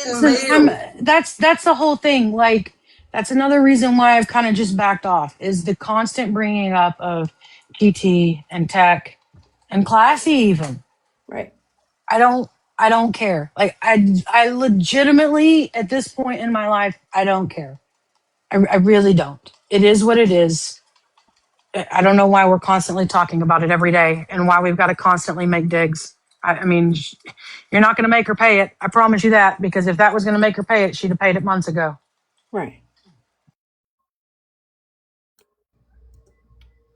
Listen, that's the whole thing. Like, that's another reason why I've kind of just backed off is the constant bringing up of PT and tech and classy even. Right. I don't care. Like, I legitimately at this point in my life, I don't care. I really don't. It is what it is. I don't know why we're constantly talking about it every day and why we've got to constantly make digs. I mean, you're not going to make her pay it. I promise you that, because if that was going to make her pay it, she'd have paid it months ago. Right.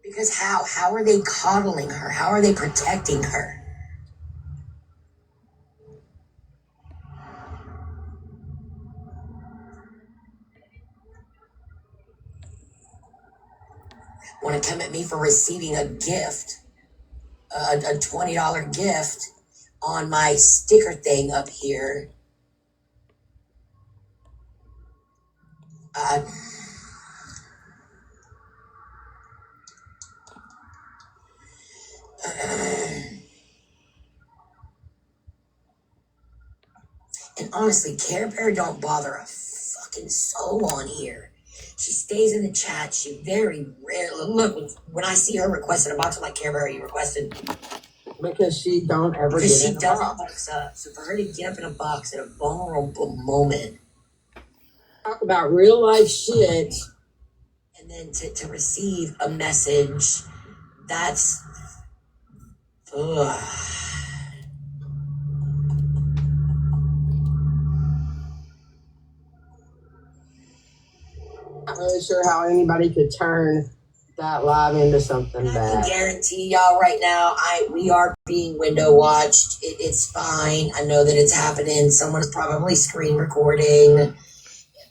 Because how? How are they coddling her? How are they protecting her? Want to come at me for receiving a gift, a $20 gift on my sticker thing up here. And honestly, Care Bear don't bother a fucking soul on here. She stays in the chat. She very rarely look when I see her requesting a box. I'm like, Care Bear, are you requested? Because she don't ever Because get she in a doesn't box. box up. So for her to get up in a box at a vulnerable moment, Talk about real life shit. and then to receive a message, that's ugh. Not really sure how anybody could turn that live into something And I can bad. guarantee y'all right now, we are being window watched. It's fine. I know that it's happening. Someone's probably screen recording.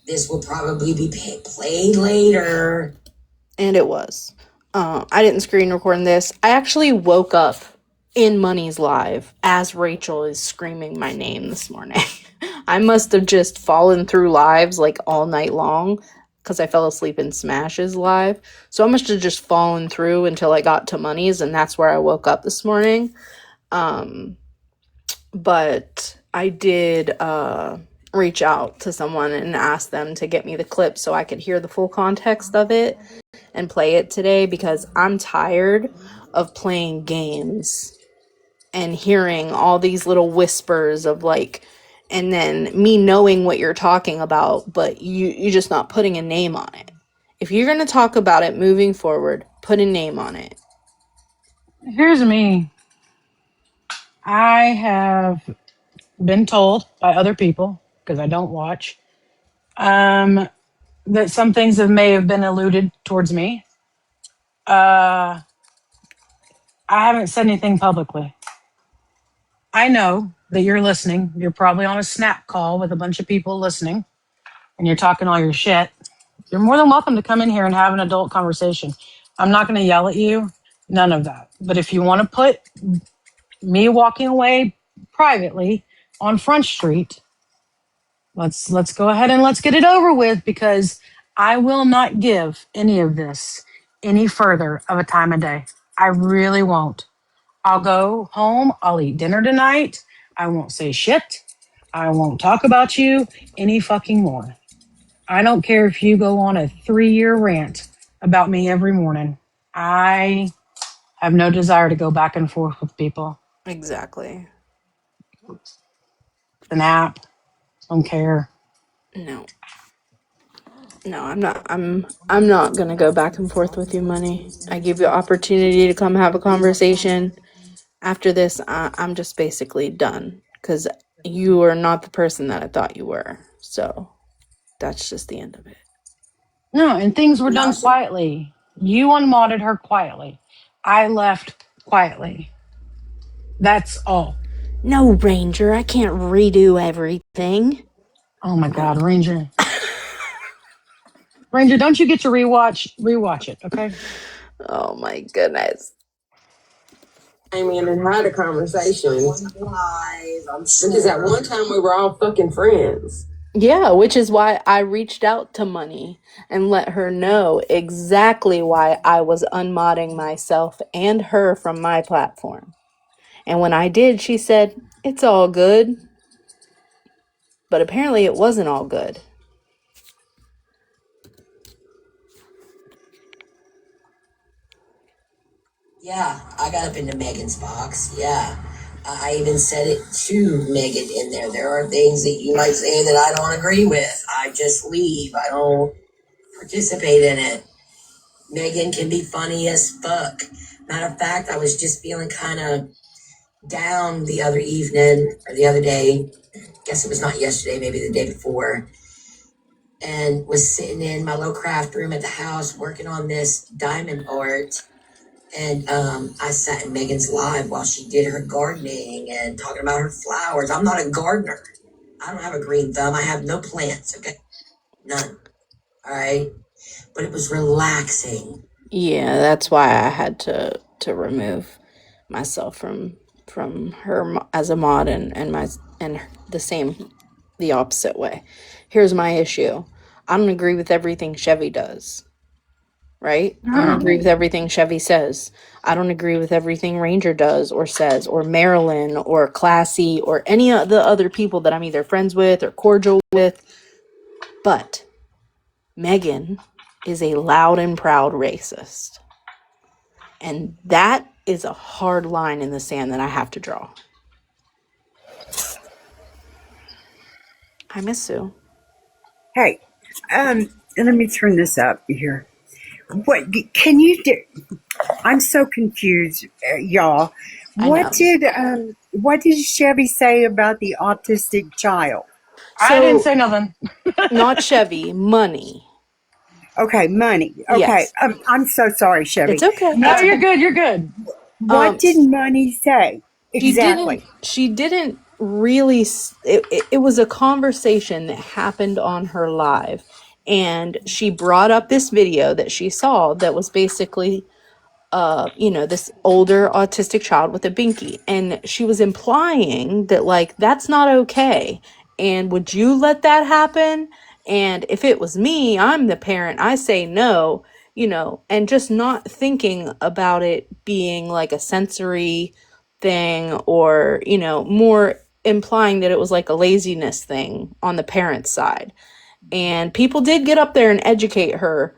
This will probably be played later. And it was. I didn't screen record this. I actually woke up in Money's live as Rachel is screaming my name this morning. I must have just fallen through lives like all night long because I fell asleep in Smash's live. So I must have just fallen through until I got to Money's, and that's where I woke up this morning. But I did reach out to someone and ask them to get me the clip so I could hear the full context of it and play it today because I'm tired. of playing games and hearing all these little whispers of like, and then me knowing what you're talking about, but you're just not putting a name on it. If you're going to talk about it moving forward, put a name on it. Here's me. I have been told by other people, because I don't watch, that some things may have been alluded towards me. I haven't said anything publicly. I know that you're listening. You're probably on a snap call with a bunch of people listening, and you're talking all your shit. You're more than welcome to come in here and have an adult conversation. I'm not going to yell at you, none of that. But if you want to put me walking away privately on Front Street, let's go ahead and let's get it over with, because I will not give any of this any further of a time of day. I really won't. I'll go home. I'll eat dinner tonight. I won't say shit. I won't talk about you any fucking more. I don't care if you go on a 3-year rant about me every morning. I have no desire to go back and forth with people. Exactly. It's an app. Don't care. No, I'm not gonna go back and forth with you, Money. I give you opportunity to come have a conversation. After this, I'm just basically done, because you are not the person that I thought you were. So that's just the end of it. No, and things were done Also- quietly. You unmodded her quietly. I left quietly. That's all. No, Ranger, I can't redo everything. Oh my God, Ranger. Ranger, don't you get to rewatch it, okay? Oh my goodness. Came in and had a conversation. Because at one time we were all fucking friends. Yeah, which is why I reached out to Money and let her know exactly why I was unmodding myself and her from my platform. And when I did, she said, it's all good. But apparently it wasn't all good. Yeah, I got up into Megan's box. Yeah. I even said it to Megan in there. There are things that you might say that I don't agree with. I just leave. I don't participate in it. Megan can be funny as fuck. Matter of fact, I was just feeling kind of down the other evening or the other day. Guess it was not yesterday, maybe the day before. And was sitting in my low craft room at the house working on this diamond art. And I sat in Megan's live while she did her gardening and talking about her flowers. I'm not a gardener. I don't have a green thumb. I have no plants, okay? None. All right? But it was relaxing. Yeah, that's why I had to remove myself from her as a mod and the opposite way. Here's my issue. I don't agree with everything Chevy does. Right? I don't agree with everything Chevy says. I don't agree with everything Ranger does or says, or Marilyn or Classy or any of the other people that I'm either friends with or cordial with. But Megan is a loud and proud racist. And that is a hard line in the sand that I have to draw. I miss Sue. Hey, let me turn this up here. What can you do? I'm so confused, y'all. What did Chevy say about the autistic child? I didn't say nothing. Not Chevy, Money. Okay, Money. Okay, Yes. I'm so sorry, Chevy. It's okay. No, you're good. You're good. What did Money say exactly? She didn't really. It was a conversation that happened on her live, and she brought up this video that she saw that was basically this older autistic child with a binky, and she was implying that like that's not okay, and would you let that happen? And if it was me, I'm the parent, I say no, and just not thinking about it being like a sensory thing, or more implying that it was like a laziness thing on the parent's side. And people did get up there and educate her,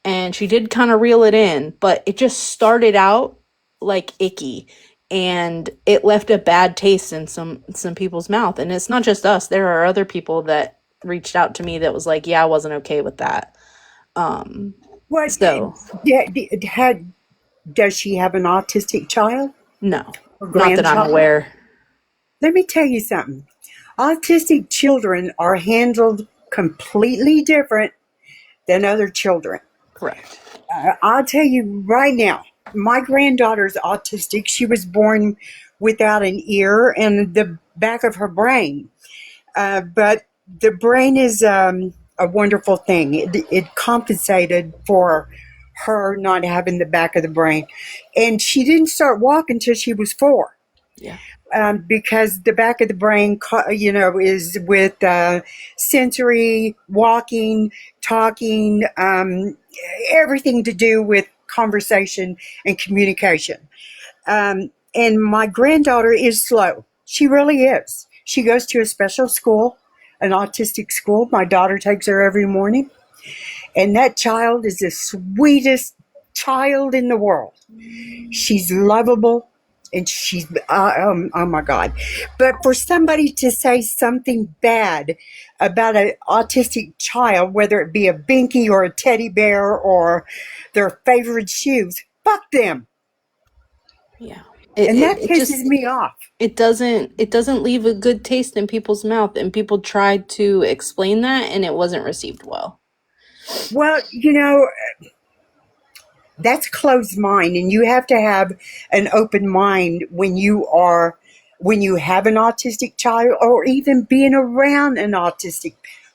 and she did kind of reel it in, but it just started out like icky, and it left a bad taste in some people's mouth. And it's not just us. There are other people that reached out to me that was like, yeah, I wasn't okay with that. What So had does she have an autistic child no, or not that I'm grandchild? aware. Let me tell you something. Autistic children are handled completely different than other children. Correct. I'll tell you right now, my granddaughter's autistic. She was born without an ear and the back of her brain. But the brain is a wonderful thing. It compensated for her not having the back of the brain. And she didn't start walking until she was 4. Yeah. Because the back of the brain, is with sensory, walking, talking, everything to do with conversation and communication. And my granddaughter is slow. She really is. She goes to a special school, an autistic school. My daughter takes her every morning. And that child is the sweetest child in the world. She's lovable. And she's, oh my God. But for somebody to say something bad about an autistic child, whether it be a binky or a teddy bear or their favorite shoes, fuck them. Yeah. And that It pisses just me off. it doesn't leave a good taste in people's mouth, and people tried to explain that and it wasn't received well. Well, that's closed mind, and you have to have an open mind when you have an autistic child, or even being around an autistic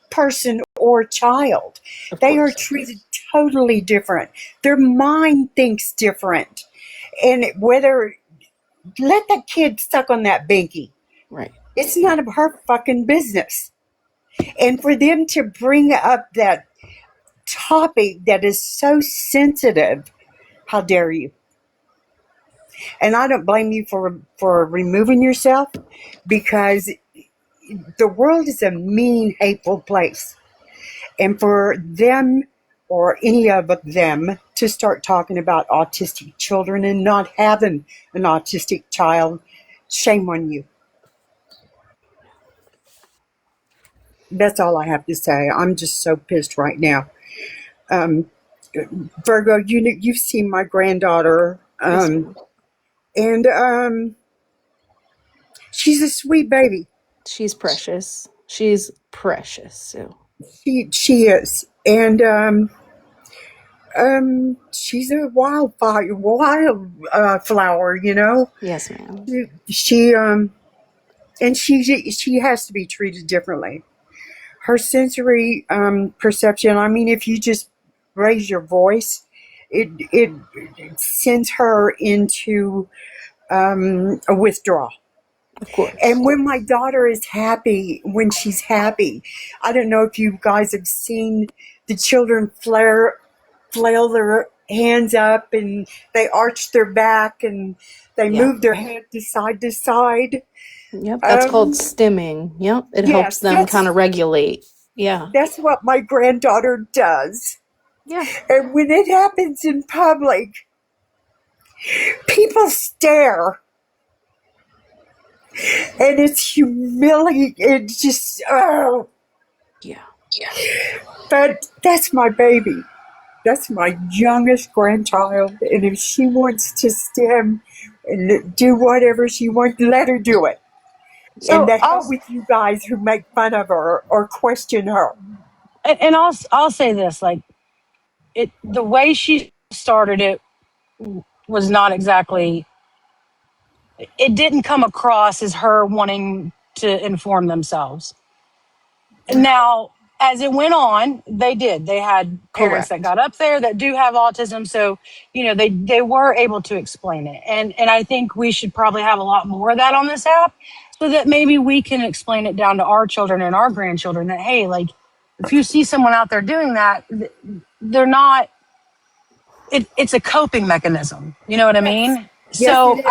person or child. Of They are course. treated totally different. Their mind thinks different. And whether let that kid suck on that binky. Right. It's none of her fucking business. And for them to bring up that topic that is so sensitive, how dare you? And I don't blame you for removing yourself, because the world is a mean, hateful place. And for them, or any of them, to start talking about autistic children and not having an autistic child, shame on you. That's all I have to say. I'm just so pissed right now. Um, Virgo, you've seen my granddaughter, Yes, ma'am. and she's a sweet baby. She's precious. She's precious, Sue. She is, and she's a flower. Yes, ma'am. She and she has to be treated differently. Her sensory perception. I mean, if you just raise your voice, it sends her into a withdrawal. Of course. And when my daughter is happy, when she's happy, I don't know if you guys have seen the children flail their hands up, and they arch their back, and they Yeah. move their head to side. Yep. That's called stimming. Yep. It helps Yes, them kind of regulate. Yeah. that's what my granddaughter does. Yeah. And when it happens in public, people stare. And it's humiliating. It's just, oh. Yeah. But that's my baby. That's my youngest grandchild. And if she wants to stem and do whatever she wants, let her do it. And So the hell with you guys who make fun of her or question her. I'll say this, like, the way she started it was not exactly, it didn't come across as her wanting to inform themselves. Now, as it went on, they had parents that Correct. got up there that do have autism. So, they were able to explain it. And I think we should probably have a lot more of that on this app, so that maybe we can explain it down to our children and our grandchildren that, hey, like, if you see someone out there doing that, they're not, it's a coping mechanism. You know what I Yes. mean? Yes, it So is.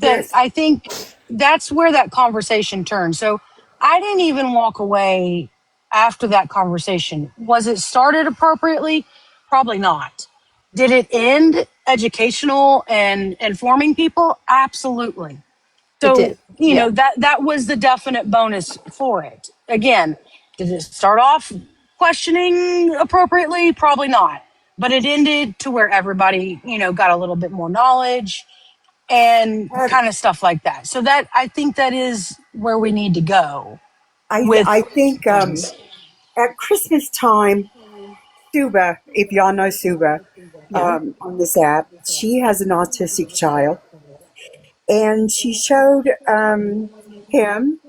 Yes. I think that's where that conversation turned. So I didn't even walk away after that conversation. Was it started appropriately? Probably not. Did it end educational and informing people? Absolutely. It So, did. Yeah. that was the definite bonus for it. Again, did it start off questioning appropriately? Probably not. But it ended to where everybody, got a little bit more knowledge and Um, kind of stuff like that. So that I think that is where we need to go with I think things. at Christmas time, Suba, if y'all know Suba, Yeah. on this app, she has an autistic child, and she showed him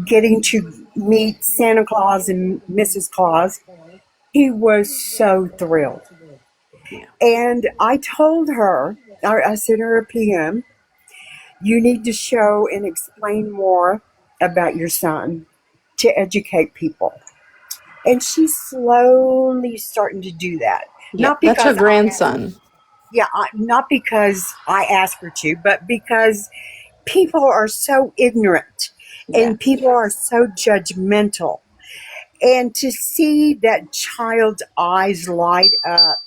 getting to meet Santa Claus and Mrs. Claus. He was so thrilled. Yeah. And I told her, I sent her a PM, you need to show and explain more about your son to educate people. And she's slowly starting to do that. Yeah. Not That's her because I asked, grandson. yeah, not because I asked her to, but because people are so ignorant Yeah. and people are so judgmental. And to see that child's eyes light up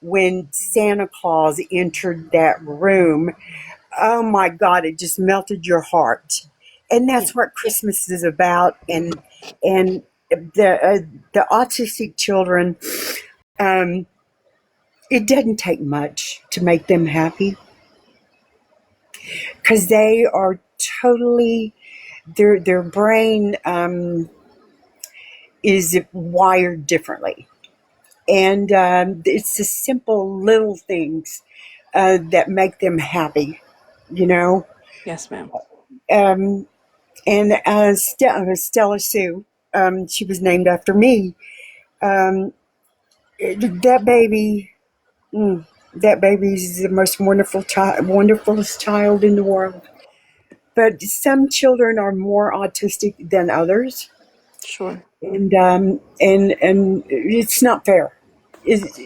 when Santa Claus entered that room, oh my God, it just melted your heart. And Yeah. that's what Christmas is about. And the autistic children, um, it doesn't take much to make them happy because they are totally their brain is wired differently, and it's the simple little things that make them happy, you know. Yes, ma'am. Um, and Stella Sue, she was named after me. Um, that baby, mm, that baby's the most wonderful child, wonderfulest child in the world. But some children are more autistic than others, Sure. and it's not fair. Is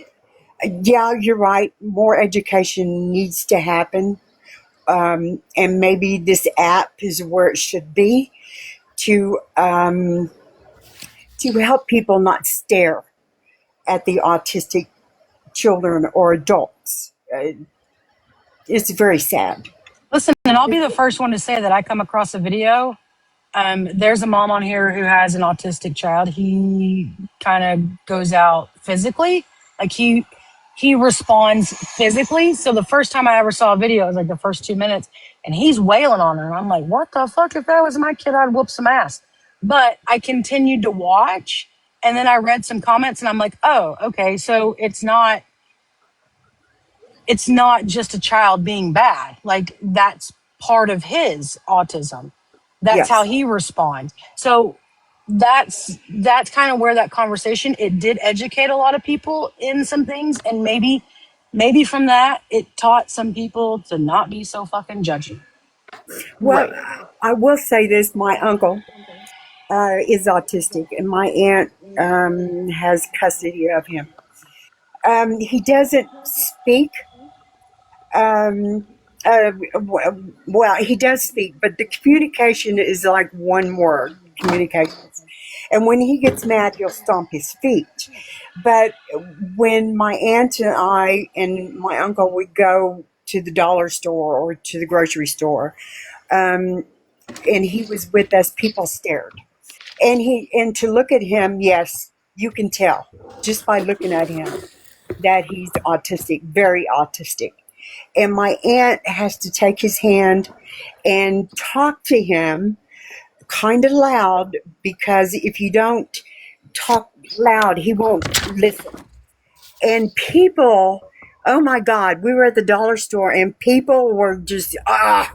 Yeah, you're right. More education needs to happen, and maybe this app is where it should be to help people not stare at the autistic children or adults. It's very sad. Listen, and I'll be the first one to say that I come across a video. There's a mom on here who has an autistic child. He kind of goes out physically, like he responds physically. So the first time I ever saw a video, it was like the first 2 minutes, and he's wailing on her, and I'm like, what the fuck? If that was my kid, I'd whoop some ass. But I continued to watch, and then I read some comments, and I'm like, oh, okay, so it's not just a child being bad. Like that's part of his autism. That's how Yes. he responds. So that's kind of where that conversation, it did educate a lot of people in some things, and maybe from that it taught some people to not be so fucking judgy. Well, Right. I will say this: my uncle is autistic, and my aunt has custody of him. He doesn't speak. Um, well, he does speak, but the communication is like one word communications. And when he gets mad, he'll stomp his feet. But when my aunt and I and my uncle would go to the dollar store or to the grocery store, um, and he was with us, people stared. And to look at him, yes, you can tell just by looking at him that he's autistic, very autistic. And my aunt has to take his hand and talk to him kind of loud, because if you don't talk loud, he won't listen. And people, oh my God, we were at the dollar store and people were just, and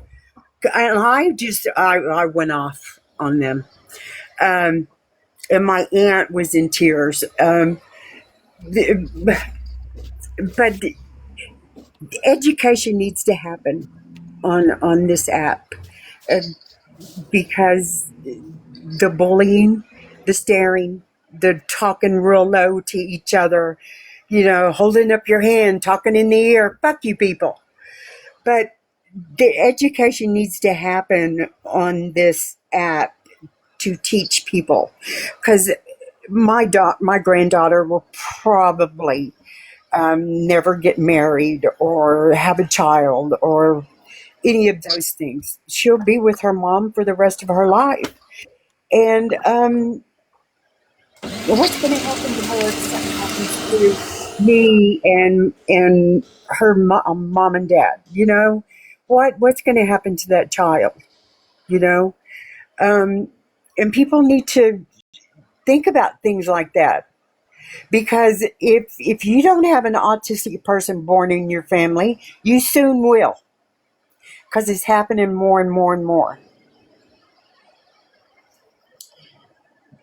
I went off on them. And my aunt was in tears. But education needs to happen on this app, uh, because the bullying, the staring, the talking real low to each other, holding up your hand, talking in the ear, fuck you people. But the education needs to happen on this app to teach people, because my granddaughter will probably never get married or have a child or any of those things. She'll be with her mom for the rest of her life. And what's going to happen to her if something happens to me and her mom and dad? What's going to happen to that child? You know, um, and people need to think about things like that. Because if you don't have an autistic person born in your family, you soon will. Because it's happening more and more and more.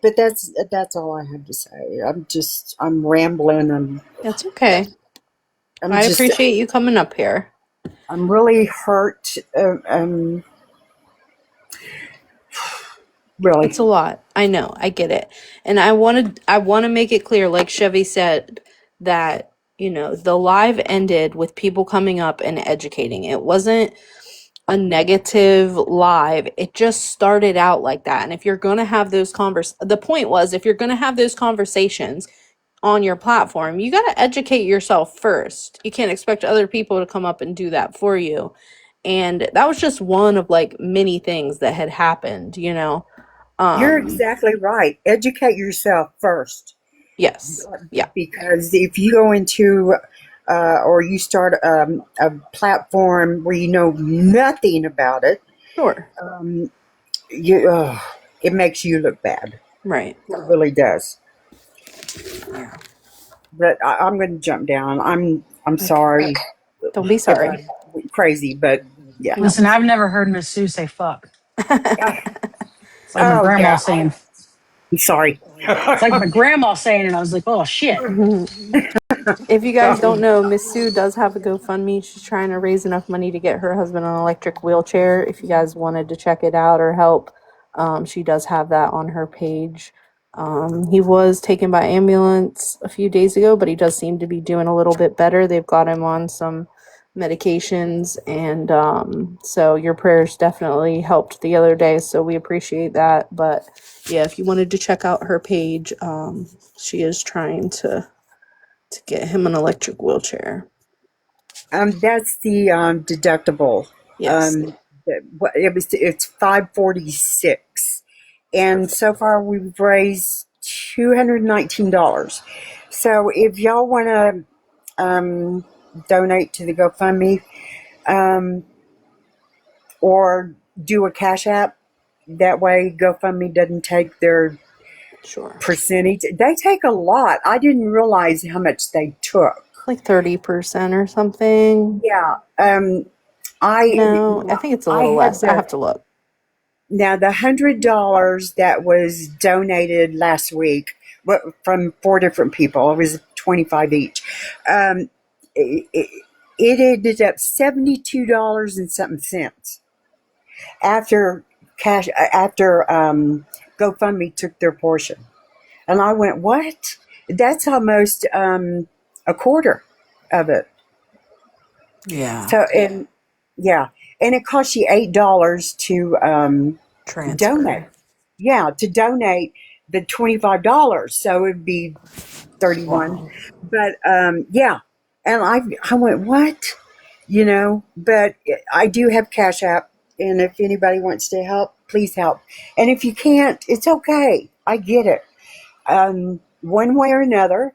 But that's all I have to say. I'm rambling. That's okay. I'm I just appreciate you coming up here. I'm really hurt. It's Really. a lot. I know. I get it. And I want to make it clear, like Chevy said, that, the live ended with people coming up and educating. It wasn't a negative live. It just started out like that. And if you're going to have the point was, if you're going to have those conversations on your platform, you got to educate yourself first. You can't expect other people to come up and do that for you. And that was just one of like many things that had happened. You're Um, exactly right. Educate yourself first. yes. Yeah, Because if you go into or you start a platform where you know nothing about it, sure. um, you it makes you look bad. Right. It really does. Yeah. But I'm going to jump down. I'm Okay. sorry Don't be if sorry. I went crazy, but yeah. No. Listen, I've never heard Miss Sue say fuck. Uh, It's like my oh grandma yeah. saying. I'm sorry. It's like my grandma saying, and I was like, oh shit. If you guys don't So, know, Miss Sue does have a GoFundMe. She's trying to raise enough money to get her husband an electric wheelchair. If you guys wanted to check it out or help, she does have that on her page. He was taken by ambulance a few days ago, but he does seem to be doing a little bit better. They've got him on some medications, and so your prayers definitely helped the other day. So we appreciate that. But yeah, if you wanted to check out her page, she is trying to get him an electric wheelchair. that's the deductible. Yes. It's 546, and Perfect. so far we've raised $219. So if y'all want to donate to the GoFundMe, um, or do a Cash App, that way GoFundMe doesn't take their Sure. percentage. They take a lot. I didn't realize how much they took. Like 30% or something. Yeah. No, I think it's a I little had less. I the have to look. now the $100 that was donated last week, from 4 different people. It was 25 each. Um, it, it ended up $72 and something cents after GoFundMe took their portion. And I went, what? That's almost a quarter of it. Yeah. So, and yeah, and it costs you $8 to donate. Transfer. Yeah, to donate the $25, so it'd be 31. Wow. But yeah, and I went, what? But I do have Cash App, and if anybody wants to help, please help. And if you can't, it's okay. I get it. One way or another,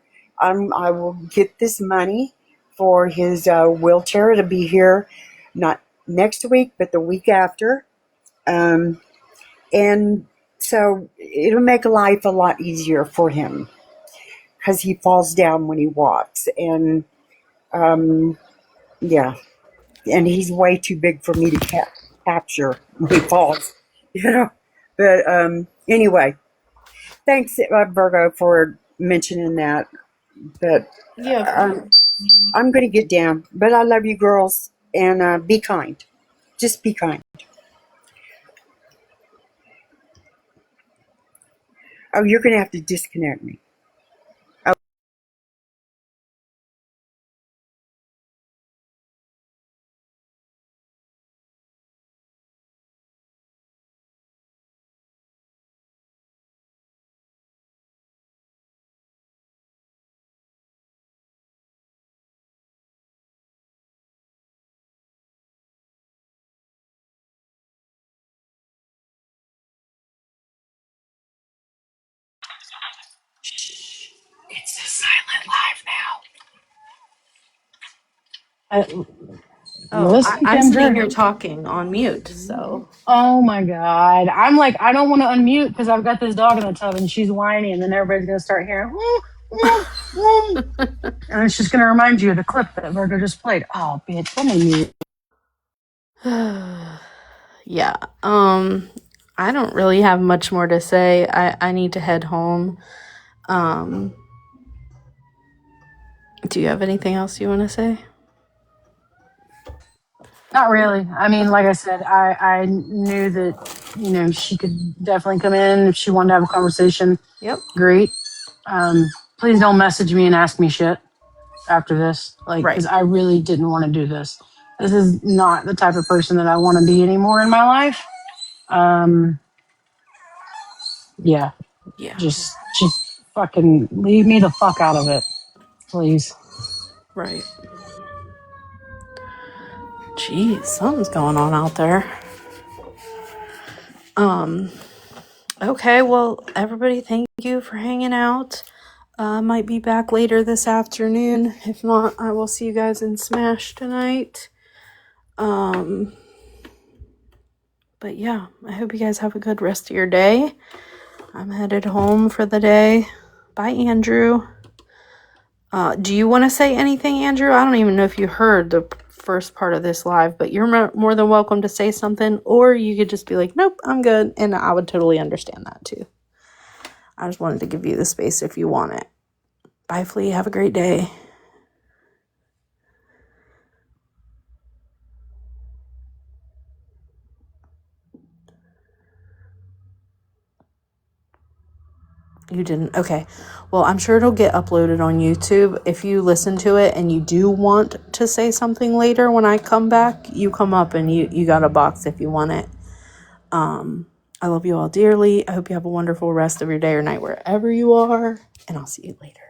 I will get this money for his wheelchair to be here, not next week, but the week after. Um, and so it'll make life a lot easier for him because he falls down when he walks. And yeah, and he's way too big for me to capture when he falls, you know. But anyway, thanks, Virgo, for mentioning that. But Yeah, of um, course. I'm going to get down. But I love you girls, and be kind. Just be kind. Oh, you're going to have to disconnect me. It's a silent live now. Oh, Listen, I'm sitting Kendra. here talking on mute, so. Oh my God. I'm like, I don't want to unmute because I've got this dog in the tub and she's whining, and then everybody's going to start hearing, and it's just going to remind you of the clip that Virgo just played. Oh, bitch, let me mute. Yeah. I don't really have much more to say. I need to head home. Um, do you have anything else you want to say? Not really. I mean, like I said, I knew that, she could definitely come in if she wanted to have a conversation. Yep. Great. Please don't message me and ask me shit after this. Like, Right. because I really didn't want to do this. This is not the type of person that I want to be anymore in my life. Yeah. Yeah. Just fucking leave me the fuck out of it, please. Right. Jeez, something's going on out there. Okay, well, everybody, thank you for hanging out. Might be back later this afternoon. If not, I will see you guys in Smash tonight. But yeah, I hope you guys have a good rest of your day. I'm headed home for the day. Bye, Andrew. Do you want to say anything, Andrew? I don't even know if you heard the first part of this live, but you're more than welcome to say something, or you could just be like, nope, I'm good. And I would totally understand that too. I just wanted to give you the space if you want it. Bye, Flea. Have a great day. You didn't? Okay. Well, I'm sure it'll get uploaded on YouTube. If you listen to it and you do want to say something later when I come back, you come up and you got a box if you want it. I love you all dearly. I hope you have a wonderful rest of your day or night wherever you are, and I'll see you later.